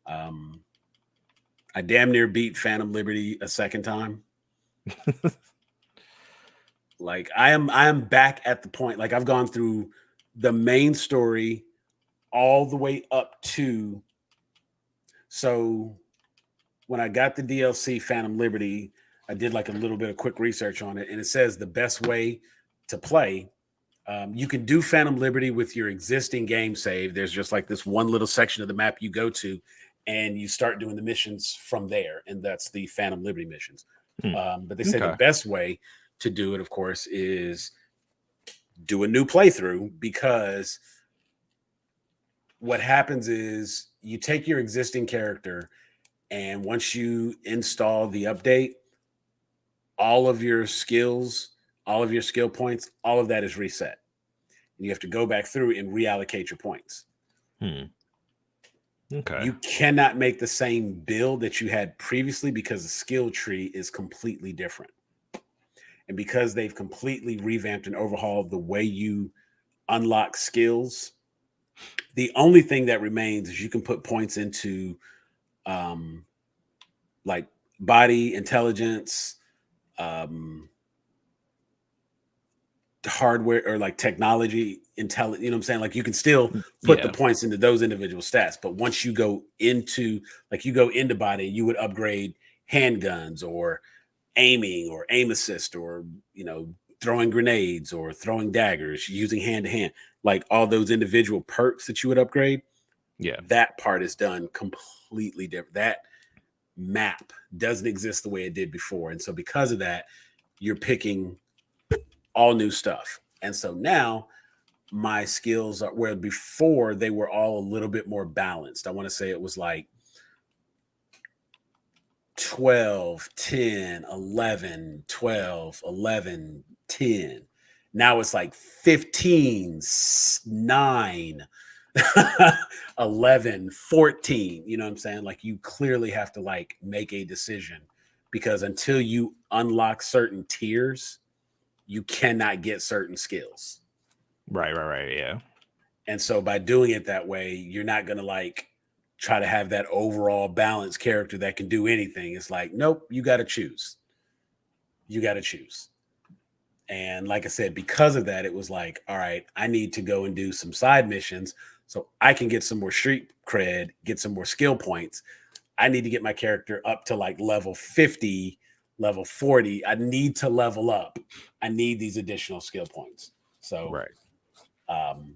I damn near beat Phantom Liberty a second time. Like I am back at the point, like I've gone through the main story all the way up to, so when I got the DLC Phantom Liberty, I did like a little bit of quick research on it, and it says the best way to play, you can do Phantom Liberty with your existing game save. There's just like this one little section of the map you go to, and you start doing the missions from there, and that's the Phantom Liberty missions. But they say the best way to do it, of course, is do a new playthrough, because what happens is you take your existing character, and once you install the update, all of your skills, all of your skill points, all of that is reset. And you have to go back through and reallocate your points. Okay. You cannot make the same build that you had previously because the skill tree is completely different. And because they've completely revamped and overhauled the way you unlock skills, the only thing that remains is you can put points into like body, intelligence, hardware, or like technology, you know what I'm saying? Like you can still put the points into those individual stats, but once you go into body, you would upgrade handguns or aiming or aim assist, or throwing grenades or throwing daggers, using hand to hand, like all those individual perks that you would upgrade. That part is done completely different. That map doesn't exist the way it did before, and so because of that, you're picking all new stuff. And so now my skills are where before they were all a little bit more balanced. I want to say it was like 12, 10, 11, 12, 11, 10. Now it's like 15, 9, 11, 14. You know what I'm saying? Like you clearly have to like make a decision, because until you unlock certain tiers, you cannot get certain skills. Right. Yeah. And so by doing it that way, you're not going to like try to have that overall balanced character that can do anything. It's like, nope, you got to choose. You got to choose. And like I said, because of that, it was like, all right, I need to go and do some side missions so I can get some more street cred, get some more skill points. I need to get my character up to like level 50, level 40. I need to level up. I need these additional skill points. So, and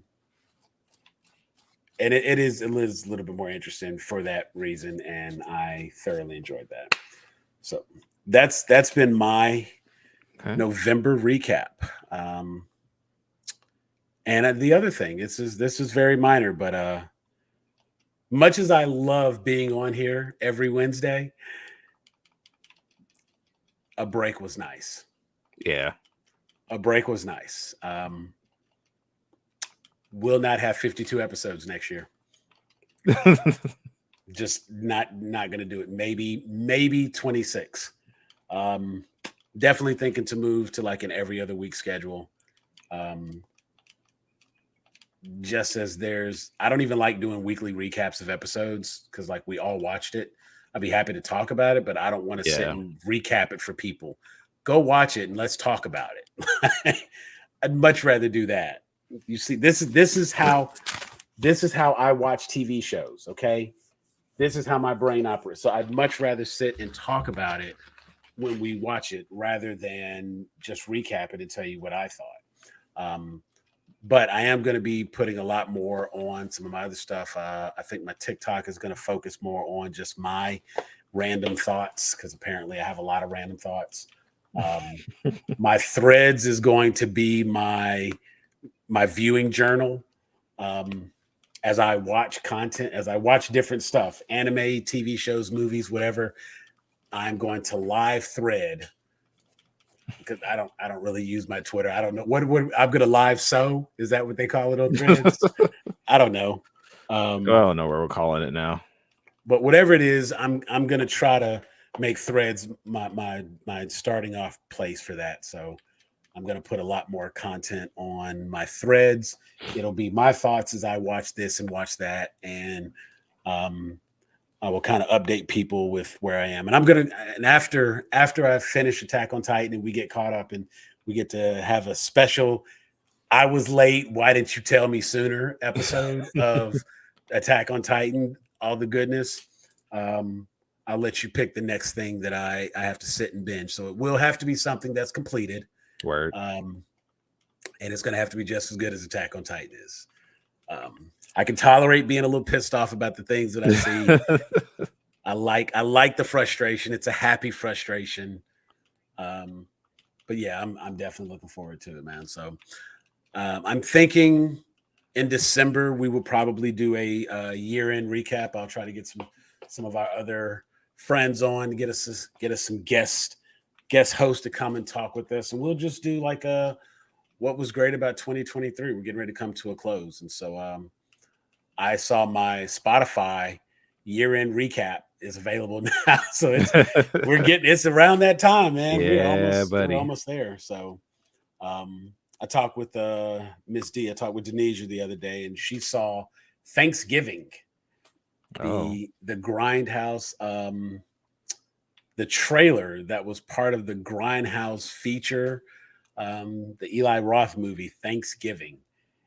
it is a little bit more interesting for that reason, and I thoroughly enjoyed that. So that's been my November recap. And the other thing, this is very minor, but much as I love being on here every Wednesday, a break was nice. Yeah. A break was nice. Will not have 52 episodes next year. Just not going to do it. Maybe 26. Definitely thinking to move to like an every other week schedule. Just as I don't even like doing weekly recaps of episodes, because like we all watched it. I'd be happy to talk about it, but I don't want to sit and recap it for people. Go watch it and let's talk about it. I'd much rather do that. You see, this is how I watch TV shows. Okay, this is how my brain operates. So I'd much rather sit and talk about it when we watch it rather than just recap it and tell you what I thought. But I am going to be putting a lot more on some of my other stuff. I think my TikTok is going to focus more on just my random thoughts, because apparently I have a lot of random thoughts. My Threads is going to be my viewing journal. As I watch content, as I watch different stuff, anime, TV shows, movies, whatever, I'm going to live thread, because I don't really use my Twitter. I don't know what I'm going to live sew. Is that what they call it on Threads? I don't know. I don't know what we're calling it now. But whatever it is, I'm going to try to make Threads my starting off place for that. So I'm going to put a lot more content on my Threads. It'll be my thoughts as I watch this and watch that, and I will kind of update people with where I am. And after I finish Attack on Titan and we get caught up and we get to have a special I was late, why didn't you tell me sooner episode of Attack on Titan, all the goodness, I'll let you pick the next thing that I have to sit and binge. So it will have to be something that's completed. Word. And it's going to have to be just as good as Attack on Titan is. I can tolerate being a little pissed off about the things that I see. I like the frustration. It's a happy frustration. But yeah, I'm definitely looking forward to it, man. So I'm thinking in December we will probably do a year-end recap. I'll try to get some of our other friends on to get us some guest hosts to come and talk with us, and we'll just do like what was great about 2023. We're getting ready to come to a close, and so I saw my Spotify year-end recap is available now, so it's around that time, man. Yeah, we're buddy. almost there. So I talked with Miss D. I talked with Denisha the other day, and she saw Thanksgiving, the Grindhouse, the trailer that was part of the Grindhouse feature, the Eli Roth movie Thanksgiving.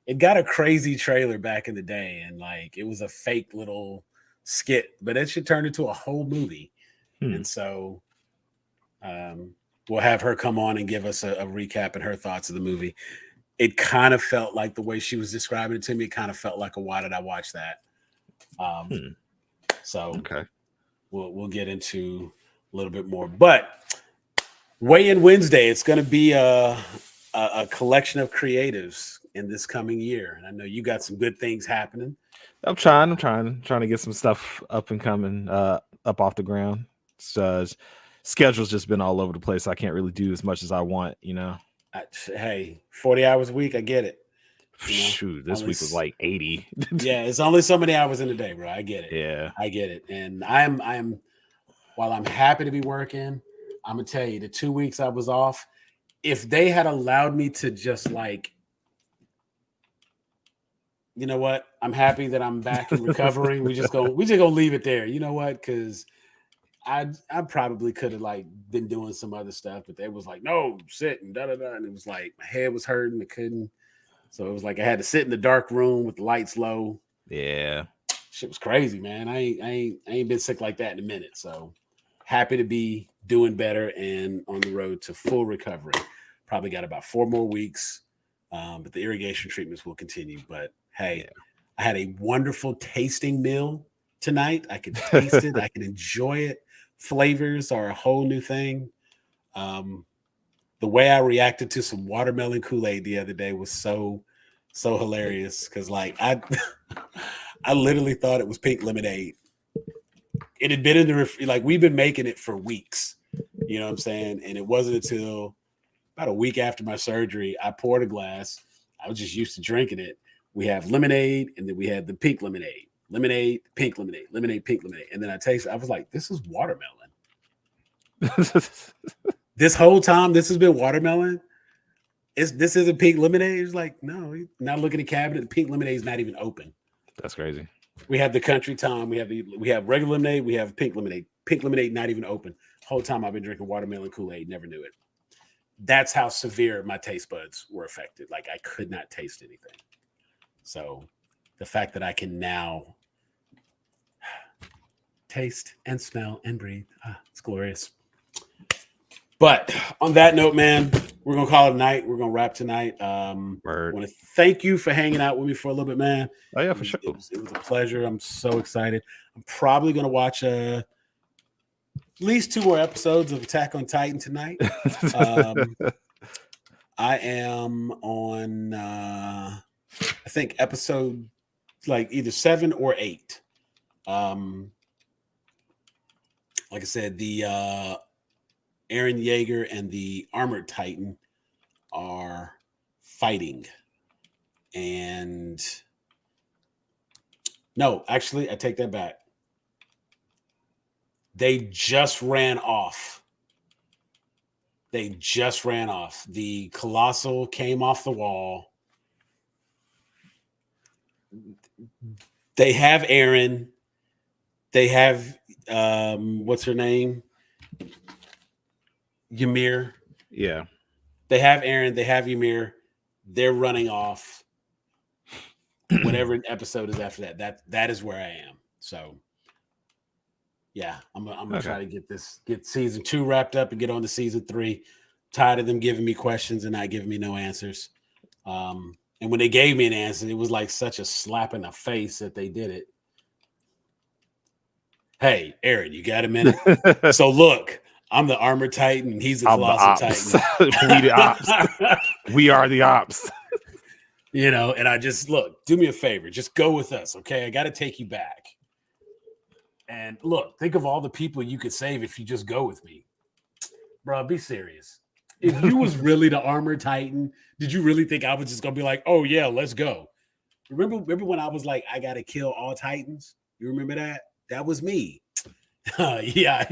It got a crazy trailer back in the day, and like it was a fake little skit, but it should turn into a whole movie. And so we'll have her come on and give us a recap and her thoughts of the movie. It kind of felt like the way she was describing it to me, it kind of felt like why did I watch that? So we'll get into a little bit more. But Weigh-In Wednesday, it's going to be a collection of creatives in this coming year. And I know you got some good things happening. I'm trying to get some stuff up and coming, up off the ground. Schedule's just been all over the place. I can't really do as much as I want, Hey, 40 hours a week, I get it. Shoot, this week was like 80. Yeah, it's only so many hours in a day, bro. I get it. Yeah, I get it. And I'm while I'm happy to be working, I'm gonna tell you, the 2 weeks I was off, if they had allowed me to just like, you know what, I'm happy that I'm back and recovering. we just gonna leave it there. You know what? Because I probably could have like been doing some other stuff, but they was like, no, sit and da da da, and it was like my head was hurting, I couldn't. So it was like I had to sit in the dark room with the lights low. Yeah, shit was crazy, man. I ain't been sick like that in a minute. So happy to be doing better and on the road to full recovery. Probably got about 4 more weeks, but the irrigation treatments will continue. But hey, I had a wonderful tasting meal tonight. I could taste it. I could enjoy it. Flavors are a whole new thing. The way I reacted to some watermelon Kool-Aid the other day was so hilarious because like I literally thought it was pink lemonade. It had been in the like we've been making it for weeks, you know what I'm saying? And it wasn't until about a week after my surgery, I poured a glass. I was just used to drinking it. We have lemonade, and then we had the pink lemonade, pink lemonade, pink lemonade. And then I tasted, I was like, this is watermelon. This whole time, this has been watermelon. This isn't pink lemonade. It's like, no, now look at the cabinet. The pink lemonade is not even open. That's crazy. We have the country time. We have regular lemonade. We have pink lemonade. Pink lemonade not even open. Whole time I've been drinking watermelon Kool-Aid. Never knew it. That's how severe my taste buds were affected. Like I could not taste anything. So the fact that I can now taste and smell and breathe, it's glorious. But on that note, man, we're going to call it a night. We're going to wrap tonight. I want to thank you for hanging out with me for a little bit, man. Oh, yeah, for sure. It was a pleasure. I'm so excited. I'm probably going to watch at least 2 more episodes of Attack on Titan tonight. I am on, I think, episode like either 7 or 8. Like I said, the Eren Yeager and the Armored Titan are fighting. And no, actually, I take that back. They just ran off. The Colossal came off the wall. They have Eren. They have, what's her name? Ymir. Yeah. They have Eren. They have Ymir. They're running off. Whatever episode is after that is where I am. So, yeah, I'm gonna try to get season 2 wrapped up and get on to season 3. Tired of them giving me questions and not giving me no answers. And when they gave me an answer, it was like such a slap in the face that they did it. Hey, Eren, you got a minute? So look, I'm the Armored Titan. He's the Colossal Titan. We the ops. We are the ops. And I just look, do me a favor, just go with us, okay? I got to take you back. And look, think of all the people you could save if you just go with me. Bro, be serious. If you was really the armored titan, did you really think I was just gonna be like, oh yeah, let's go? Remember when I was like, I gotta kill all titans? You remember that? That was me. Yeah,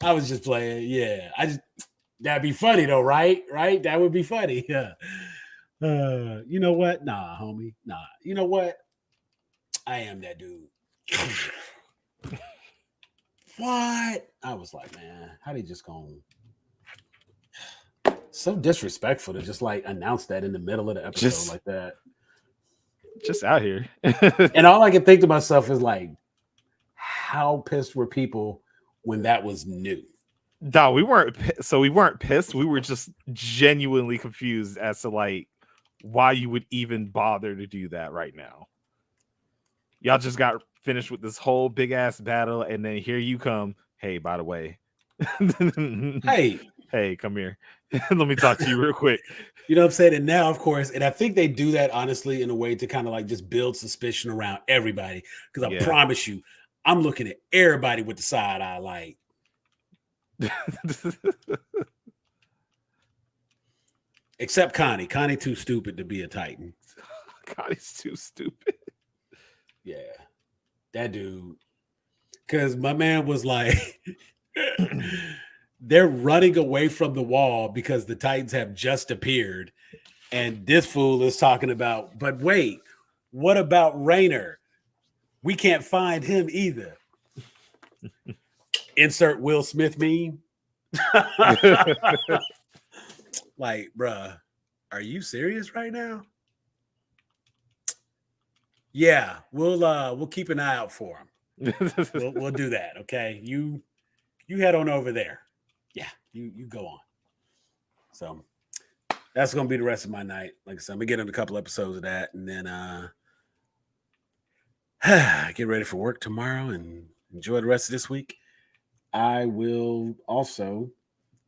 I was just playing. Yeah, that'd be funny though, right? Right? That would be funny. Yeah. You know what? Nah, homie. Nah. You know what? I am that dude. What? I was like, man, how they just going so disrespectful to just like announce that in the middle of the episode like that. Just out here. And all I can think to myself is like, how pissed were people when that was new? No, we weren't pissed. We were just genuinely confused as to like why you would even bother to do that right now. Y'all just got finished with this whole big ass battle, and then here you come. Hey, by the way, hey, come here. Let me talk to you real quick. You know what I'm saying? And now, of course, and I think they do that honestly in a way to kind of like just build suspicion around everybody. Because I promise you, I'm looking at everybody with the side eye like. Except Connie. Connie too stupid to be a Titan. Connie's too stupid. Yeah. That dude. Because my man was like, they're running away from the wall because the Titans have just appeared. And this fool is talking about, but wait, what about Rainer? We can't find him either. Insert Will Smith meme. Like, bruh, are you serious right now? Yeah, we'll keep an eye out for him. We'll do that, okay? You head on over there. Yeah, you go on. So that's gonna be the rest of my night. Like I said, I'm gonna get in a couple episodes of that, and then get ready for work tomorrow and enjoy the rest of this week. I will also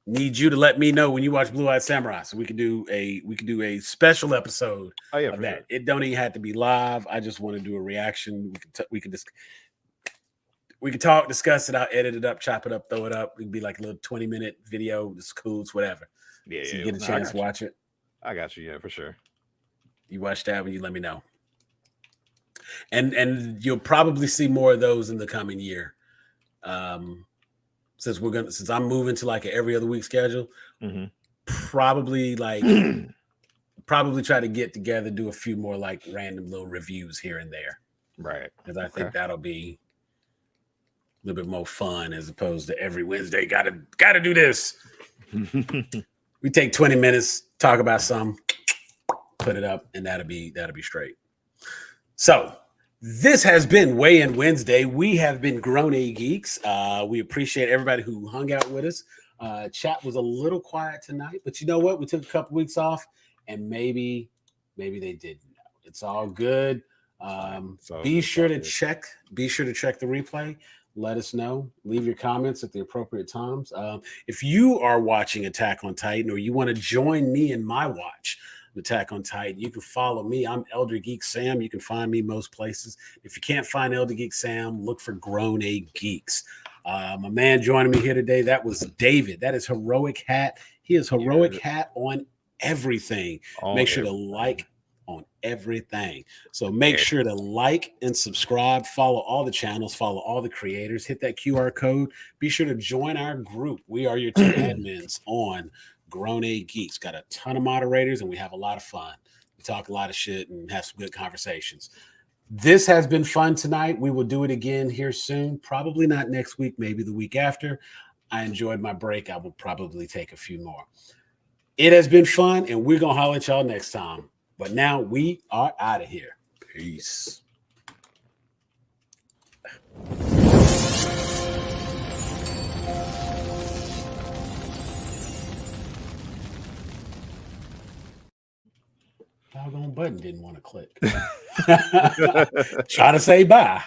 need you to let me know when you watch Blue Eyed Samurai, so we can do a special episode of that. Sure. It don't even have to be live. I just want to do a reaction. We can talk, discuss it. I'll edit it up, chop it up, throw it up. It'd be like a little 20-minute video. It's cool. It's whatever. Yeah, so you get a chance to watch it. I got you. Yeah, for sure. You watch that when you let me know. And you'll probably see more of those in the coming year. Since I'm moving to like an every other week schedule, probably try to get together, do a few more like random little reviews here and there. Right. Because I think that'll be a little bit more fun as opposed to every Wednesday. Gotta do this. We take 20 minutes, talk about something, put it up, and that'll be straight. So this has been Weigh In Wednesday. We have been Grown A Geeks. We appreciate everybody who hung out with us. Chat was a little quiet tonight, but you know what? We took a couple weeks off, and maybe they didn't know. It's all good. Be sure to check the replay. Let us know. Leave your comments at the appropriate times. If you are watching Attack on Titan or you want to join me in my watch of Attack on Titan, you can follow me. I'm Elder Geek Sam. You can find me most places. If you can't find Elder Geek Sam, look for Grown A Geeks. My man joining me here today, that was David. That is Heroic Hat. He is Heroic Hat on everything. Make sure to like on everything. So make sure to like and subscribe, follow all the channels, follow all the creators, hit that QR code. Be sure to join our group. We are your two admins on Grown A Geeks. Got a ton of moderators and we have a lot of fun. We talk a lot of shit and have some good conversations. This has been fun tonight. We will do it again here soon. Probably not next week, maybe the week after. I enjoyed my break. I will probably take a few more. It has been fun and we're going to holler at y'all next time. But now we are out of here. Peace. Doggone button didn't want to click. Try to say bye.